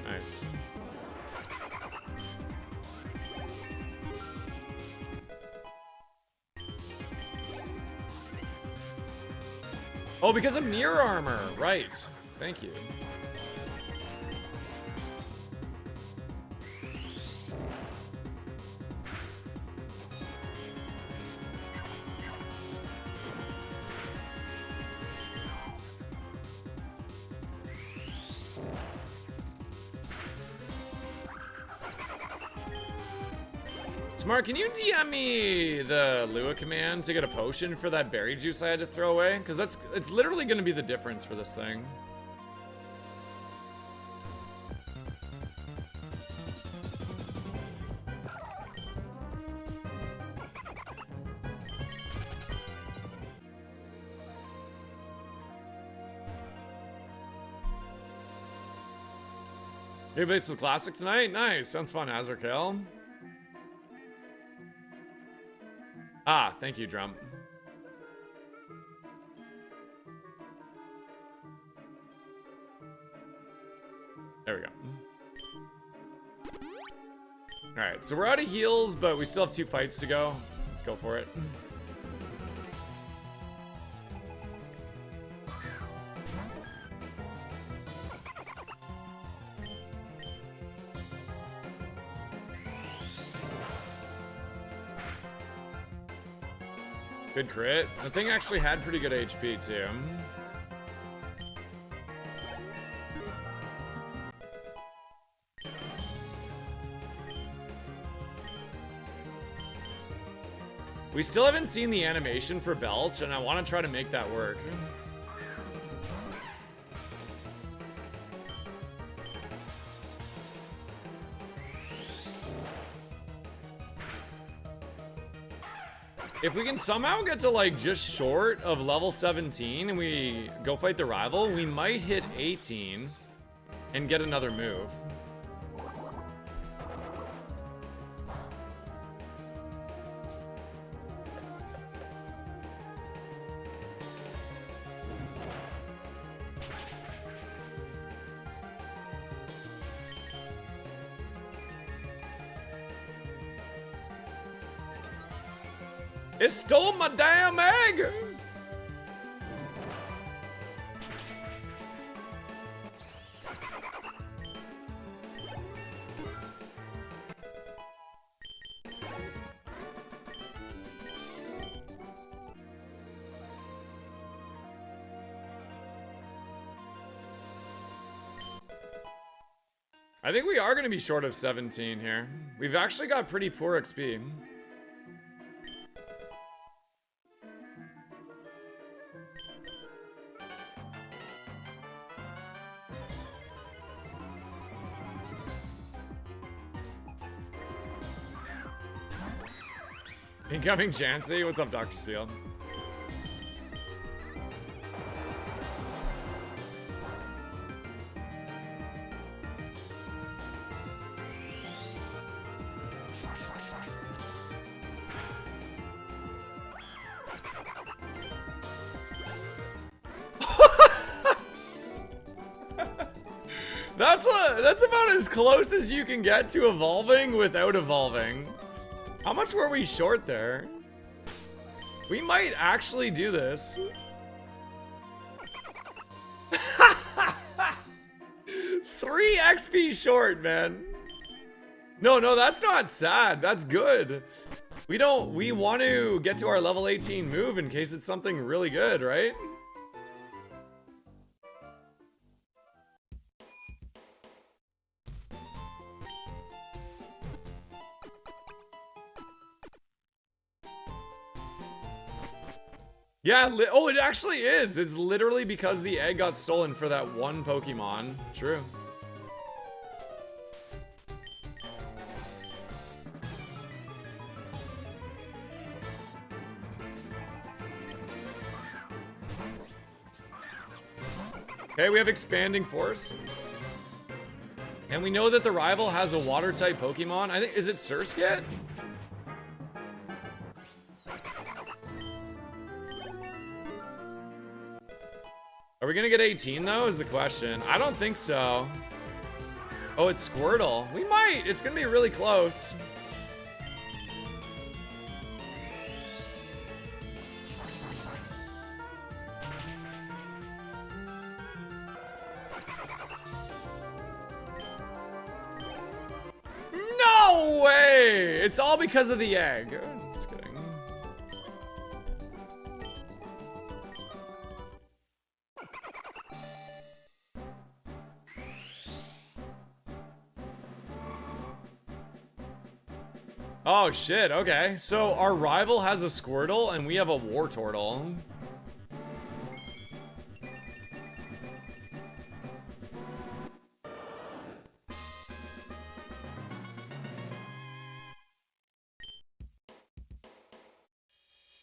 Speaker 2: Nice. Oh, because of mirror armor. Right. Thank you. Smart, can you DM me the Lua command to get a potion for that berry juice I had to throw away? Because it's literally going to be the difference for this thing. You played some classic tonight? Nice. Sounds fun, Azrael. Ah, thank you, Drum. There we go. Alright, so we're out of heals, but we still have 2 fights to go. Let's go for it. Good crit. The thing actually had pretty good HP too. We still haven't seen the animation for Belch, and I want to try to make that work. If we can somehow get to like just short of level 17 and we go fight the rival, we might hit 18 and get another move. It stole my damn egg! I think we are going to be short of 17 here. We've actually got pretty poor XP. Incoming Chansey. What's up, Dr. Seal? That's about as close as you can get to evolving without evolving. How much were we short there? We might actually do this. 3 XP short, man. No, that's not sad. That's good. We want to get to our level 18 move in case it's something really good, right? Yeah, oh, it actually is. It's literally because the egg got stolen for that one Pokemon. True. Okay, we have Expanding Force. And we know that the rival has a water-type Pokemon. I think, is it Surskit? Are we gonna get 18 though, is the question. I don't think so. Oh, it's Squirtle. We might. It's gonna be really close. No way! It's all because of the egg. Just kidding. Oh shit, okay. So our rival has a Squirtle and we have a Wartortle.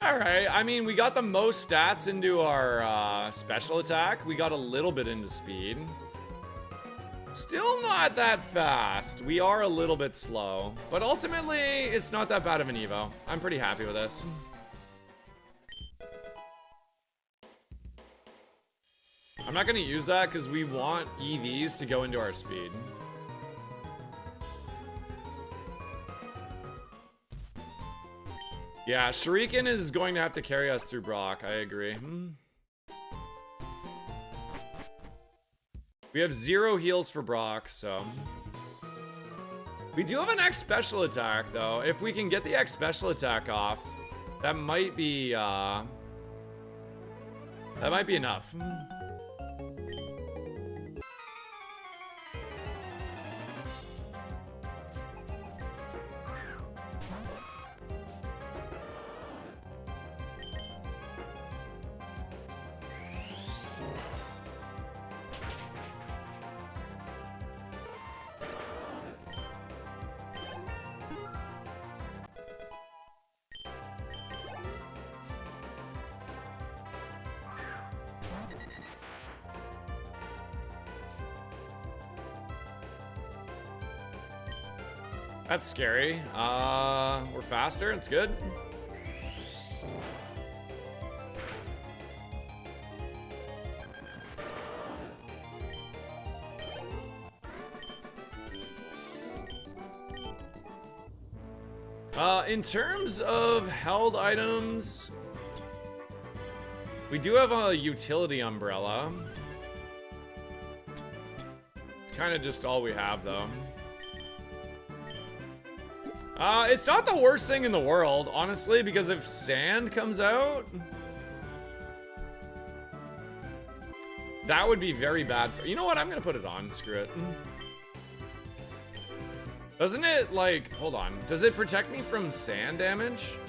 Speaker 2: Alright, I mean, we got the most stats into our special attack. We got a little bit into speed. Still not that fast. We are a little bit slow. But ultimately, it's not that bad of an Evo. I'm pretty happy with this. I'm not going to use that because we want EVs to go into our speed. Yeah, Shuriken is going to have to carry us through Brock. I agree. We have 0 heals for Brock, so... We do have an X special attack, though. If we can get the X special attack off, that might be enough. That's scary. We're faster. It's good. In terms of held items, we do have a utility umbrella. It's kind of just all we have, though. It's not the worst thing in the world, honestly, because if sand comes out, that would be very bad for— you know what? I'm gonna put it on. Screw it. Doesn't it, like, hold on. Does it protect me from sand damage?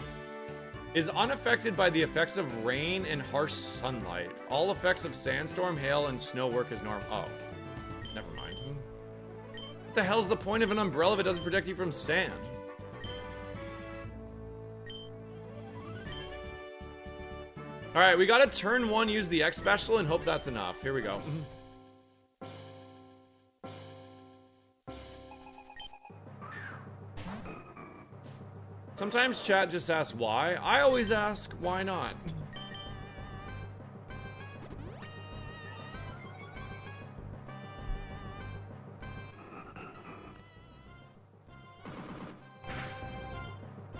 Speaker 2: Is unaffected by the effects of rain and harsh sunlight. All effects of sandstorm, hail, and snow work as normal. Oh, never mind. What the hell's the point of an umbrella if it doesn't protect you from sand? All right, we gotta turn 1, use the X special, and hope that's enough. Here we go. Sometimes chat just asks why. I always ask, why not?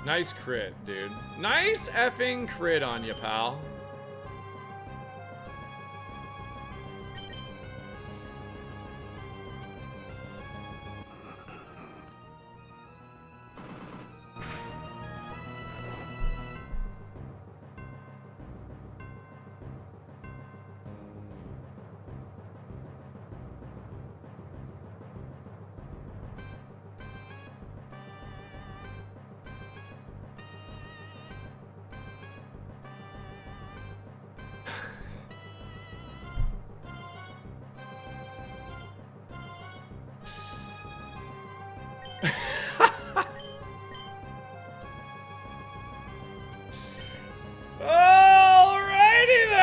Speaker 2: Nice crit, dude. Nice effing crit on you, pal. Alrighty then.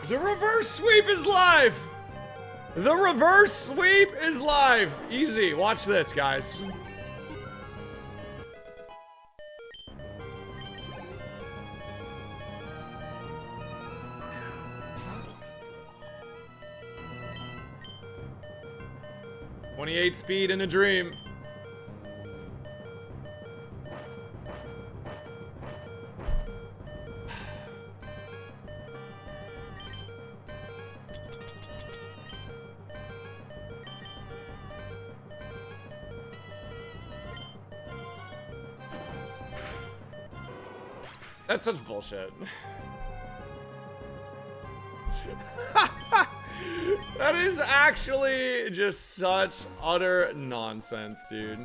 Speaker 2: The reverse sweep is live! The reverse sweep is live! Easy. Watch this, guys. .28 speed in a dream. That's such bullshit. That is actually just such utter nonsense, dude.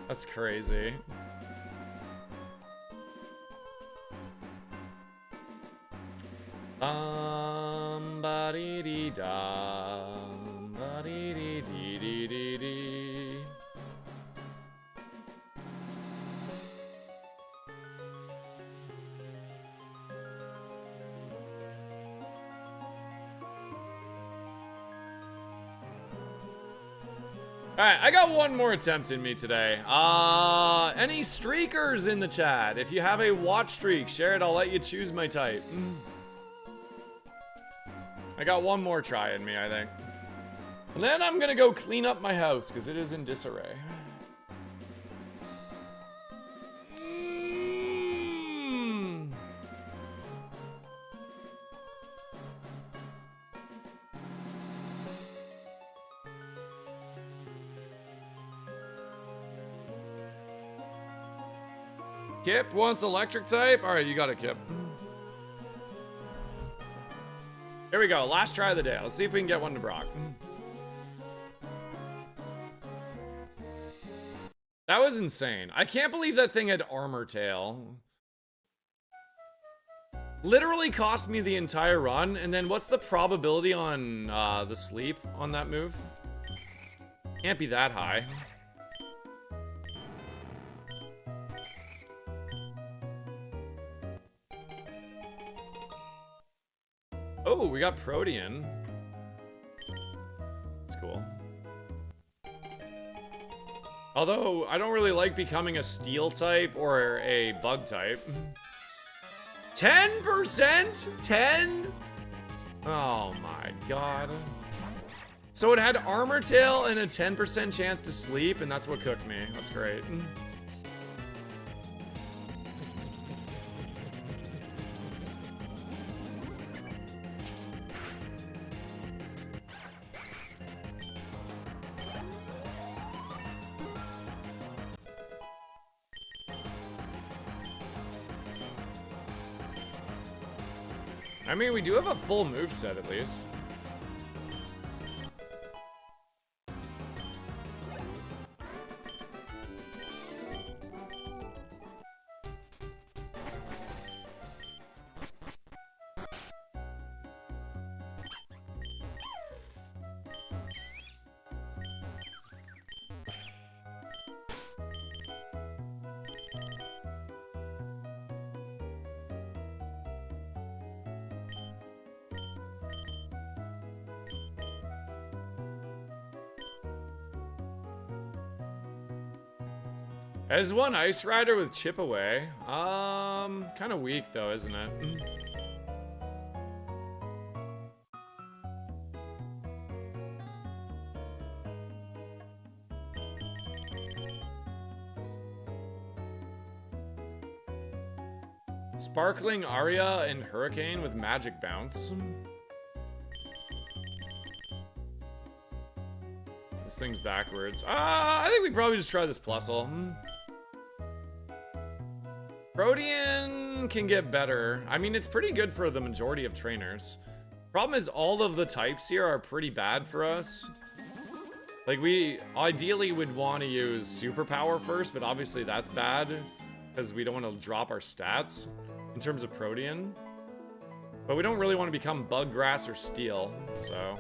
Speaker 2: That's crazy. Ba-dee-dee-da, ba-dee-dee-dee-dee-dee-dee. Alright, I got one more attempt in me today. Any streakers in the chat? If you have a watch streak, share it. I'll let you choose my type. I got one more try in me, I think. And then I'm gonna go clean up my house, because it is in disarray. Kip wants electric type? Alright, you got it, Kip. Here we go, last try of the day. Let's see if we can get one to Brock. That was insane. I can't believe that thing had armor tail. Literally cost me the entire run, and then what's the probability on the sleep on that move? Can't be that high. Oh, we got Protean. That's cool. Although, I don't really like becoming a steel type or a bug type. 10%? 10? Oh my god. So it had armor tail and a 10% chance to sleep, and that's what cooked me. That's great. I mean, we do have a full moveset at least. As one Ice Rider with Chip Away. Kind of weak though, isn't it? Sparkling Aria and Hurricane with Magic Bounce. This thing's backwards. I think we probably just try this Plusle. Protean can get better. I mean, it's pretty good for the majority of trainers. Problem is, all of the types here are pretty bad for us. Like, we ideally would want to use Superpower first, but obviously that's bad because we don't want to drop our stats in terms of Protean. But we don't really want to become Bug, Grass, or Steel, so...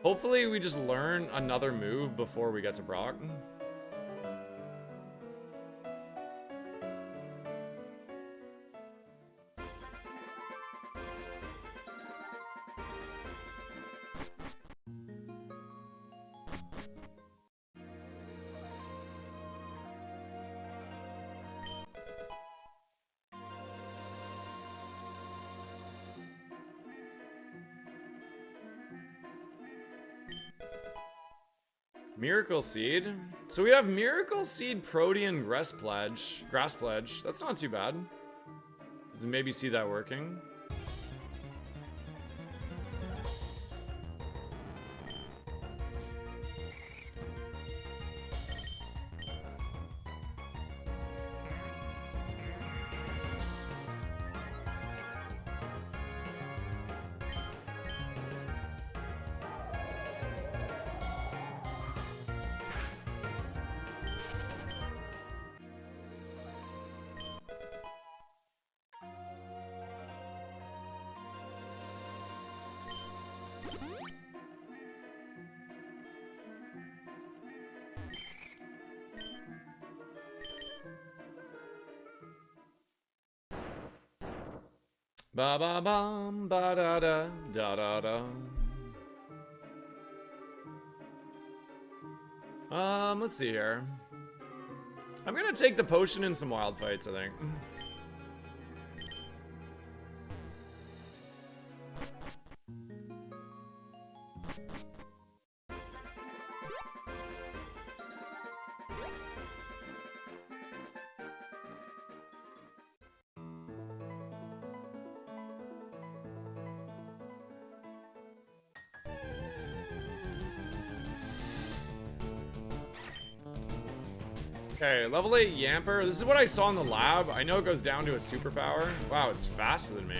Speaker 2: Hopefully we just learn another move before we get to Brock. Miracle Seed. So we have Miracle Seed, Protean, Grass Pledge. That's not too bad. Maybe see that working. Ba ba bum ba da da da da da. Let's see here. I'm gonna take the potion in some wild fights, I think. Okay, level 8 Yamper. This is what I saw in the lab. I know it goes down to a superpower. Wow, it's faster than me.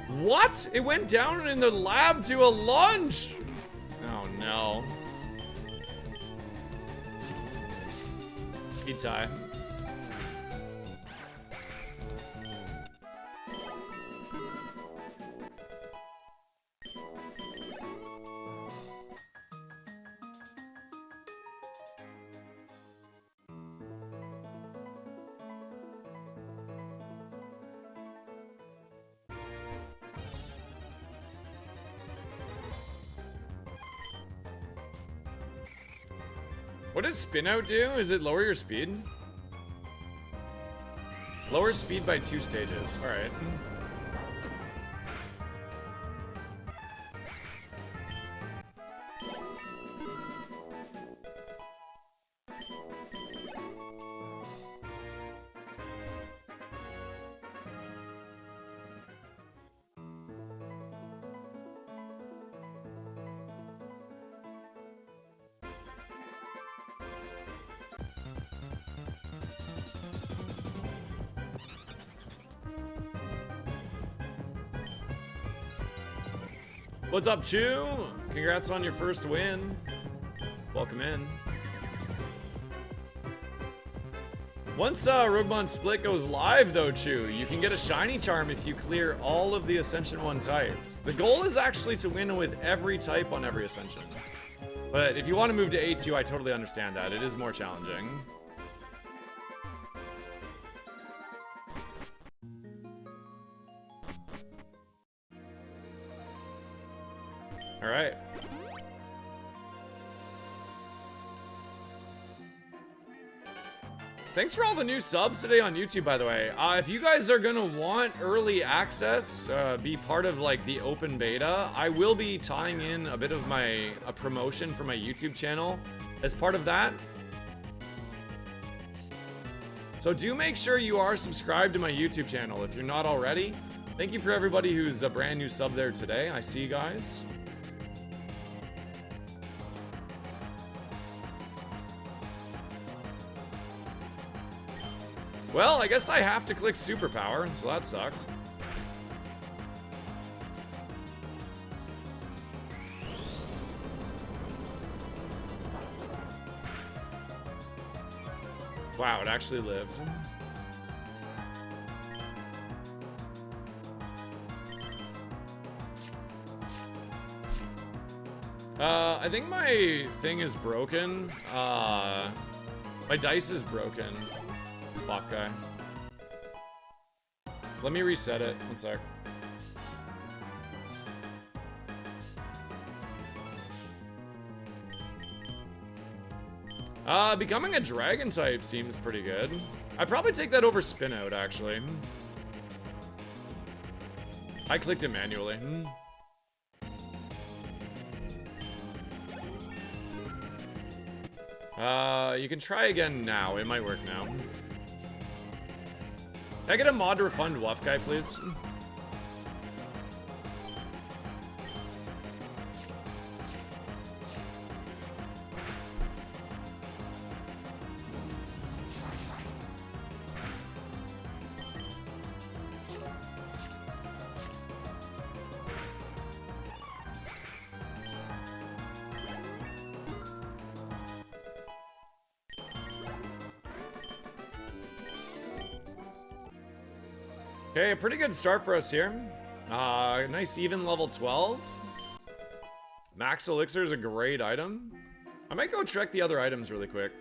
Speaker 2: What? It went down in the lab to a lunge! Oh no. Speed tie. What does spin out do? Is it lower your speed? Lower speed by 2 stages. Alright. What's up, Chew? Congrats on your first win. Welcome in. Once Roguemon Split goes live, though, Chew, you can get a shiny charm if you clear all of the Ascension 1 types. The goal is actually to win with every type on every Ascension. But if you want to move to A2, I totally understand that. It is more challenging. All right. Thanks for all the new subs today on YouTube, by the way. If you guys are gonna want early access, be part of like the open beta, I will be tying in a bit of a promotion for my YouTube channel as part of that. So do make sure you are subscribed to my YouTube channel if you're not already. Thank you for everybody who's a brand new sub there today. I see you guys. Well, I guess I have to click superpower, so that sucks. Wow, it actually lived. I think my thing is broken. My dice is broken. Off guy. Let me reset it. One sec. Becoming a dragon type seems pretty good. I'd probably take that over spin out, actually. I clicked it manually. You can try again now. It might work now. Can I get a mod to refund Wuff guy, please? Okay, a pretty good start for us here. Nice even level 12. Max Elixir is a great item. I might go check the other items really quick.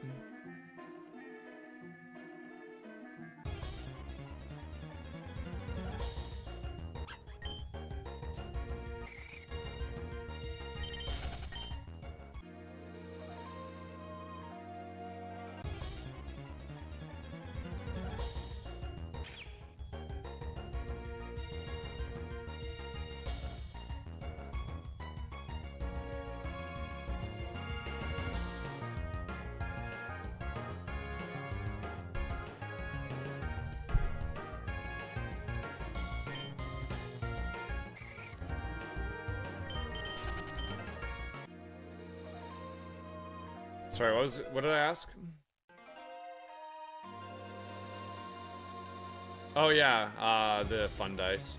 Speaker 2: Sorry, what did I ask? Oh yeah, the fun dice.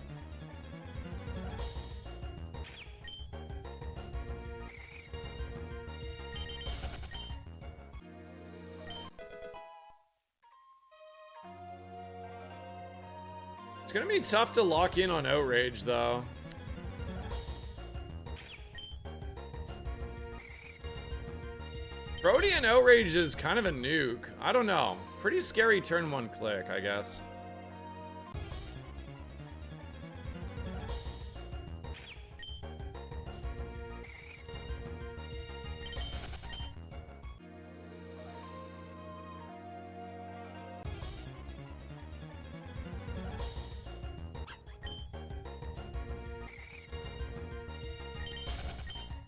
Speaker 2: It's gonna be tough to lock in on Outrage, though. Brody and Outrage is kind of a nuke. I don't know. Pretty scary turn 1 click, I guess.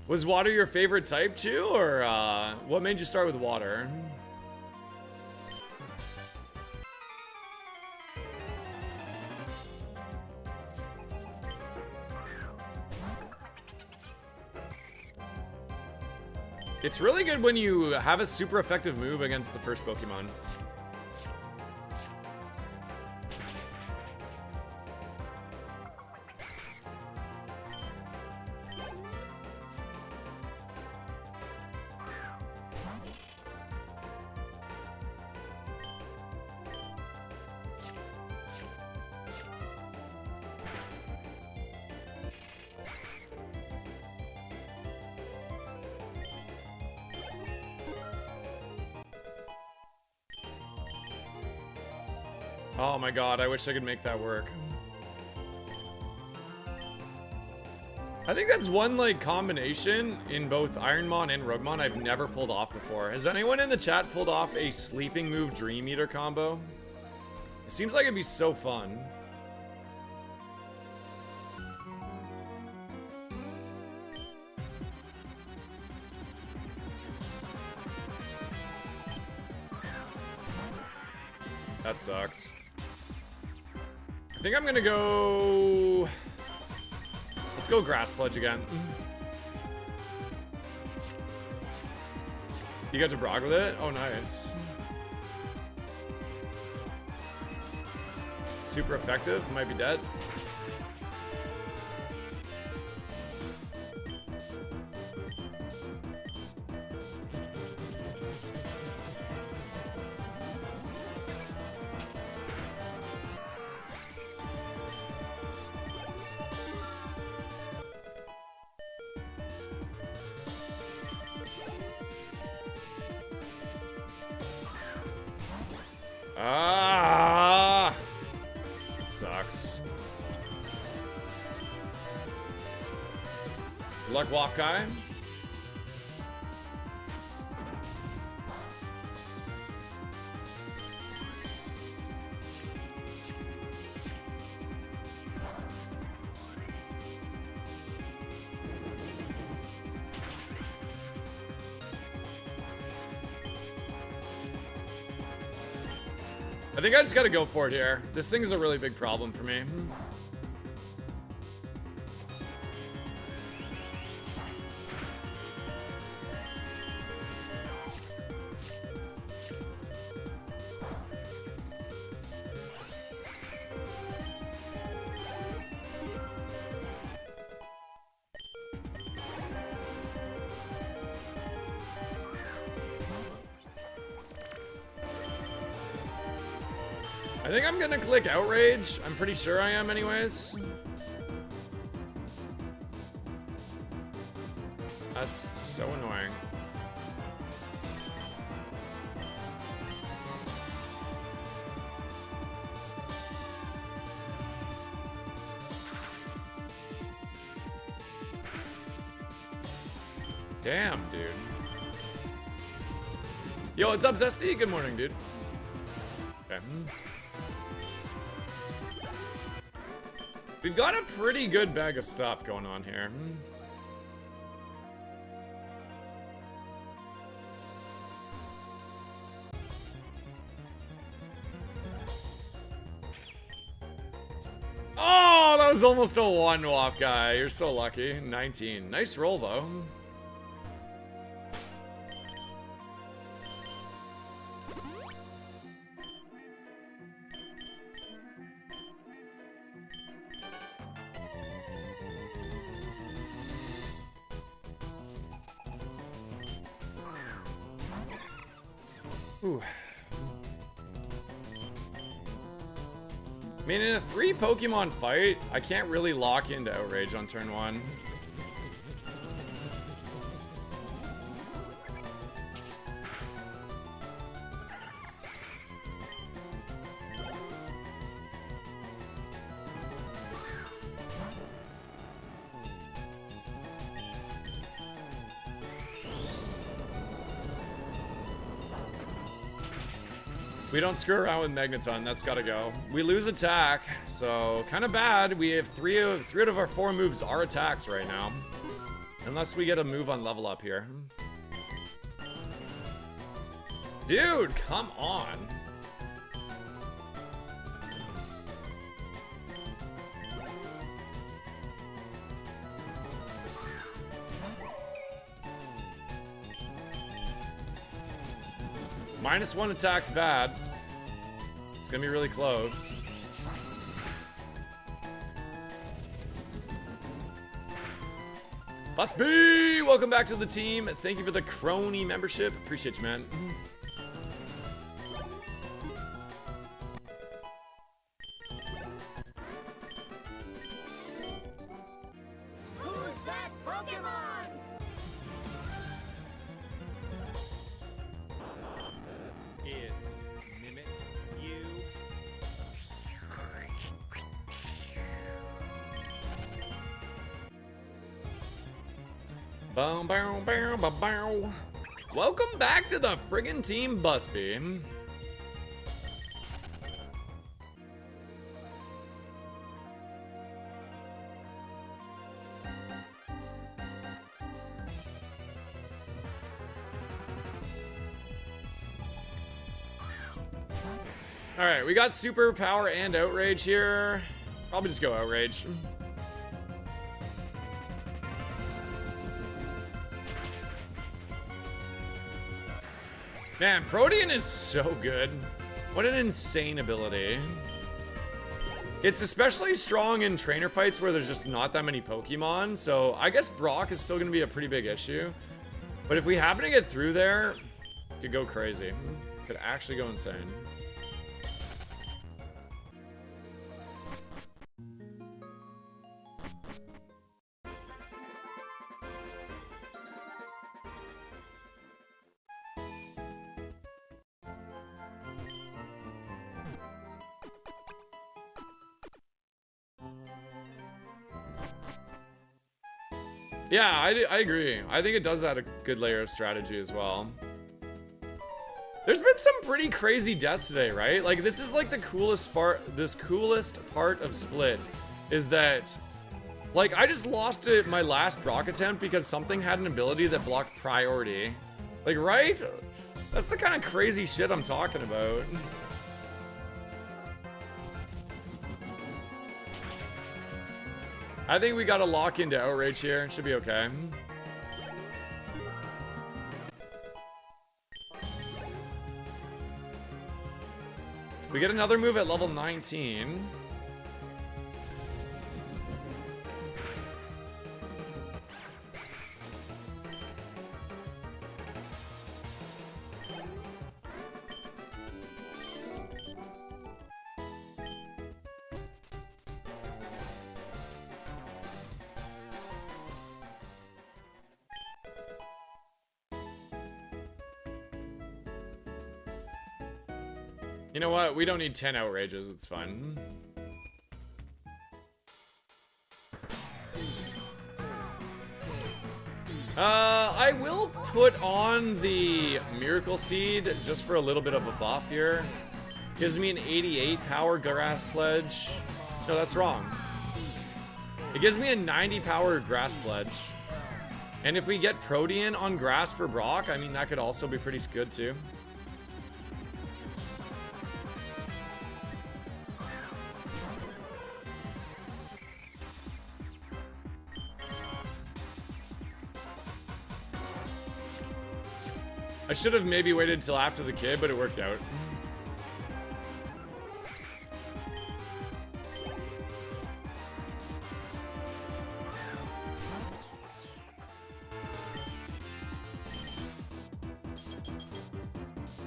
Speaker 2: Was water your favorite type too, or what made you start with water? It's really good when you have a super effective move against the first Pokemon. Oh my god, I wish I could make that work. I think that's one like combination in both Ironmon and Roguemon I've never pulled off before. Has anyone in the chat pulled off a sleeping move Dream Eater combo? It seems like it'd be so fun. That sucks. I think I'm gonna go... Let's go Grass Pledge again. You got to brag with it? Oh, nice. Super effective. Might be dead. Ah, it sucks. Good luck, Waff Guy. I think I just gotta go for it here. This thing is a really big problem for me. I think I'm gonna click Outrage. I'm pretty sure I am anyways. That's so annoying. Damn, dude. Yo, what's up, Zesty? Good morning, dude. Okay. We've got a pretty good bag of stuff going on here. Oh, that was almost a one-off guy. You're so lucky. 19. Nice roll, though. Ooh. I mean, in a 3 Pokemon fight, I can't really lock into Outrage on turn 1. We don't screw around with Magneton, that's gotta go. We lose attack, so kind of bad. We have three out of our 4 moves are attacks right now. Unless we get a move on level up here. Dude, come on. -1 attack's bad. It's gonna be really close. Busby! Welcome back to the team. Thank you for the Crony membership. Appreciate you, man.
Speaker 1: Who's that Pokemon?
Speaker 3: It's Mimic You.
Speaker 2: Bow, bow, bow, bow, bow. Welcome back to the friggin' team, Busby. Alright, we got superpower and outrage here. Probably just go outrage. Man, Protean is so good. What an insane ability. It's especially strong in trainer fights where there's just not that many Pokemon, so I guess Brock is still gonna be a pretty big issue. But if we happen to get through there, it could go crazy. Could actually go insane. Yeah, I agree. I think it does add a good layer of strategy as well. There's been some pretty crazy deaths today, right? Like, this is like the coolest part of Split is that, like, I just lost my last Brock attempt because something had an ability that blocked priority. Like, right? That's the kind of crazy shit I'm talking about. I think we gotta lock into outrage here. Should be okay. We get another move at level 19. You know what? We don't need 10 outrages. It's fine. I will put on the Miracle Seed just for a little bit of a buff here. Gives me an 88 power Grass Pledge. No, that's wrong. It gives me a 90 power Grass Pledge. And if we get Protean on Grass for Brock, I mean, that could also be pretty good too. I should have maybe waited until after the kid, but it worked out.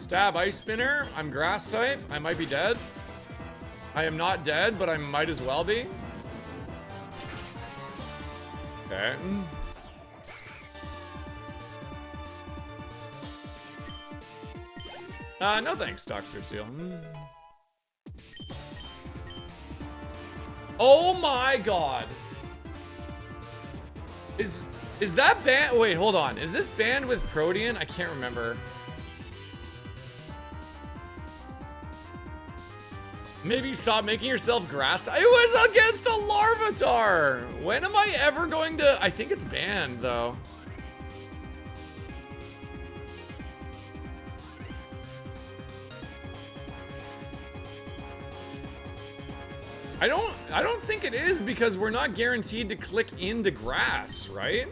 Speaker 2: Stab Ice Spinner. I'm grass type. I might be dead. I am not dead, but I might as well be. Okay. No thanks, Dr. Seal. Oh my god. Is that banned? Wait, hold on. Is this banned with Protean? I can't remember. Maybe stop making yourself grass. It was against a Larvitar. When am I ever going to? I think it's banned though. I don't think it is because we're not guaranteed to click into grass, right?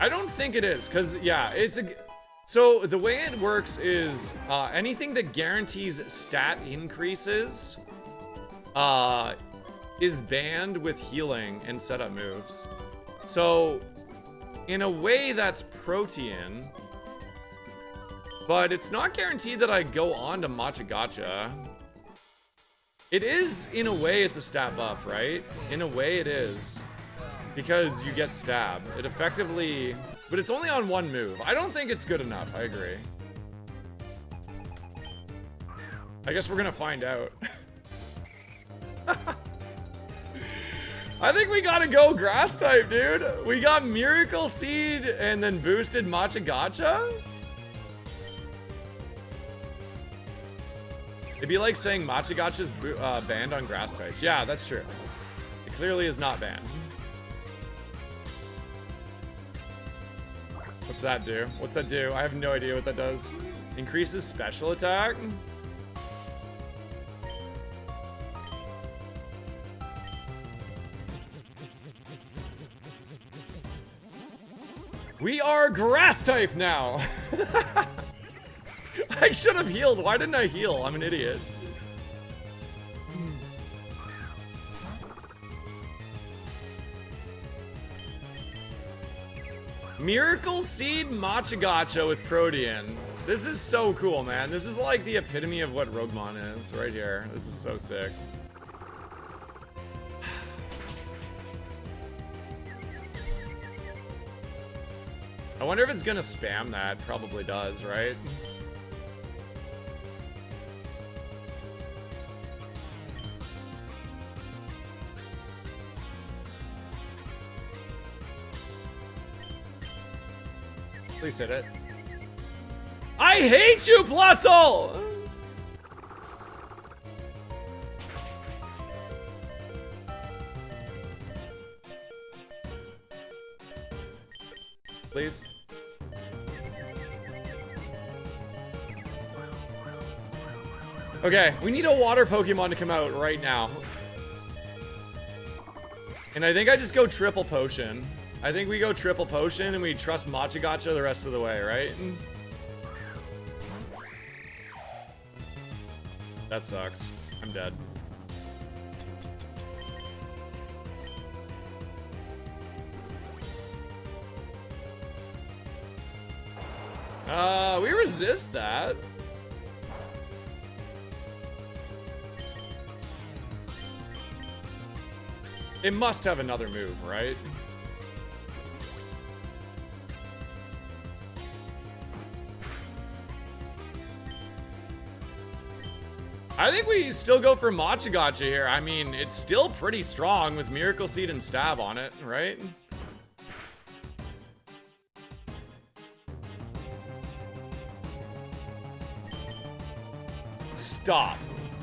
Speaker 2: I don't think it is, because, yeah, it's a... So, the way it works is, anything that guarantees stat increases, is banned with healing and setup moves. So, in a way, that's Protean, but it's not guaranteed that I go on to Matcha Gotcha. It is, in a way, it's a stat buff, right? In a way, it is. Because you get stab. It effectively... But it's only on one move. I don't think it's good enough. I agree. I guess we're gonna find out. I think we gotta go grass type, dude. We got Miracle Seed and then boosted Matcha Gotcha. It'd be like saying Matcha Gotcha's banned on grass types. Yeah, that's true. It clearly is not banned. What's that do? What's that do? I have no idea what that does. Increases special attack? We are grass type now! I should have healed. Why didn't I heal? I'm an idiot. Miracle Seed Matcha Gotcha with Protean. This is so cool, man. This is like the epitome of what Roguemon is right here. This is so sick. I wonder if it's gonna spam that. Probably does, right? Please hit it. I hate you, Plusle! Please. Okay, we need a water Pokemon to come out right now. And I think I just go triple potion. I think we go triple potion and we trust Matcha Gotcha the rest of the way, right? That sucks. I'm dead. We resist that. It must have another move, right? I think we still go for Matcha Gotcha here. I mean, it's still pretty strong with Miracle Seed and Stab on it, right? Stop.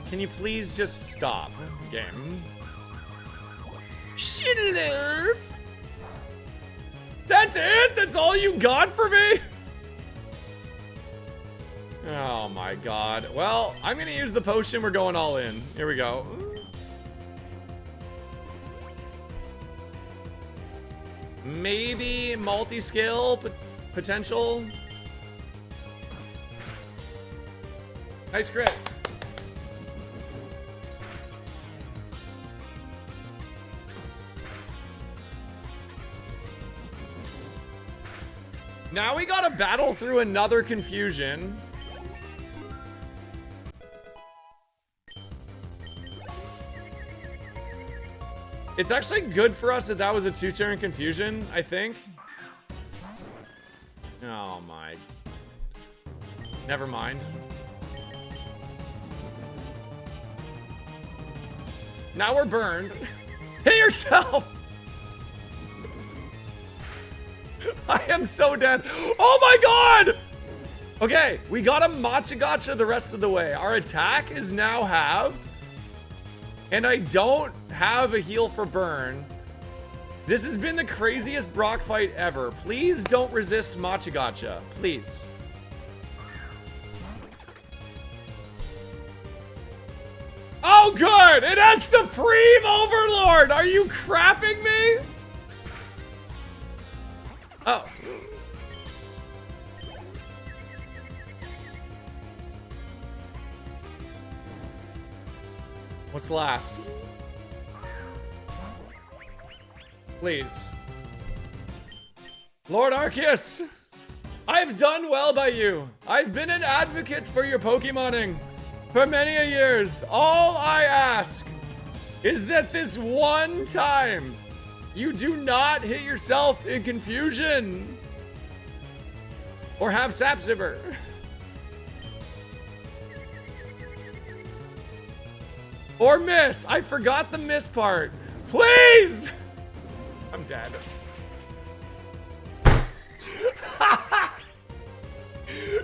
Speaker 2: Can you please just stop, game? Shit. That's it? That's all you got for me? Oh my god. Well, I'm gonna use the potion. We're going all in. Here we go. Maybe multi-scale potential. Nice crit. Now we gotta battle through another confusion. It's actually good for us that that was a 2-turn confusion, I think. Oh my. Never mind. Now we're burned. Hit yourself! I am so dead. Oh my god! Okay, we got a Machagacha the rest of the way. Our attack is now halved. And I don't have a heal for burn. This has been the craziest Brock fight ever. Please don't resist Machagacha. Please. Oh, good! It has Supreme Overlord! Are you crapping me? Oh. What's last? Please. Lord Arceus! I've done well by you. I've been an advocate for your Pokemoning for many a years. All I ask is that this one time you do not hit yourself in confusion or have Sapsiver. Or miss. I forgot the miss part. Please! I'm dead.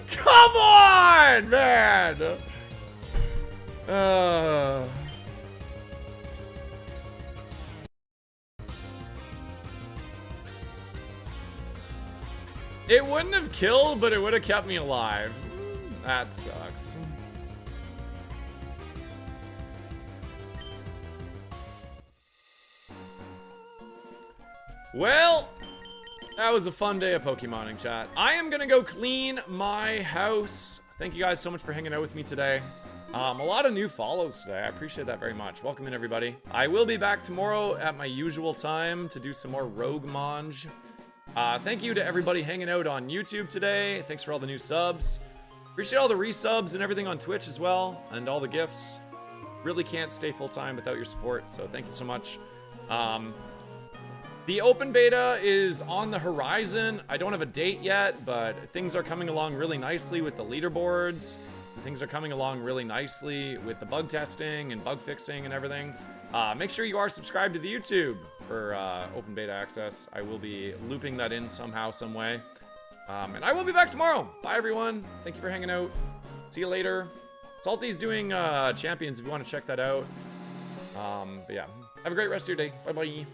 Speaker 2: Come on, man! It wouldn't have killed, but it would have kept me alive. That sucks. Well, that was a fun day of Pokemoning, chat. I am gonna go clean my house. Thank you guys so much for hanging out with me today. A lot of new follows today. I appreciate that very much. Welcome in, everybody. I will be back tomorrow at my usual time to do some more Roguemon. Thank you to everybody hanging out on YouTube today. Thanks for all the new subs. Appreciate all the resubs and everything on Twitch as well, and all the gifts. Really can't stay full-time without your support, so thank you so much. The open beta is on the horizon. I don't have a date yet, but things are coming along really nicely with the leaderboards. Things are coming along really nicely with the bug testing and bug fixing and everything. Make sure you are subscribed to the YouTube for open beta access. I will be looping that in somehow, some way. And I will be back tomorrow. Bye, everyone. Thank you for hanging out. See you later. Salty's doing Champions if you want to check that out. But yeah, have a great rest of your day. Bye-bye.